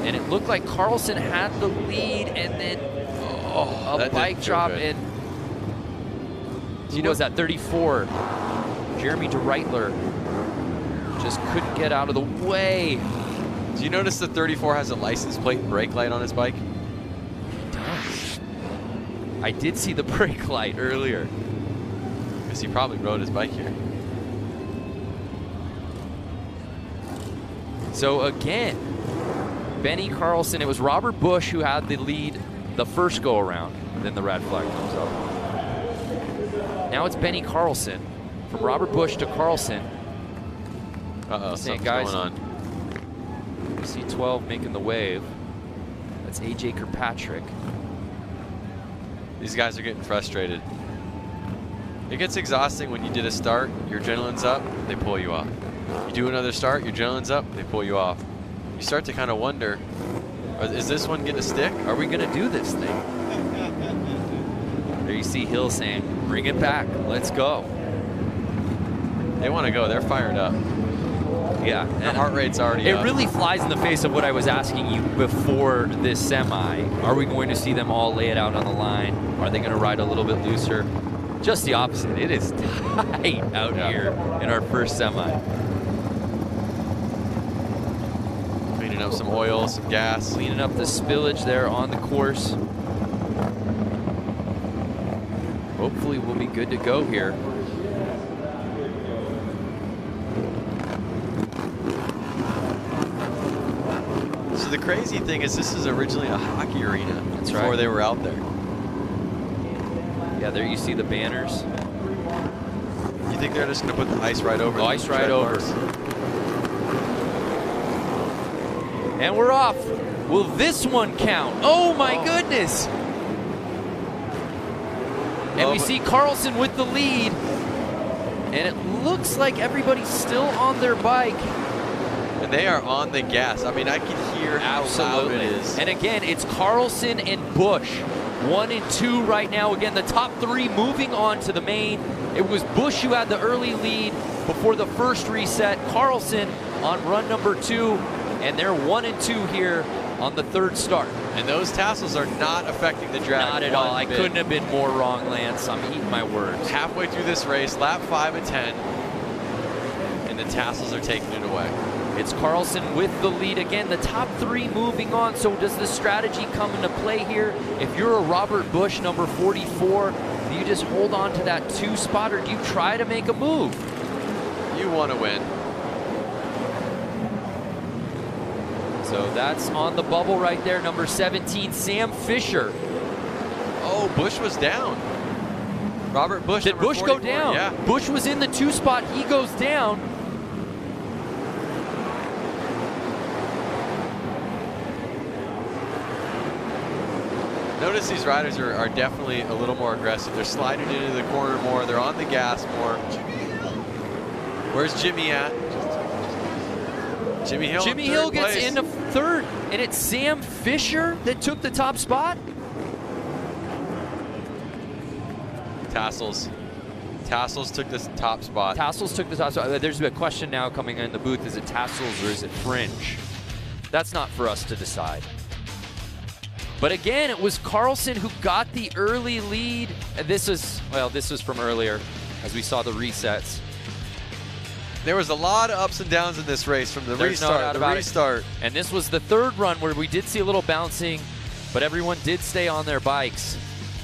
And it looked like Carlson had the lead, and then a bike drop in. Who was that? 34. Jeremy DeReitler just couldn't get out of the way. Do you notice the 34 has a license plate and brake light on his bike? He does. I did see the brake light earlier. Because he probably rode his bike here. So again, Benny Carlson, it was Robert Bush who had the lead the first go around, then the red flag comes up. Now it's Benny Carlson. From Robert Bush to Carlson. Uh-oh, something's guys, going on. You see 12 making the wave. That's AJ Kirkpatrick. These guys are getting frustrated. It gets exhausting when you did a start, your adrenaline's up, they pull you off. You do another start, your adrenaline's up, they pull you off. You start to kind of wonder, is this one getting a stick? Are we going to do this thing? There you see Hill saying, bring it back, let's go. They want to go, they're fired up. Yeah. Their heart rate's already up. It really flies in the face of what I was asking you before this semi. Are we going to see them all lay it out on the line? Are they going to ride a little bit looser? Just the opposite. It is tight out here in our first semi. Cleaning up some oil, some gas. Cleaning up the spillage there on the course. Hopefully we'll be good to go here. So the crazy thing is this is originally a hockey arena. That's before right. They were out there. Yeah, there you see the banners. You think they're just going to put the ice right over? The ice right over. And we're off. Will this one count? Oh my goodness. And we see Carlson with the lead. And it looks like everybody's still on their bike. And they are on the gas. I mean, I can hear how loud it is. And again, it's Carlson and Busch. 1 and 2 right now. Again, the top 3 moving on to the main. It was Busch who had the early lead before the first reset. Carlson on run number 2, and they're 1 and 2 here on the 3rd start. And those tassels are not affecting the drag. Not at all. I couldn't have been more wrong, Lance. I'm eating my words. Halfway through this race, lap 5 of 10, and the tassels are taking it away. It's Carlson with the lead again. The top 3 moving on. So does the strategy come into play here? If you're a Robert Busch, number 44, do you just hold on to that 2 spot, or do you try to make a move? You want to win. So that's on the bubble right there. Number 17, Sam Fisher. Oh, Busch was down. Robert Busch. Did Busch go down? Yeah. Busch was in the 2 spot. He goes down. Notice these riders are definitely a little more aggressive. They're sliding into the corner more. They're on the gas more. Where's Jimmy at? Jimmy Hill. Jimmy Hill gets into 3rd, and it's Sam Fisher that took the top spot. Tassels. Tassels took this top spot. Tassels took the top spot. There's a question now coming in the booth. Is it Tassels or is it Fringe? That's not for us to decide. But again, it was Carlson who got the early lead. And this was from earlier as we saw the resets. There was a lot of ups and downs in this race from the restart. And this was the 3rd run where we did see a little bouncing, but everyone did stay on their bikes.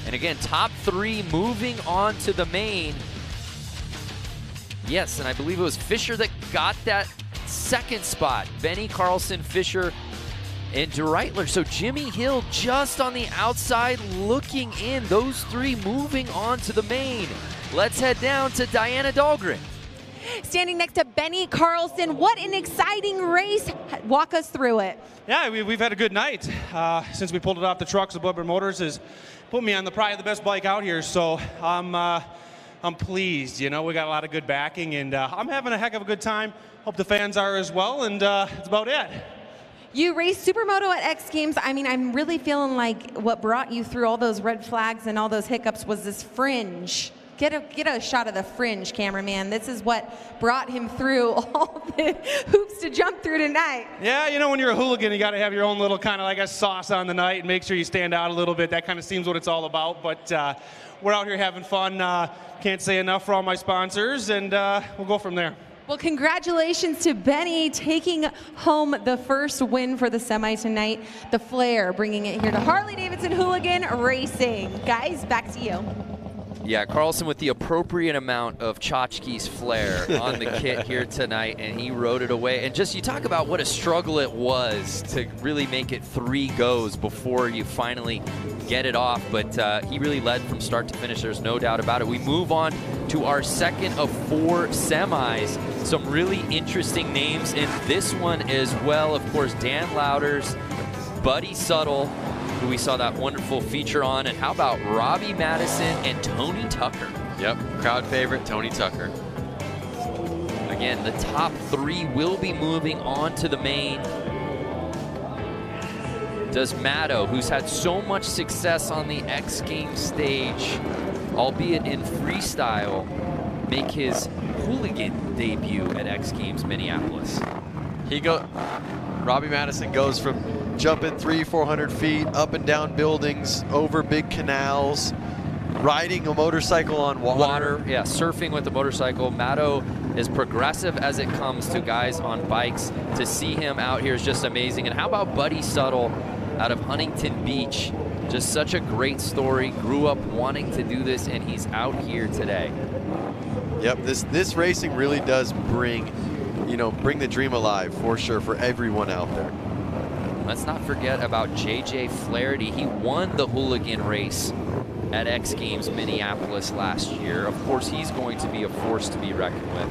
And again, top 3 moving on to the main. Yes, and I believe it was Fisher that got that 2nd spot. Benny, Carlson, Fisher, and DeReitler. So Jimmy Hill just on the outside looking in. Those 3 moving on to the main. Let's head down to Diana Dahlgren. Standing next to Benny Carlson. What an exciting race. Walk us through it. Yeah, we've had a good night. Since we pulled it off the trucks, Bubba Motors has put me on probably the best bike out here. So I'm pleased. You know, we got a lot of good backing, and I'm having a heck of a good time. Hope the fans are as well, and that's about it. You raced Supermoto at X Games. I mean, I'm really feeling like what brought you through all those red flags and all those hiccups was this fringe. Get a shot of the fringe, cameraman. This is what brought him through all the hoops to jump through tonight. Yeah, you know, when you're a hooligan, you got to have your own little kind of like a sauce on the night and make sure you stand out a little bit. That kind of seems what it's all about. But we're out here having fun. Can't say enough for all my sponsors, and we'll go from there. Well, congratulations to Benny taking home the first win for the semi tonight. The Flair bringing it here to Harley-Davidson Hooligan Racing. Guys, back to you. Yeah, Carlson with the appropriate amount of Tchotchke's flair on the kit here tonight, and he rode it away. And just, you talk about what a struggle it was to really make it 3 goes before you finally get it off, but he really led from start to finish, there's no doubt about it. We move on to our 2nd of 4 semis. Some really interesting names in this one as well. Of course, Dan Louders, Buddy Suttle, who we saw that wonderful feature on, and how about Robbie Madison and Tony Tucker? Yep, crowd favorite, Tony Tucker. Again, the top 3 will be moving on to the main. Does Matto, who's had so much success on the X Games stage, albeit in freestyle, make his hooligan debut at X Games Minneapolis? Robbie Madison goes from jumping 300-400 feet, up and down buildings, over big canals, riding a motorcycle on water. Yeah, surfing with a motorcycle. Matto is progressive as it comes to guys on bikes. To see him out here is just amazing. And how about Buddy Suttle out of Huntington Beach? Just such a great story. Grew up wanting to do this, and he's out here today. Yep, this racing really does bring the dream alive for sure for everyone out there. Let's not forget about JJ Flaherty. He won the hooligan race at X Games Minneapolis last year. Of course, he's going to be a force to be reckoned with.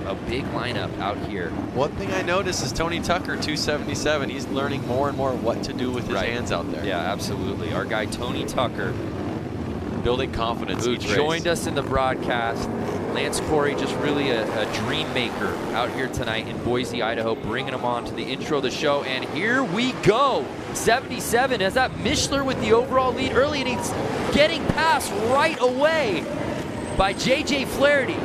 A big lineup out here. One thing I noticed is Tony Tucker, 277. He's learning more and more what to do with his hands out there. Yeah, absolutely. Our guy Tony Tucker, building confidence. Who joined us in the broadcast. Lance Corey, just really a dream maker out here tonight in Boise, Idaho, bringing them on to the intro of the show. And here we go. 77 as that Mishler with the overall lead early, and he's getting passed right away by J.J. Flaherty.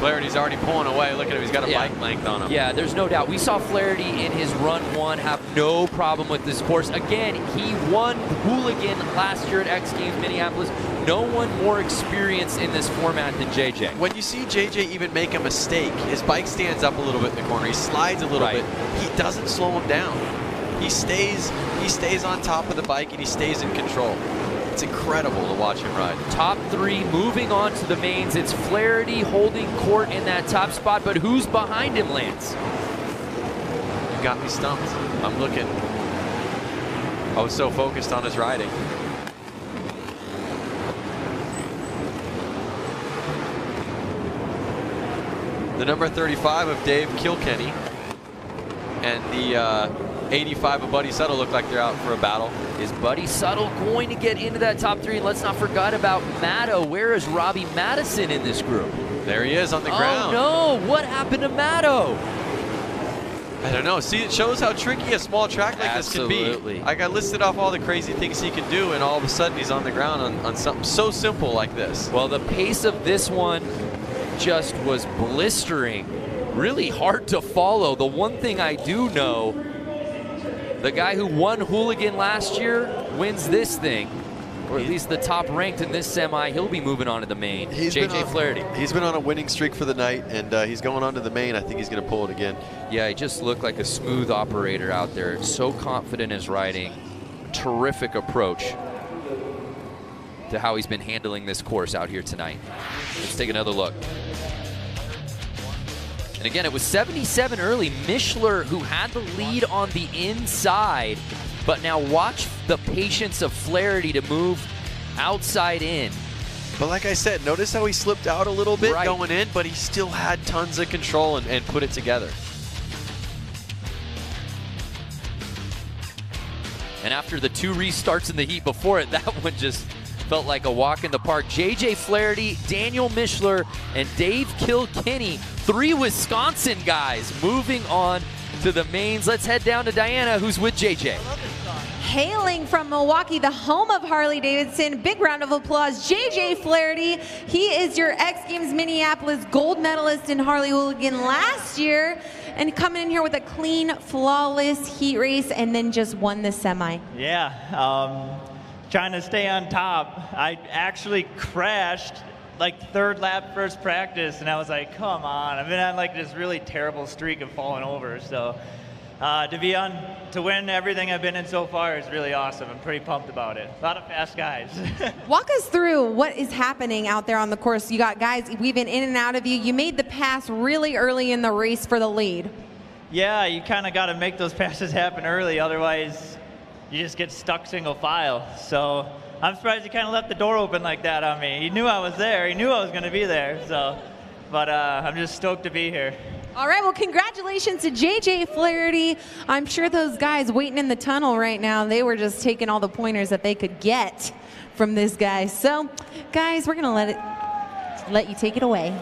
Flaherty's already pulling away. Look at him. He's got a bike length on him. Yeah, there's no doubt. We saw Flaherty in his run 1 have no problem with this course. Again, he won Hooligan last year at X Games Minneapolis. No one more experienced in this format than JJ. When you see JJ even make a mistake, his bike stands up a little bit in the corner. He slides a little bit. He doesn't slow him down. He stays on top of the bike and he stays in control. It's incredible to watch him ride. Top 3 moving on to the mains. It's Flaherty holding court in that top spot, but who's behind him, Lance? You got me stumped. I'm looking. I was so focused on his riding. The number 35 of Dave Kilkenny and the 85 of Buddy Suttle look like they're out for a battle. Is Buddy Suttle going to get into that top 3? And let's not forget about Maddo. Where is Robbie Madison in this group? There he is on the ground. Oh no, what happened to Maddo? I don't know. See, it shows how tricky a small track like this can be. Like, I listed off all the crazy things he can do, and all of a sudden he's on the ground on something so simple like this. Well, the pace of this one just was blistering. Really hard to follow. The one thing I do know, the guy who won Hooligan last year wins this thing, or at least the top ranked in this semi. He'll be moving on to the main. JJ Flaherty. He's been on a winning streak for the night, and he's going on to the main. I think he's going to pull it again. Yeah, he just looked like a smooth operator out there. So confident in his riding. Terrific approach to how he's been handling this course out here tonight. Let's take another look. And again, it was 77 early. Mishler, who had the lead on the inside, but now watch the patience of Flaherty to move outside in. But like I said, notice how he slipped out a little bit going in, but he still had tons of control and put it together. And after the 2 restarts in the heat before it, that one just felt like a walk in the park. JJ Flaherty, Daniel Mishler, and Dave Kilkenny, 3 Wisconsin guys moving on to the mains. Let's head down to Diana, who's with JJ. Hailing from Milwaukee, the home of Harley-Davidson, big round of applause, JJ Flaherty. He is your X Games Minneapolis gold medalist in Harley Hooligan last year, and coming in here with a clean, flawless heat race, and then just won the semi. Yeah, trying to stay on top. I actually crashed like 3rd lap first practice, and I was like, come on. I've been on like this really terrible streak of falling over, so to win everything I've been in so far is really awesome. I'm pretty pumped about it. A lot of fast guys. Walk us through what is happening out there on the course. You got guys weaving in and out of you. You made the pass really early in the race for the lead. Yeah, you kind of got to make those passes happen early, otherwise you just get stuck single file. So I'm surprised he kind of left the door open like that on me. He knew I was there. He knew I was going to be there. So, but I'm just stoked to be here. All right, well, congratulations to JJ Flaherty. I'm sure those guys waiting in the tunnel right now, they were just taking all the pointers that they could get from this guy. So, guys, we're going to let you take it away.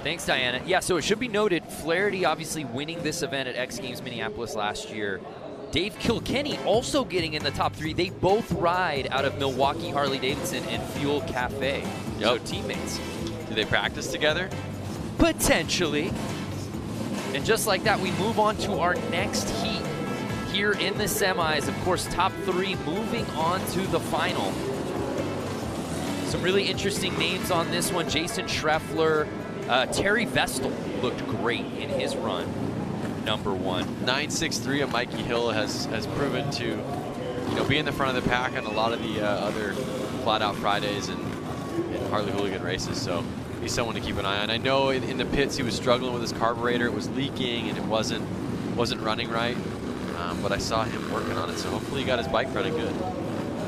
Thanks, Diana. Yeah, so it should be noted, Flaherty obviously winning this event at X Games Minneapolis last year. Dave Kilkenny also getting in the top 3. They both ride out of Milwaukee Harley-Davidson and Fuel Cafe. So teammates. Do they practice together? Potentially. And just like that, we move on to our next heat here in the semis. Of course, top 3 moving on to the final. Some really interesting names on this one. Jason Schreffler, Terry Vestal looked great in his run. Number 1. 963 of Mikey Hill has proven to, be in the front of the pack on a lot of the other Flat Out Fridays and Harley Hooligan races. So he's someone to keep an eye on. I know in the pits he was struggling with his carburetor. It was leaking and it wasn't running right. But I saw him working on it. So hopefully he got his bike running good.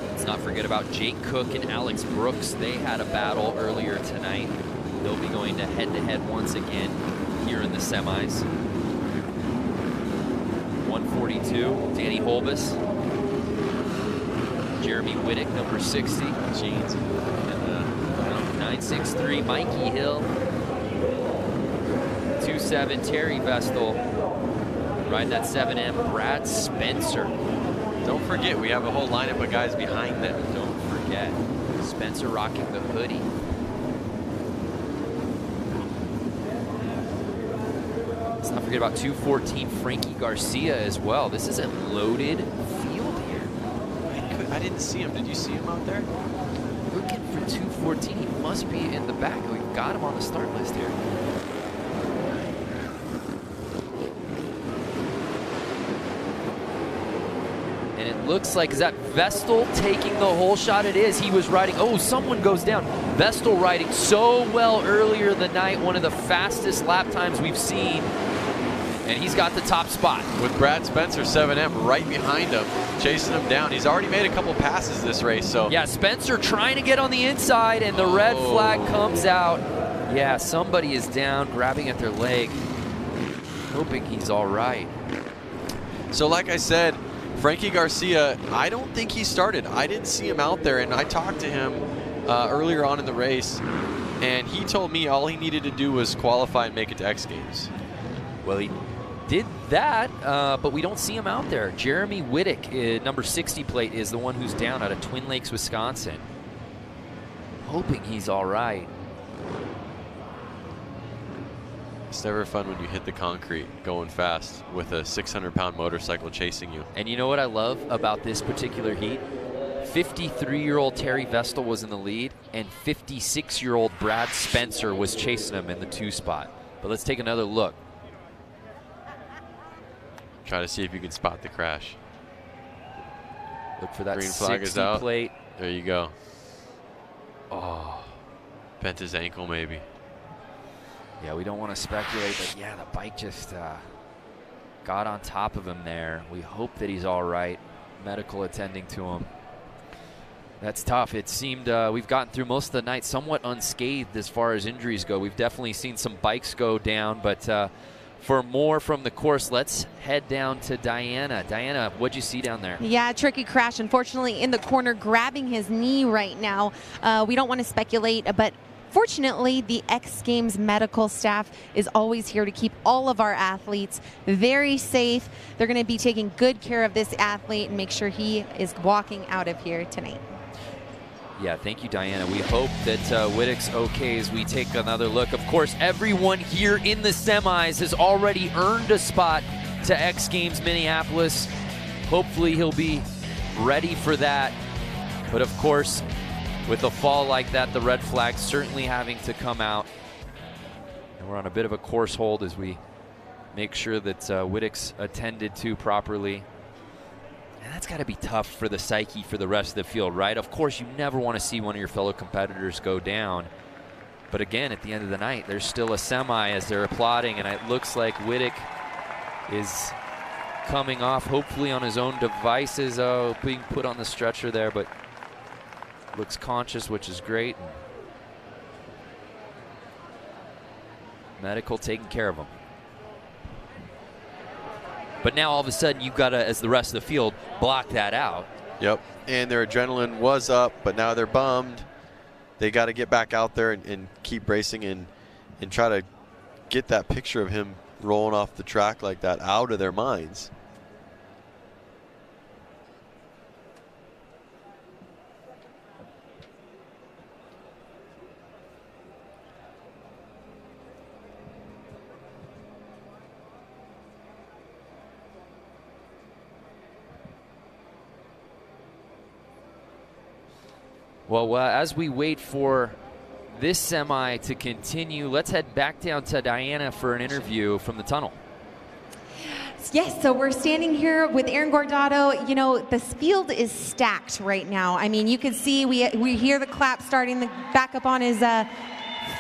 Let's not forget about Jake Cook and Alex Brooks. They had a battle earlier tonight. They'll be going to head-to-head once again here in the semis. 142, Danny Holbus. Jeremy Whittick, number 60. Jeans. And 963 Mikey Hill. 2-7 Terry Vestal. Riding that 7M Brad Spencer. Don't forget, we have a whole lineup of guys behind them. Don't forget. Spencer rocking the hoodie. Let's not forget about 214 Frankie Garcia as well. This is a loaded field here. I didn't see him. Did you see him out there? Looking for 214. He must be in the back. We've got him on the start list here. And it looks like, is that Vestal taking the whole shot? It is. He was riding. Oh, someone goes down. Vestal riding so well earlier in the night. One of the fastest lap times we've seen. And he's got the top spot. With Brad Spencer, 7M, right behind him, chasing him down. He's already made a couple passes this race, so. Yeah, Spencer trying to get on the inside, and the red flag comes out. Yeah, somebody is down, grabbing at their leg, hoping he's all right. So like I said, Frankie Garcia, I don't think he started. I didn't see him out there, and I talked to him earlier on in the race, and he told me all he needed to do was qualify and make it to X Games. Well, he did that, but we don't see him out there. Jeremy Whittick, number 60 plate, is the one who's down out of Twin Lakes, Wisconsin. Hoping he's all right. It's never fun when you hit the concrete going fast with a 600-pound motorcycle chasing you. And you know what I love about this particular heat? 53-year-old Terry Vestal was in the lead, and 56-year-old Brad Spencer was chasing him in the 2 spot. But let's take another look. Try to see if you can spot the crash. Look for that green flag 60 is out. plate. There you go. Oh, bent his ankle maybe. Yeah, we don't want to speculate, but yeah, the bike just got on top of him there. We hope that he's all right. Medical attending to him. That's tough. It seemed we've gotten through most of the night somewhat unscathed as far as injuries go. We've definitely seen some bikes go down, but for more from the course, let's head down to Diana. Diana, what'd you see down there? Yeah, tricky crash, unfortunately, in the corner, grabbing his knee right now. We don't want to speculate, but fortunately, the X Games medical staff is always here to keep all of our athletes very safe. They're going to be taking good care of this athlete and make sure he is walking out of here tonight. Yeah, thank you, Diana. We hope that Whittick's okay as we take another look. Of course, everyone here in the semis has already earned a spot to X Games Minneapolis. Hopefully he'll be ready for that. But of course, with a fall like that, the red flag certainly having to come out. And we're on a bit of a course hold as we make sure that Whittick's attended to properly. And that's got to be tough for the psyche for the rest of the field, right? Of course, you never want to see one of your fellow competitors go down. But again, at the end of the night, there's still a semi as they're applauding, and it looks like Whittick is coming off, hopefully on his own devices. Oh, being put on the stretcher there, but looks conscious, which is great. Medical taking care of him. But now all of a sudden you've got to, as the rest of the field, block that out. Yep, and their adrenaline was up, but now they're bummed. They got to get back out there and keep racing and try to get that picture of him rolling off the track like that out of their minds. Well, as we wait for this semi to continue, let's head back down to Diana for an interview from the tunnel. Yes, so we're standing here with Aaron Gordado. You know, the field is stacked right now. I mean, you can see we hear the clap starting back up on his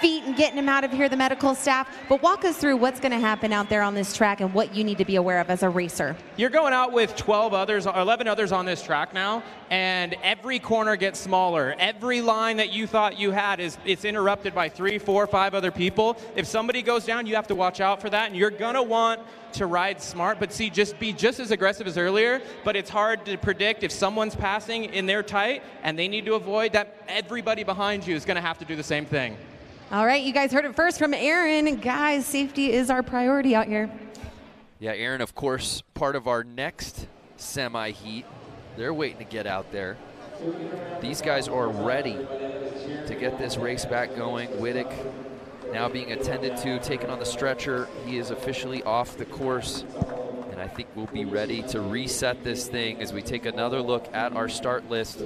feet and getting him out of here, the medical staff. But walk us through what's going to happen out there on this track and what you need to be aware of as a racer. You're going out with 11 others on this track now, and every corner gets smaller. Every line that you thought you had it's interrupted by 3, 4, 5 other people. If somebody goes down, you have to watch out for that, and you're gonna want to ride smart, but just be just as aggressive as earlier. But it's hard to predict if someone's passing in their tight and they need to avoid that. Everybody behind you is gonna have to do the same thing. All right, you guys heard it first from Aaron. Guys, safety is our priority out here. Yeah, Aaron, of course, part of our next semi-heat. They're waiting to get out there. These guys are ready to get this race back going. Wittick now being attended to, taken on the stretcher. He is officially off the course, and I think we'll be ready to reset this thing as we take another look at our start list.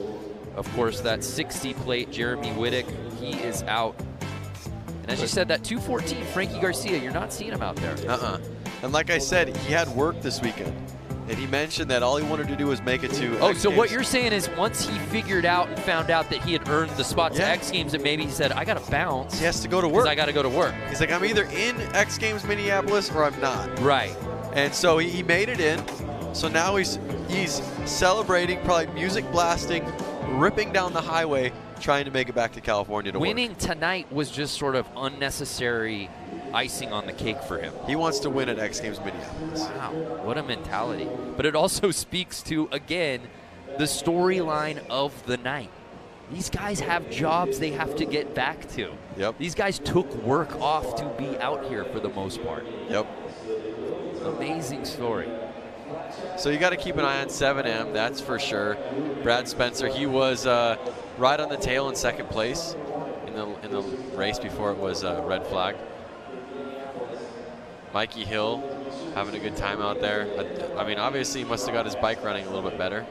Of course, that 60 plate Jeremy Wittick, he is out. And as you said, that 214 Frankie Garcia, you're not seeing him out there. And like I said, he had work this weekend. And he mentioned that all he wanted to do was make it to Oh, X so Games. what you're saying is once he figured out and found out that he had earned the spot to X Games, and maybe he said, I got to bounce. He has to go to work. I got to go to work. He's like, I'm either in X Games Minneapolis or I'm not. Right. And so he made it in. So now he's celebrating, probably music blasting, ripping down the highway, trying to make it back to California to Winning work. tonight was just sort of unnecessary icing on the cake for him. He wants to win at X Games Minneapolis. Wow, what a mentality. But it also speaks to, again, the storyline of the night. These guys have jobs they have to get back to. Yep. These guys took work off to be out here for the most part. Yep. Amazing story. So you got to keep an eye on 7M, that's for sure. Brad Spencer, he was right on the tail in second place in the race before it was red flag. Mikey Hill having a good time out there. I mean, obviously he must have got his bike running a little bit better.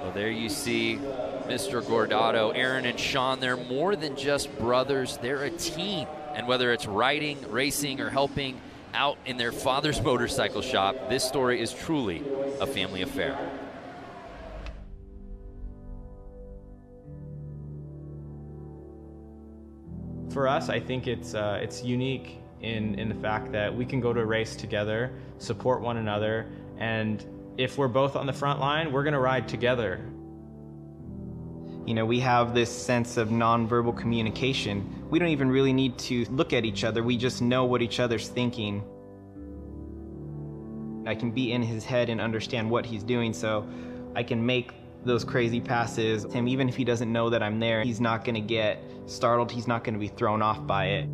Well, there you see Mr. Gordado, Aaron and Sean. They're more than just brothers. They're a team. And whether it's riding, racing, or helping out in their father's motorcycle shop, this story is truly a family affair. For us, I think it's unique in the fact that we can go to a race together, support one another, and if we're both on the front line, we're gonna ride together. You know, we have this sense of nonverbal communication. We don't even really need to look at each other. We just know what each other's thinking. I can be in his head and understand what he's doing, so I can make those crazy passes. And even if he doesn't know that I'm there, he's not gonna get startled. He's not gonna be thrown off by it.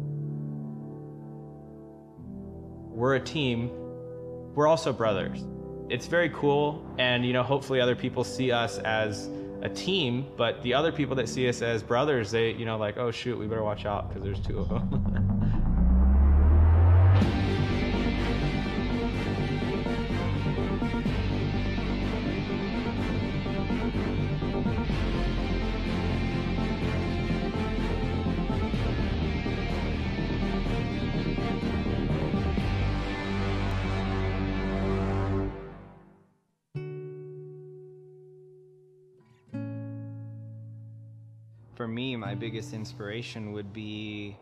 We're a team. We're also brothers. It's very cool, and you know, hopefully other people see us as a team, but the other people that see us as brothers, they, you know, like, oh shoot, we better watch out because there's two of them. For me, my biggest inspiration would be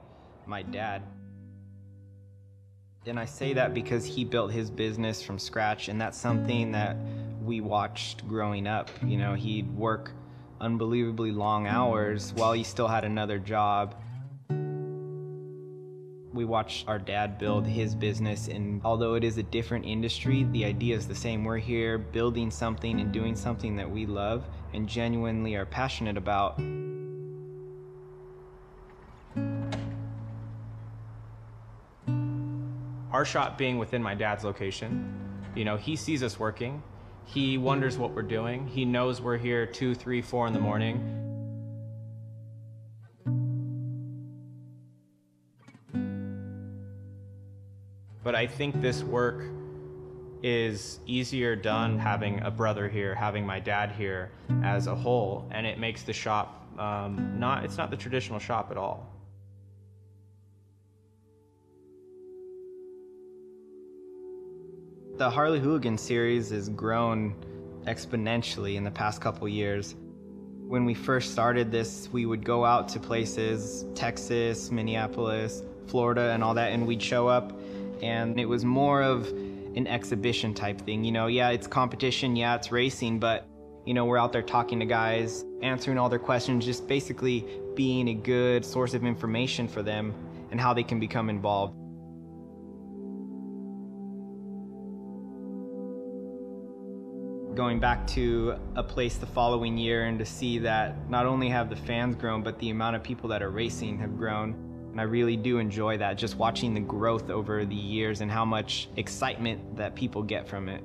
my dad. And I say that because he built his business from scratch, and that's something that we watched growing up. You know, he'd work unbelievably long hours while he still had another job. We watched our dad build his business, and although it is a different industry, the idea is the same. We're here building something and doing something that we love and genuinely are passionate about. Our shop being within my dad's location, you know, he sees us working. He wonders what we're doing. He knows we're here 2, 3, 4 in the morning. But I think this work is easier done having a brother here, having my dad here as a whole, and it makes the shop it's not the traditional shop at all. The Harley Hooligan series has grown exponentially in the past couple years. When we first started this, we would go out to places, Texas, Minneapolis, Florida, and all that, and we'd show up, and it was more of an exhibition type thing. You know, yeah, it's competition, yeah, it's racing, but, you know, we're out there talking to guys, answering all their questions, just basically being a good source of information for them and how they can become involved. Going back to a place the following year and to see that not only have the fans grown, but the amount of people that are racing have grown. And I really do enjoy that, just watching the growth over the years and how much excitement that people get from it.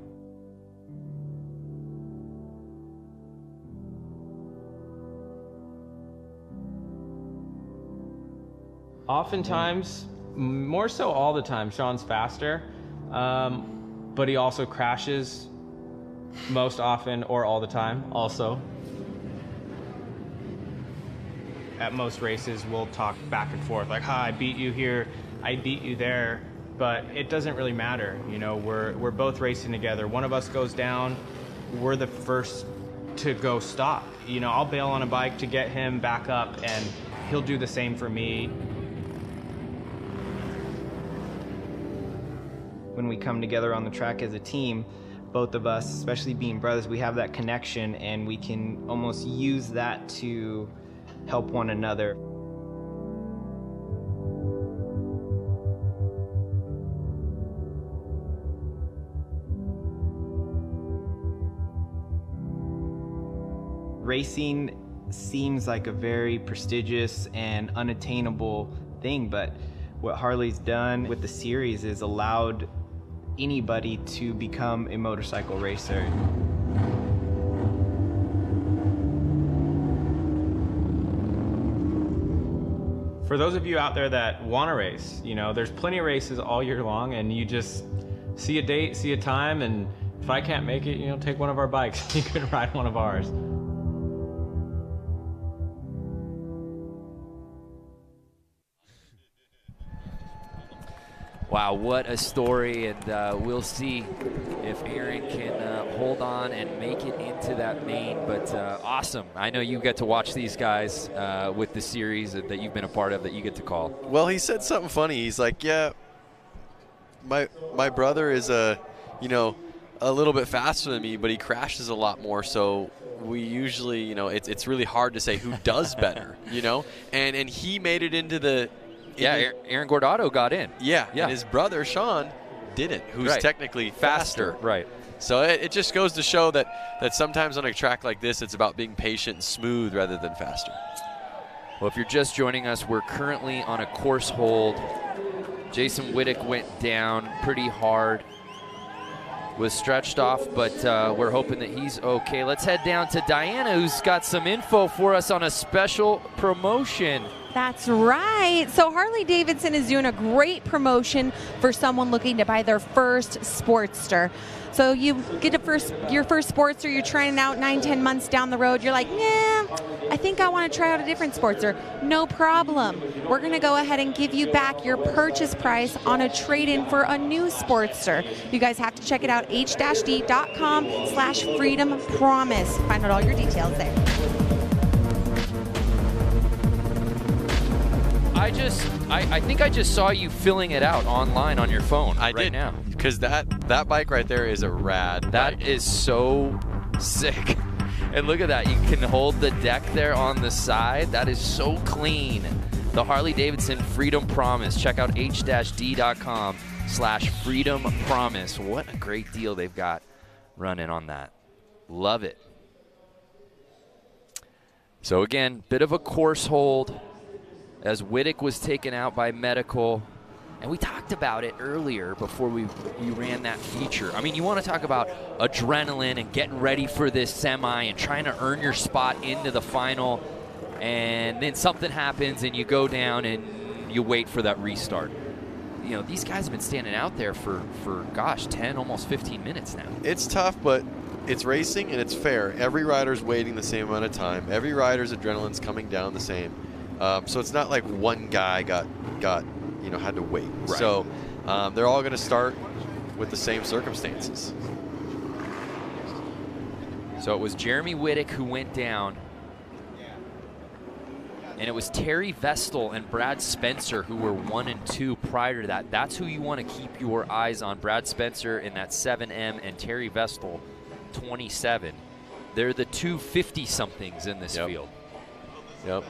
Oftentimes, more so all the time, Sean's faster, but he also crashes most often or all the time also. At most races, we'll talk back and forth, like, I beat you here, I beat you there, but it doesn't really matter. You know, we're both racing together. One of us goes down, we're the first to go stop. You know, I'll bail on a bike to get him back up, and he'll do the same for me. When we come together on the track as a team, both of us, especially being brothers, we have that connection, and we can almost use that to help one another. Racing seems like a very prestigious and unattainable thing, but what Harley's done with the series is allowed anybody to become a motorcycle racer. For those of you out there that want to race, you know, there's plenty of races all year long, and you just see a date, see a time, and if I can't make it, you know, take one of our bikes. You can ride one of ours. Wow, what a story, and we'll see if Aaron can hold on and make it into that main, but awesome. I know you get to watch these guys with the series that you've been a part of that you get to call. Well, he said something funny. He's like, yeah, my brother is a little bit faster than me, but he crashes a lot more, so we usually, you know, it's really hard to say who does better, you know, and he made it into the Aaron Gordato got in. Yeah, and his brother, Sean, didn't, who's technically faster. Right. So it just goes to show that sometimes on a track like this, it's about being patient and smooth rather than faster. Well, if you're just joining us, we're currently on a course hold. Jason Wittick went down pretty hard, was stretched off, but we're hoping that he's okay. Let's head down to Diana, who's got some info for us on a special promotion. That's right. So Harley-Davidson is doing a great promotion for someone looking to buy their first Sportster. So you get your first Sportster, you're trying it out 9-10 months down the road. You're like, nah, I think I want to try out a different Sportster. No problem. We're going to go ahead and give you back your purchase price on a trade-in for a new Sportster. You guys have to check it out, h-d.com/freedom promise. Find out all your details there. I think I just saw you filling it out online on your phone. I did now, because that bike right there is a rad That bike. is so sick. And look at that, you can hold the deck there on the side. That is so clean. The Harley-Davidson Freedom Promise. Check out h-d.com/freedom promise. What a great deal they've got running on that. Love it. So again, bit of a course hold as Wittick was taken out by medical. And we talked about it earlier before we ran that feature. I mean, you want to talk about adrenaline and getting ready for this semi and trying to earn your spot into the final, and then something happens and you go down and you wait for that restart. You know, these guys have been standing out there for gosh, 10, almost 15 minutes now. It's tough, but it's racing and it's fair. Every rider's waiting the same amount of time. Every rider's adrenaline's coming down the same. So it's not like one guy got had to wait. Right. So they're all going to start with the same circumstances. So it was Jeremy Wittick who went down. And it was Terry Vestal and Brad Spencer who were 1 and 2 prior to that. That's who you want to keep your eyes on. Brad Spencer in that 7M and Terry Vestal, 27. They're the two 50-somethings in this field. Yep.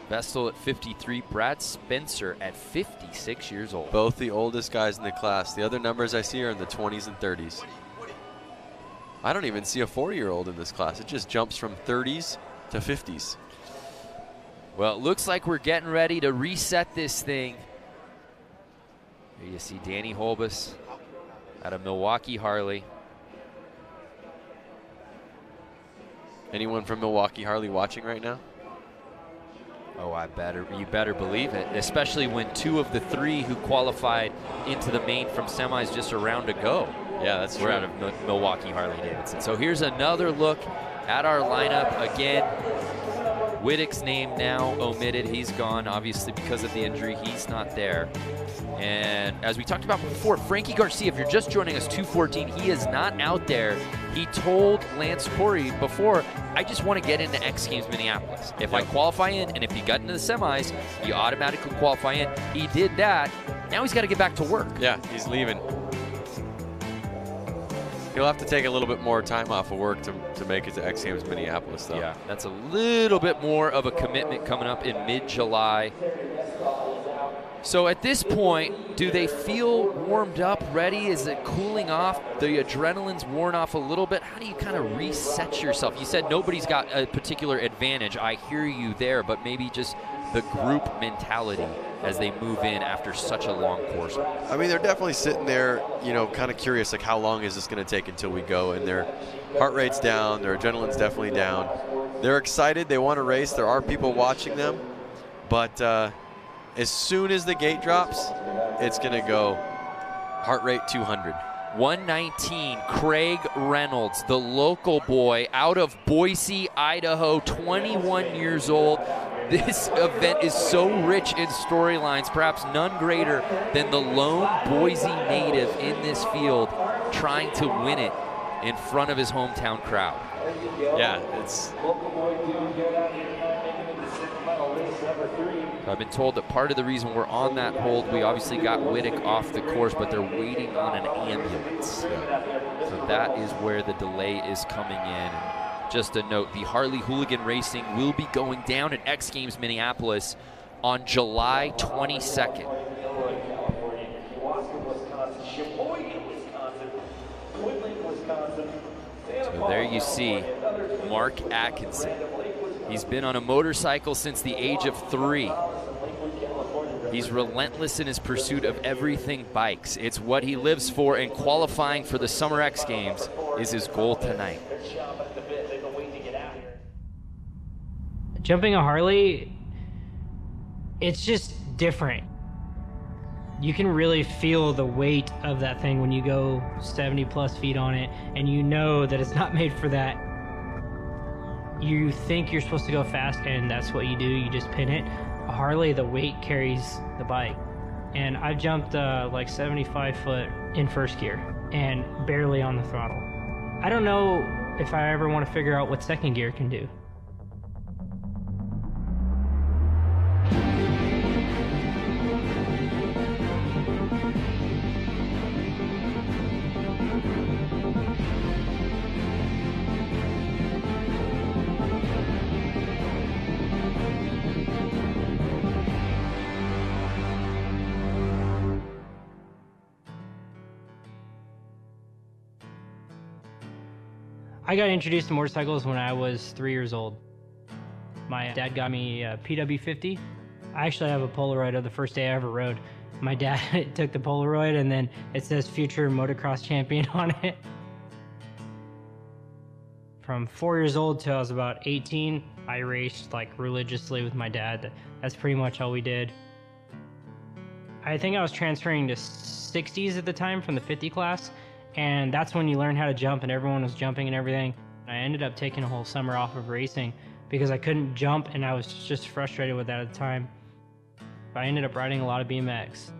Vestal at 53, Brad Spencer at 56 years old. Both the oldest guys in the class. The other numbers I see are in the 20s and 30s. I don't even see a 40-year-old in this class. It just jumps from 30s to 50s. Well, it looks like we're getting ready to reset this thing. Here you see Danny Holbus out of Milwaukee Harley. Anyone from Milwaukee Harley watching right now? Oh, you better believe it, especially when 2 of the 3 who qualified into the main from semis just a round ago. Yeah, that's true. We're out of Milwaukee Harley-Davidson. So here's another look at our lineup. Again, Whittick's name now omitted. He's gone, obviously, because of the injury. He's not there. And as we talked about before, Frankie Garcia, if you're just joining us, 214, he is not out there. He told Lance Corey before, I just want to get into X Games Minneapolis. If I qualify in, and if he got into the semis, you automatically qualify in. He did that. Now he's got to get back to work. Yeah, he's leaving. He'll have to take a little bit more time off of work to make it to X Games Minneapolis, though. Yeah, that's a little bit more of a commitment coming up in mid-July. So at this point, do they feel warmed up, ready? Is it cooling off? The adrenaline's worn off a little bit. How do you kind of reset yourself? You said nobody's got a particular advantage. I hear you there, but maybe just the group mentality as they move in after such a long course. I mean, they're definitely sitting there, you know, kind of curious, like how long is this going to take until we go? And their heart rate's down, their adrenaline's definitely down. They're excited, they want to race. There are people watching them, but as soon as the gate drops, it's going to go heart rate 200. 119, Craig Reynolds, the local boy out of Boise, Idaho, 21 years old. This event is so rich in storylines, perhaps none greater than the lone Boise native in this field trying to win it in front of his hometown crowd. Yeah, it's... I've been told that part of the reason we're on that hold, we obviously got Whittick off the course, but they're waiting on an ambulance. So that is where the delay is coming in. Just a note, the Harley Hooligan Racing will be going down at X Games Minneapolis on July 22nd. So there you see Mark Atkinson. He's been on a motorcycle since the age of 3. He's relentless in his pursuit of everything bikes. It's what he lives for, and qualifying for the Summer X Games is his goal tonight. Jumping a Harley, it's just different. You can really feel the weight of that thing when you go 70+ feet on it, and you know that it's not made for that. You think you're supposed to go fast, and that's what you do. You just pin it. A Harley, the weight carries the bike. And I've jumped like 75 foot in first gear and barely on the throttle. I don't know if I ever want to figure out what second gear can do. I got introduced to motorcycles when I was 3 years old. My dad got me a PW50. I actually have a Polaroid of the first day I ever rode. My dad took the Polaroid and then it says future motocross champion on it. From 4 years old till I was about 18, I raced like religiously with my dad. That's pretty much all we did. I think I was transferring to 60s at the time from the 50 class. And that's when you learn how to jump, and everyone was jumping and everything. I ended up taking a whole summer off of racing because I couldn't jump, and I was just frustrated with that at the time. I ended up riding a lot of BMX.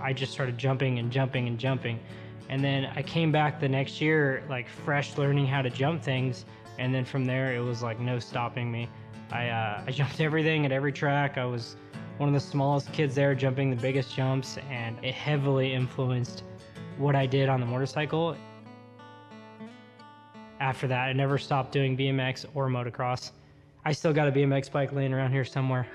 I just started jumping and jumping and jumping. And then I came back the next year, like fresh, learning how to jump things. And then from there, it was like no stopping me. I jumped everything at every track. I was one of the smallest kids there jumping the biggest jumps, and it heavily influenced what I did on the motorcycle. After that, I never stopped doing BMX or motocross. I still got a BMX bike laying around here somewhere.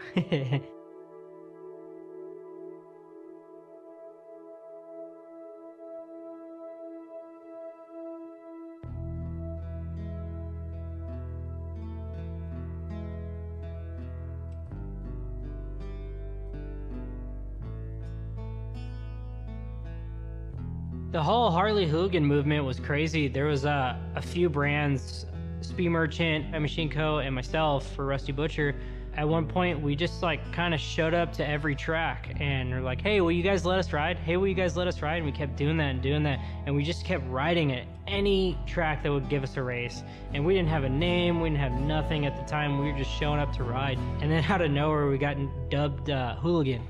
The whole Harley Hooligan movement was crazy. There was a few brands, Speed Merchant, Machine Co, and myself for Rusty Butcher. At one point, we just like kind of showed up to every track and we're like, hey, will you guys let us ride? Hey, will you guys let us ride? And we kept doing that and doing that. And we just kept riding at any track that would give us a race. And we didn't have a name, we didn't have nothing at the time. We were just showing up to ride. And then out of nowhere, we got dubbed Hooligan.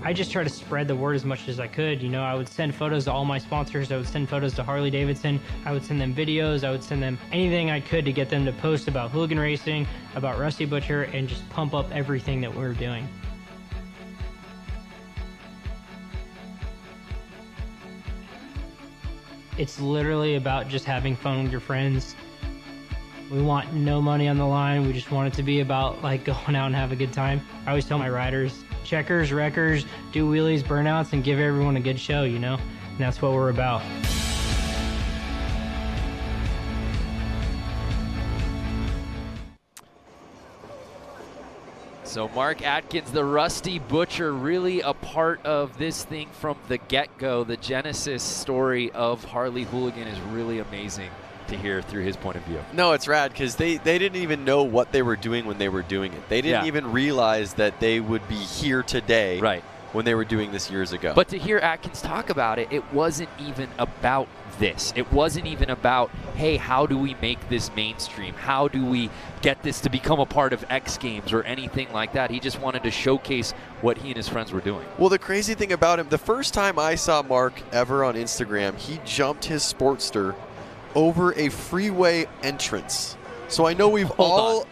I just try to spread the word as much as I could. You know, I would send photos to all my sponsors. I would send photos to Harley-Davidson. I would send them videos. I would send them anything I could to get them to post about hooligan racing, about Rusty Butcher, and just pump up everything that we were doing. It's literally about just having fun with your friends. We want no money on the line. We just want it to be about like going out and have a good time. I always tell my riders, checkers, wreckers, do wheelies, burnouts, and give everyone a good show, you know? And that's what we're about. So Mark Atkins, the Rusty Butcher, really a part of this thing from the get-go. The genesis story of Harley Hooligan is really amazing to hear through his point of view. No, it's rad because they didn't even know what they were doing when they were doing it. They didn't even realize that they would be here today when they were doing this years ago. But to hear Atkins talk about it, it wasn't even about this. It wasn't even about, hey, how do we make this mainstream? How do we get this to become a part of X Games or anything like that? He just wanted to showcase what he and his friends were doing. Well, the crazy thing about him, the first time I saw Mark ever on Instagram, he jumped his Sportster over a freeway entrance. So I know we've all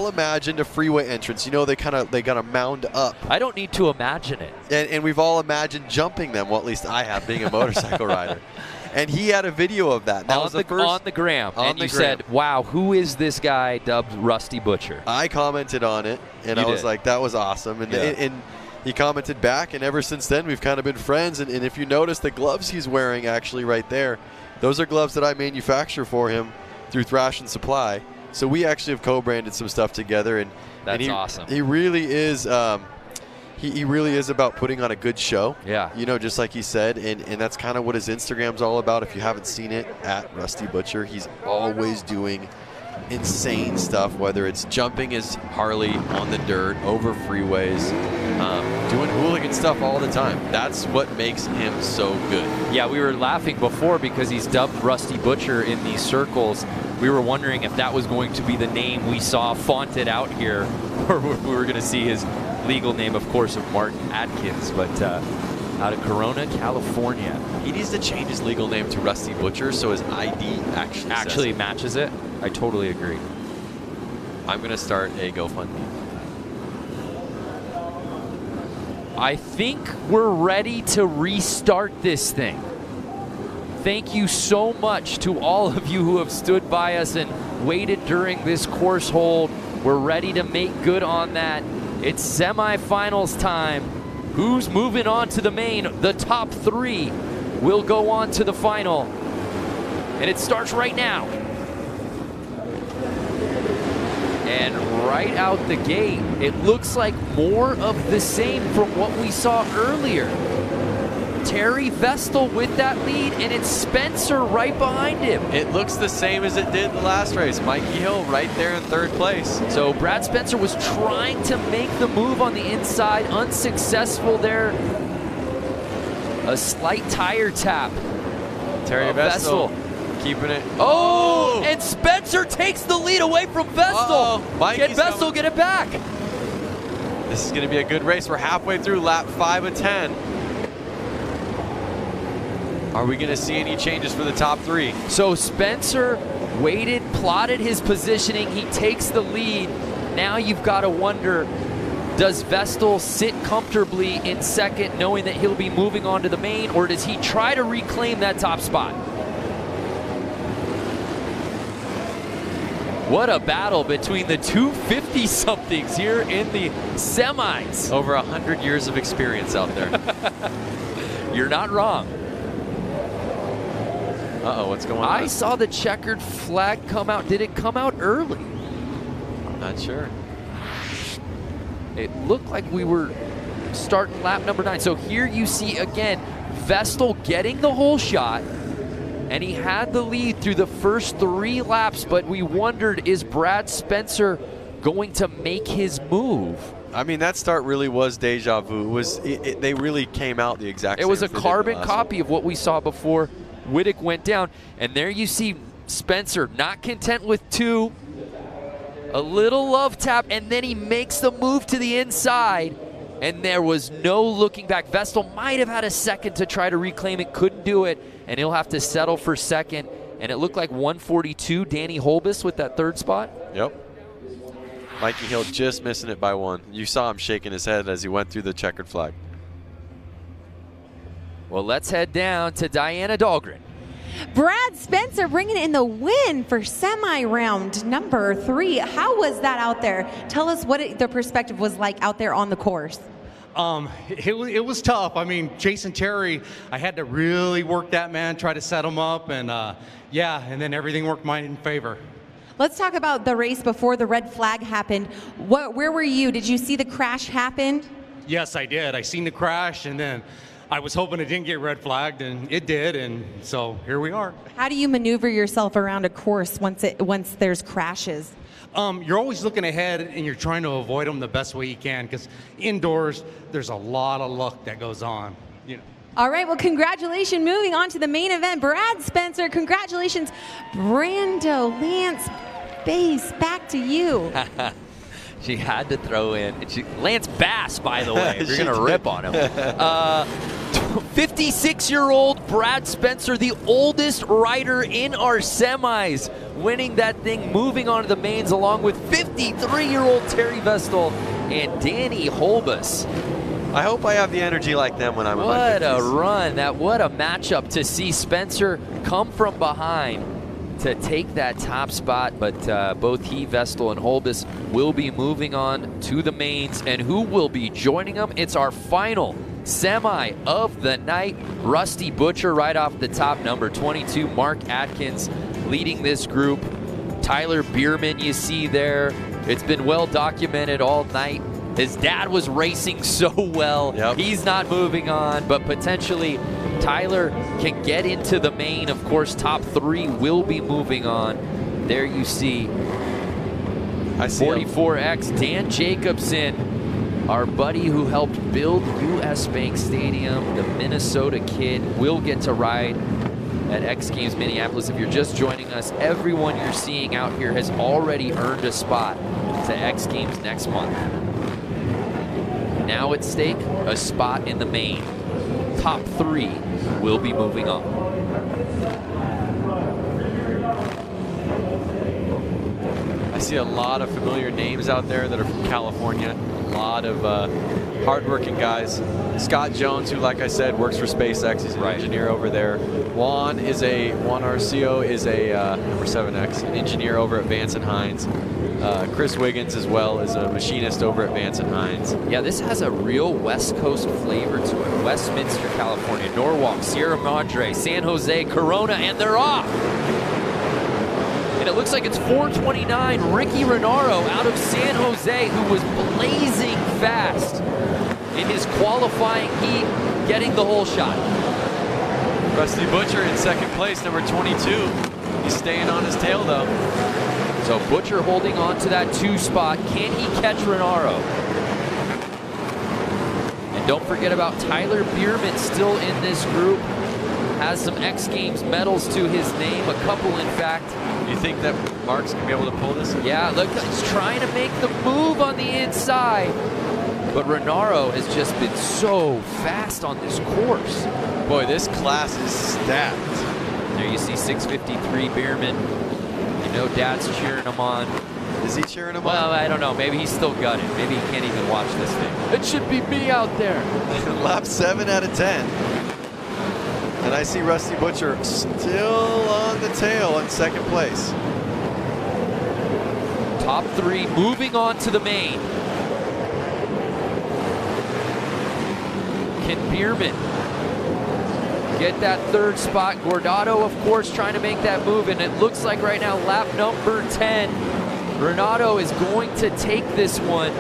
imagined a freeway entrance. You know, they gotta mound up. I don't need to imagine it. And we've all imagined jumping them. Well, at least I have, being a motorcycle rider. And he had a video of that. That was the first on the gram. And you said, "Wow, who is this guy dubbed Rusty Butcher?" I commented on it, and I was like, "That was awesome." And he commented back, and ever since then we've kind of been friends. And if you notice the gloves he's wearing actually right there, those are gloves that I manufacture for him through Thrash and Supply. So we actually have co-branded some stuff together, and that's awesome. He really is. He really is about putting on a good show. Yeah. You know, just like he said, and that's kind of what his Instagram's all about. If you haven't seen it, at Rusty Butcher, he's always doing insane stuff, whether it's jumping his Harley on the dirt, over freeways, doing hooligan stuff all the time. That's what makes him so good. Yeah, we were laughing before because he's dubbed Rusty Butcher in these circles. We were wondering if that was going to be the name we saw fonted out here, or we were going to see his legal name, of course, of Martin Atkins, but out of Corona, California. He needs to change his legal name to Rusty Butcher so his ID actually matches it. I totally agree. I'm going to start a GoFundMe. I think we're ready to restart this thing. Thank you so much to all of you who have stood by us and waited during this course hold. We're ready to make good on that. It's semifinals time. Who's moving on to the main? The top three will go on to the final. And it starts right now. And right out the gate, it looks like more of the same from what we saw earlier. Terry Vestal with that lead, and it's Spencer right behind him. It looks the same as it did the last race. Mikey Hill right there in third place. So Brad Spencer was trying to make the move on the inside, unsuccessful there. A slight tire tap. Terry Vestal keeping it. Oh, and Spencer takes the lead away from Vestal. Can Vestal get it back? This is going to be a good race. We're halfway through lap 5 of 10. Are we going to see any changes for the top 3? So Spencer waited, plotted his positioning. He takes the lead. Now you've got to wonder, does Vestal sit comfortably in second knowing that he'll be moving on to the main, or does he try to reclaim that top spot? What a battle between the two 50-somethings here in the semis. Over 100 years of experience out there. You're not wrong. Uh-oh, what's going on? I saw the checkered flag come out. Did it come out early? Not sure. It looked like we were starting lap number 9. So here you see, again, Vestal getting the whole shot, and he had the lead through the first 3 laps, but we wondered, is Brad Spencer going to make his move? I mean, that start really was deja vu. They really came out the exact same. It was a carbon copy of what we saw before Wittick went down. And there you see Spencer not content with 2. A little love tap, and then he makes the move to the inside, and there was no looking back. Vestal might have had a second to try to reclaim it, couldn't do it, and he'll have to settle for second. And it looked like 142, Danny Holbus with that 3rd spot. Yep. Mikey Hill just missing it by 1. You saw him shaking his head as he went through the checkered flag. Well, let's head down to Diana Dahlgren. Brad Spencer bringing in the win for semi-round number 3. How was that out there? Tell us what the perspective was like out there on the course. It was tough. I mean, Jason Terry, I had to really work that man, try to set him up, and yeah, and then everything worked mine in favor. Let's talk about the race before the red flag happened. Where were you? Did you see the crash happen? Yes, I did. I seen the crash, and then I was hoping it didn't get red flagged, and it did, and so here we are. How do you maneuver yourself around a course once there's crashes? You're always looking ahead, and you're trying to avoid them the best way you can, because indoors, there's a lot of luck that goes on. You know. All right, well, congratulations. Moving on to the main event, Brad Spencer. Congratulations, Brando, Lance, Bass, back to you. She had to throw in. Lance Bass, by the way, if you're going to rip on him. 56-year-old Brad Spencer, the oldest rider in our semis, winning that thing, moving on to the mains, along with 53-year-old Terry Vestal and Danny Holbus. I hope I have the energy like them when I'm in my 50s. What a run. What a matchup to see Spencer come from behind to take that top spot, but both he, Vestal, and Holbus will be moving on to the mains. And who will be joining them? It's our final semi of the night. Rusty Butcher right off the top, number 22. Mark Atkins leading this group. Tyler Bierman you see there. It's been well documented all night. His dad was racing so well. Yep. He's not moving on, but potentially Tyler can get into the main. Of course, top 3 will be moving on. There you see 44X, Dan Jacobson, our buddy who helped build US Bank Stadium, the Minnesota kid, will get to ride at X Games Minneapolis. If you're just joining us, everyone you're seeing out here has already earned a spot to X Games next month. Now at stake, a spot in the main. Top 3 will be moving on. I see a lot of familiar names out there that are from California. A lot of hardworking guys. Scott Jones, who, like I said, works for SpaceX. He's an engineer over there. Juan Arcio is a number 7X, an engineer over at Vance and Hines. Chris Wiggins as well is a machinist over at Vance and Hines. Yeah, this has a real West Coast flavor to it. Westminster, California, Norwalk, Sierra Madre, San Jose, Corona, and they're off. And it looks like it's 4:29. Ricky Renaro out of San Jose, who was blazing fast in his qualifying heat, getting the whole shot. Rusty Butcher in second place, number 22. He's staying on his tail, though. So Butcher holding on to that 2 spot. Can he catch Renaro? And don't forget about Tyler Bierman, still in this group. Has some X Games medals to his name, a couple in fact. You think that Mark's going to be able to pull this? Yeah, look, he's trying to make the move on the inside. But Renaro has just been so fast on this course. Boy, this class is stacked. There you see 653 Bierman. You know Dad's cheering him on. Is he cheering him on? Well, I don't know. Maybe he's still gutted. Maybe he can't even watch this thing. It should be me out there. Lap 7 out of 10. And I see Rusty Butcher still on the tail in second place. Top 3 moving on to the main. Can Bierman get that 3rd spot? Gordado, of course, trying to make that move, and it looks like right now lap number 10, Renato is going to take this one.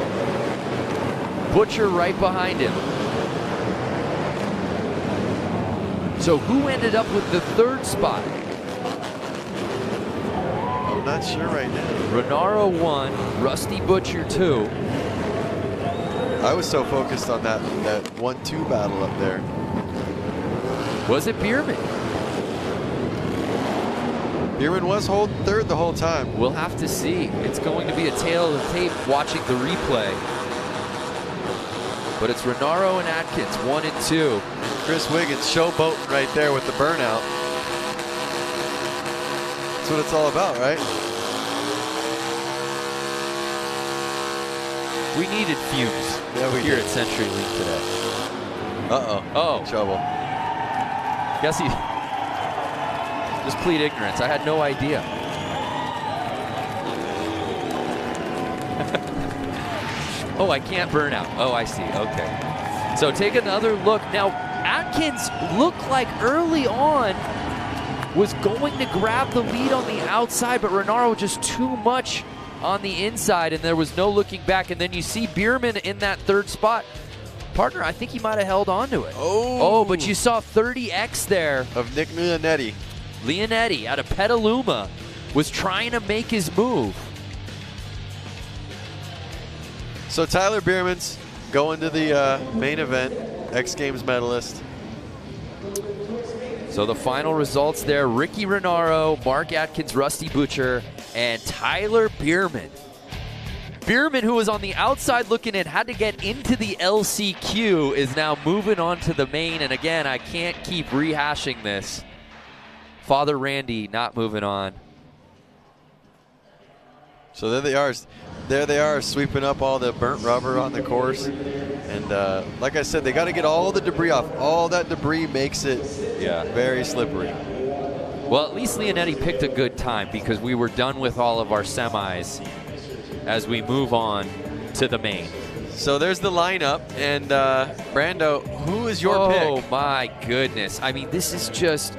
Butcher right behind him. So who ended up with the 3rd spot? I'm not sure right now. Renaro 1, Rusty Butcher 2. I was so focused on that 1-2 battle up there. Was it Bierman? Bierman was holding 3rd the whole time. We'll have to see. It's going to be a tale of the tape watching the replay. But it's Renaro and Atkins, 1 and 2. Chris Wiggins showboating right there with the burnout. That's what it's all about, right? We needed fumes here at CenturyLink today. Uh-oh. Oh. Trouble. Guess he just plead ignorance. I had no idea. Oh, I can't burn out. Oh, I see. Okay. So take another look. Now, Atkins looked like early on was going to grab the lead on the outside, but Renaro just too much on the inside, and there was no looking back. And then you see Bierman in that 3rd spot. Partner, I think he might have held on to it. Oh, but you saw 30X there. Of Nick Leonetti. Leonetti out of Petaluma was trying to make his move. So Tyler Bierman's going to the main event, X Games medalist. So the final results there, Ricky Renaro, Mark Atkins, Rusty Butcher, and Tyler Bierman. Bierman, who was on the outside looking in, had to get into the LCQ, is now moving on to the main. And again, I can't keep rehashing this. Father Randy not moving on. So there they are. There they are, sweeping up all the burnt rubber on the course. And like I said, they got to get all the debris off. All that debris makes it very slippery. Well, at least Leonetti picked a good time because we were done with all of our semis as we move on to the main. So there's the lineup. And Brando, who is your pick? Oh, my goodness. I mean, this is just...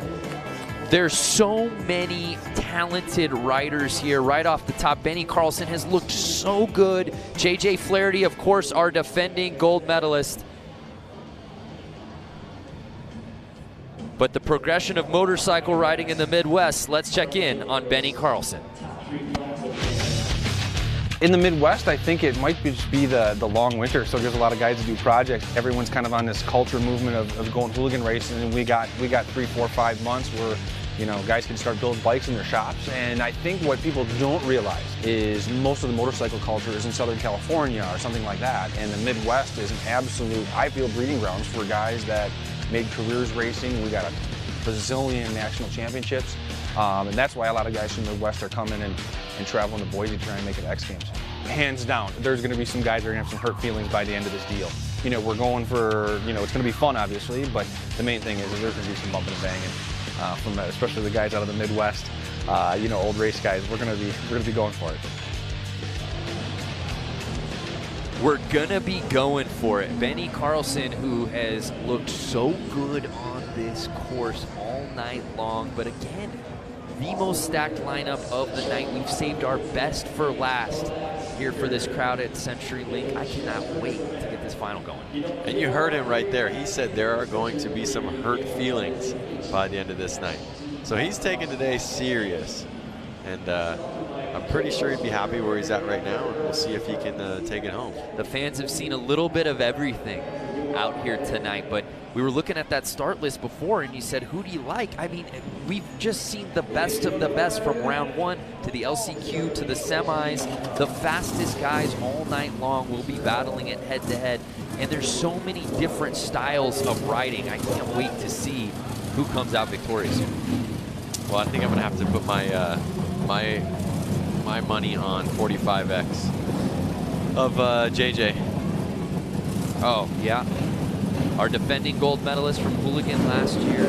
There's so many talented riders here right off the top. Benny Carlson has looked so good. JJ Flaherty, of course, our defending gold medalist. But the progression of motorcycle riding in the Midwest, let's check in on Benny Carlson. In the Midwest, I think it might just be the long winter, so there's a lot of guys that do projects. Everyone's kind of on this culture movement of going hooligan racing, and we got 3, 4, 5 months where, you know, guys can start building bikes in their shops. And I think what people don't realize is most of the motorcycle culture is in Southern California or something like that, and the Midwest is an absolute, I feel, breeding grounds for guys that made careers racing. We got a bazillion national championships, and that's why a lot of guys from the Midwest are coming and traveling to Boise to try and make it X Games. Hands down, there's going to be some guys that are going to have some hurt feelings by the end of this deal. You know, we're going for, you know, it's going to be fun, obviously, but the main thing is that there's going to be some bumping and banging from especially the guys out of the Midwest. You know, old race guys. We're going to be going for it. We're gonna be going for it. Benny Carlson, who has looked so good on this course all night long, but again, the most stacked lineup of the night. We've saved our best for last here for this crowd at CenturyLink. I cannot wait to get this final going. And you heard him right there. He said there are going to be some hurt feelings by the end of this night. So he's taking today serious. And I'm pretty sure he'd be happy where he's at right now, and we'll see if he can take it home. The fans have seen a little bit of everything out here tonight. But we were looking at that start list before, and you said, who do you like? I mean, we've just seen the best of the best from round 1 to the LCQ to the semis. The fastest guys all night long will be battling it head-to-head. And there's so many different styles of riding. I can't wait to see who comes out victorious. Well, I think I'm going to have to put my my money on 45X of JJ. Oh, yeah. Our defending gold medalist from Hooligan last year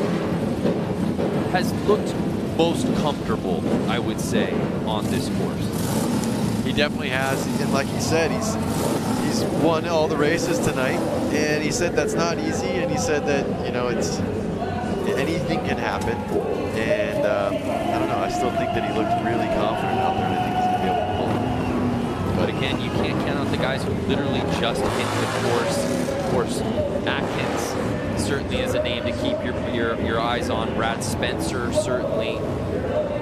has looked most comfortable, I would say, on this course. He definitely has, and like he said, he's won all the races tonight, and he said that's not easy, and he said that, you know, it's anything can happen, and I don't know, I still think that he looked really confident out there, and I think he's going to be able to pull it. But again, you can't count out the guys who literally just hit the course. Of course, Atkins certainly is a name to keep your eyes on. Brad Spencer, certainly.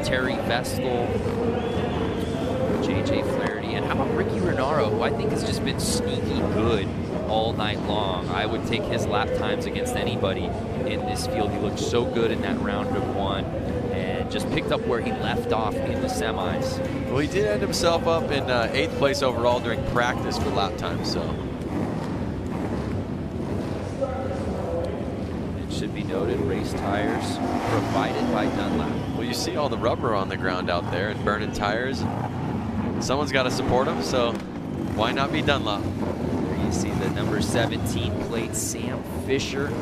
Terry Vestal. JJ Flaherty. And how about Ricky Renaro, who I think has just been sneaky good all night long. I would take his lap times against anybody in this field. He looked so good in that round of 1 and just picked up where he left off in the semis. Well, he did end himself up in 8th place overall during practice for lap time, so. It should be noted, race tires provided by Dunlap. Well, you see all the rubber on the ground out there and burning tires. Someone's got to support them, so why not be Dunlop? There you see the number 17 plate, Sam Fisher,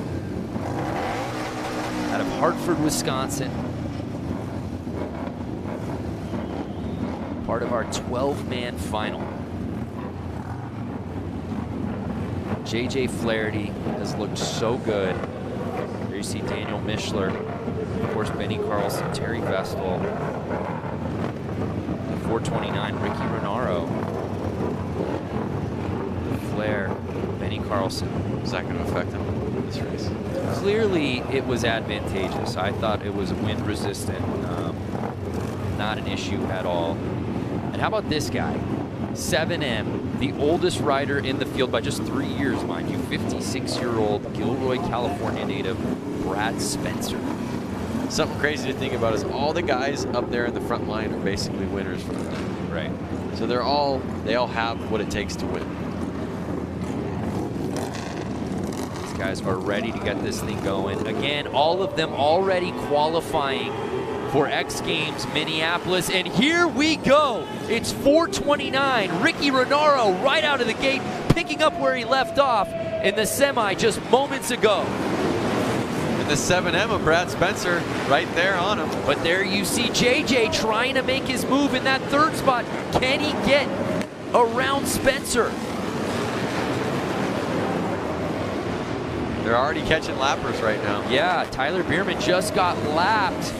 out of Hartford, Wisconsin. Part of our 12-man final. JJ Flaherty has looked so good. There you see Daniel Mishler, of course Benny Carlson, Terry Vestal, 429 Ricky Renaro, Flair, Benny Carlson. Is that going to affect him in this race? Clearly it was advantageous. I thought it was wind resistant, not an issue at all. And how about this guy? 7M, the oldest rider in the field by just 3 years, mind you. 56-year-old Gilroy, California native, Brad Spencer. Something crazy to think about is all the guys up there in the front line are basically winners for the night. Right. So they all have what it takes to win. These guys are ready to get this thing going. Again, all of them already qualifying for X Games Minneapolis, and here we go. It's 429. Ricky Renaro right out of the gate, picking up where he left off in the semi just moments ago. And the 7M of Brad Spencer right there on him. But there you see JJ trying to make his move in that 3rd spot. Can he get around Spencer? They're already catching lappers right now. Yeah, Tyler Bierman just got lapped.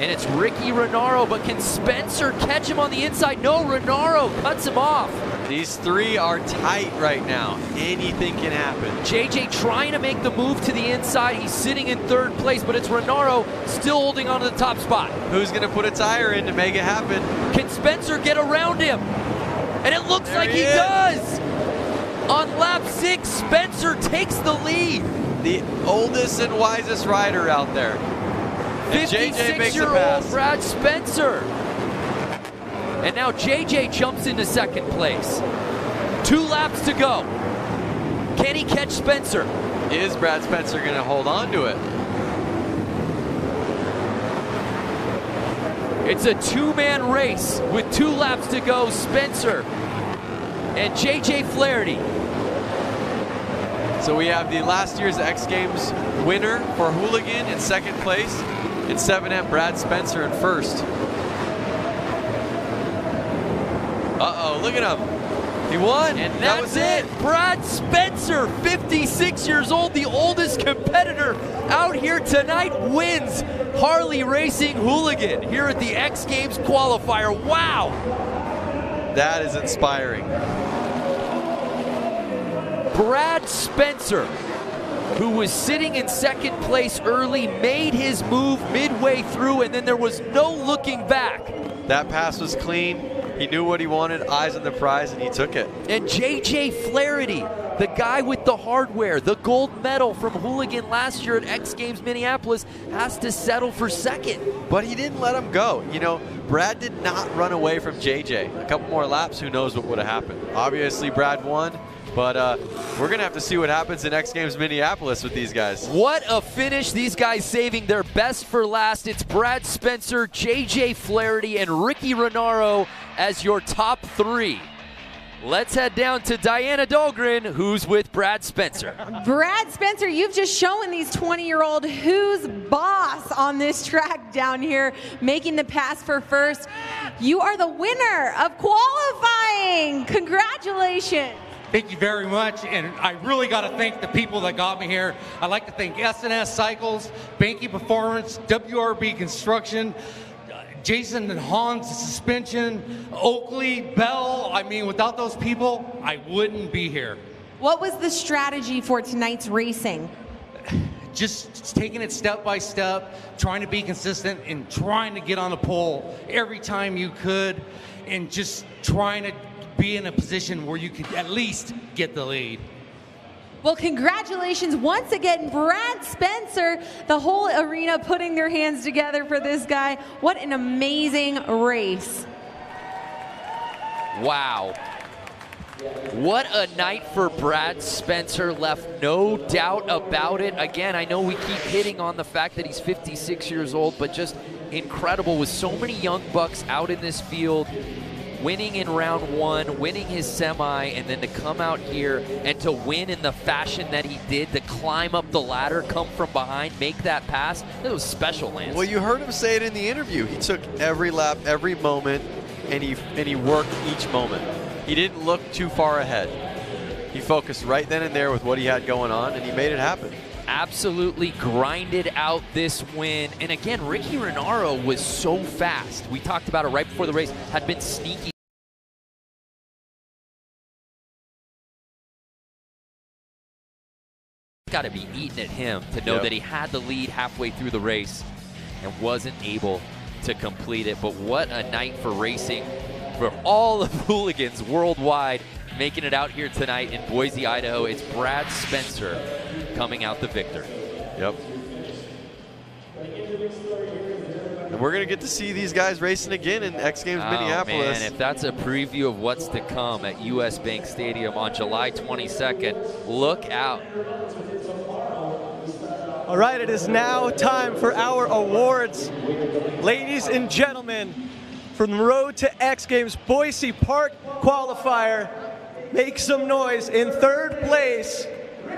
And it's Ricky Renaro, but can Spencer catch him on the inside? No, Renaro cuts him off. These 3 are tight right now. Anything can happen. JJ trying to make the move to the inside. He's sitting in 3rd place, but it's Renaro still holding on to the top spot. Who's going to put a tire in to make it happen? Can Spencer get around him? And it looks like he does. On lap 6, Spencer takes the lead. The oldest and wisest rider out there. 56-year-old Brad Spencer. And now JJ jumps into 2nd place. 2 laps to go. Can he catch Spencer? Is Brad Spencer going to hold on to it? It's a 2-man race with 2 laps to go. Spencer and JJ Flaherty. So we have the last year's X Games winner for Hooligan in 2nd place. In 7M, Brad Spencer in 1st. Uh-oh, look at him. He won. And that was it. Brad Spencer, 56 years old, the oldest competitor out here tonight, wins Harley Racing Hooligan here at the X Games Qualifier. Wow. That is inspiring. Brad Spencer, who was sitting in 2nd place early, made his move midway through, and then there was no looking back. That pass was clean. He knew what he wanted, eyes on the prize, and he took it. And J.J. Flaherty, the guy with the hardware, the gold medal from Hooligan last year at X Games Minneapolis, has to settle for second. But he didn't let him go. You know, Brad did not run away from JJ. A couple more laps, who knows what would have happened. Obviously, Brad won, but we're going to have to see what happens in X Games Minneapolis with these guys. What a finish. These guys saving their best for last. It's Brad Spencer, J.J. Flaherty, and Ricky Renaro as your top 3. Let's head down to Diana Dahlgren, who's with Brad Spencer. Brad Spencer, you've just shown these 20-year-old who's boss on this track down here, making the pass for first. You are the winner of qualifying. Congratulations. Thank you very much, and I really got to thank the people that got me here. I'd like to thank S&S Cycles, Banky Performance, WRB Construction, Jason and Hans Suspension, Oakley, Bell. I mean, without those people, I wouldn't be here. What was the strategy for tonight's racing? Just taking it step by step, trying to be consistent and trying to get on the pole every time you could, and just trying to be in a position where you could at least get the lead. Well, congratulations once again, Brad Spencer, the whole arena putting their hands together for this guy. What an amazing race. Wow. What a night for Brad Spencer, left no doubt about it. Again, I know we keep hitting on the fact that he's 56 years old, but just incredible with so many young bucks out in this field, winning in round 1, winning his semi, and then to come out here and to win in the fashion that he did, to climb up the ladder, come from behind, make that pass. It was special, Lance. Well, you heard him say it in the interview. He took every lap, every moment, and he worked each moment. He didn't look too far ahead. He focused right then and there with what he had going on, and he made it happen. Absolutely grinded out this win. And again, Ricky Renaro was so fast. We talked about it right before the race, had been sneaky. Got to be eating at him to know that he had the lead halfway through the race and wasn't able to complete it. But what a night for racing for all of hooligans worldwide, making it out here tonight in Boise, Idaho. It's Brad Spencer coming out the victor. Yep. And we're going to get to see these guys racing again in X Games Minneapolis. Man, if that's a preview of what's to come at US Bank Stadium on July 22nd, look out. All right, it is now time for our awards. Ladies and gentlemen, from the Road to X Games Boise Park Qualifier, make some noise. In third place,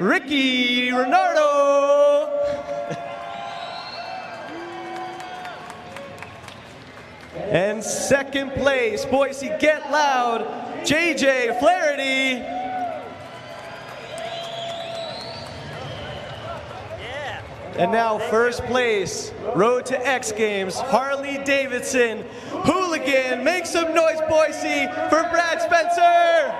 Ricky Renaro. And second place, Boise Get Loud, J.J. Flaherty. And now first place, Road to X Games, Harley-Davidson Hooligan. Make some noise, Boise, for Brad Spencer.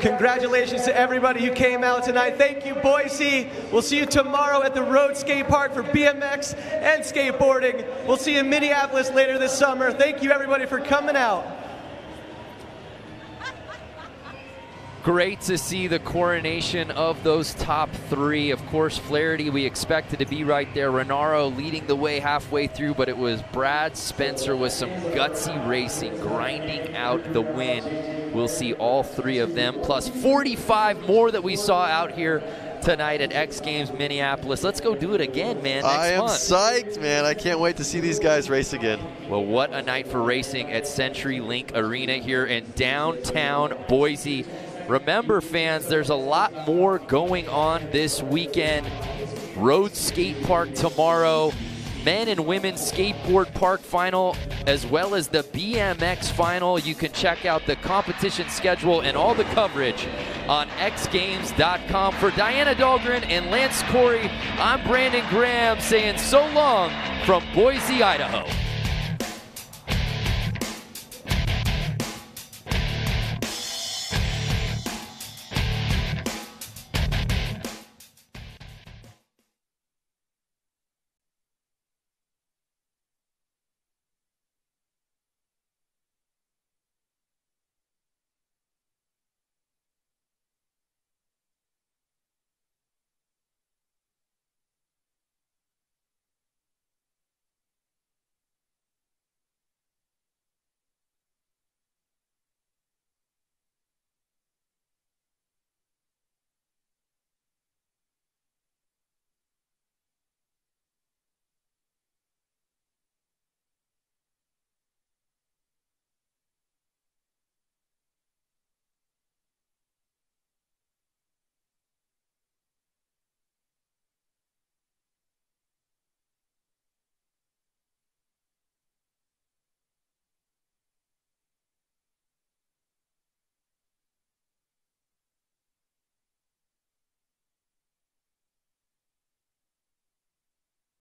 Congratulations to everybody who came out tonight. Thank you, Boise. We'll see you tomorrow at the Road Skate Park for BMX and skateboarding. We'll see you in Minneapolis later this summer. Thank you, everybody, for coming out. Great to see the coronation of those top 3. Of course, Flaherty, we expected to be right there. Renaro leading the way halfway through, but it was Brad Spencer with some gutsy racing, grinding out the win. We'll see all 3 of them, plus 45 more that we saw out here tonight at X Games Minneapolis. Let's go do it again, man, next month. I am psyched, man. I can't wait to see these guys race again. Well, what a night for racing at CenturyLink Arena here in downtown Boise. Remember, fans, there's a lot more going on this weekend. Road Skate Park tomorrow, men and women skateboard park final, as well as the BMX final. You can check out the competition schedule and all the coverage on xgames.com. For Diana Dahlgren and Lance Corey, I'm Brandon Graham saying so long from Boise, Idaho.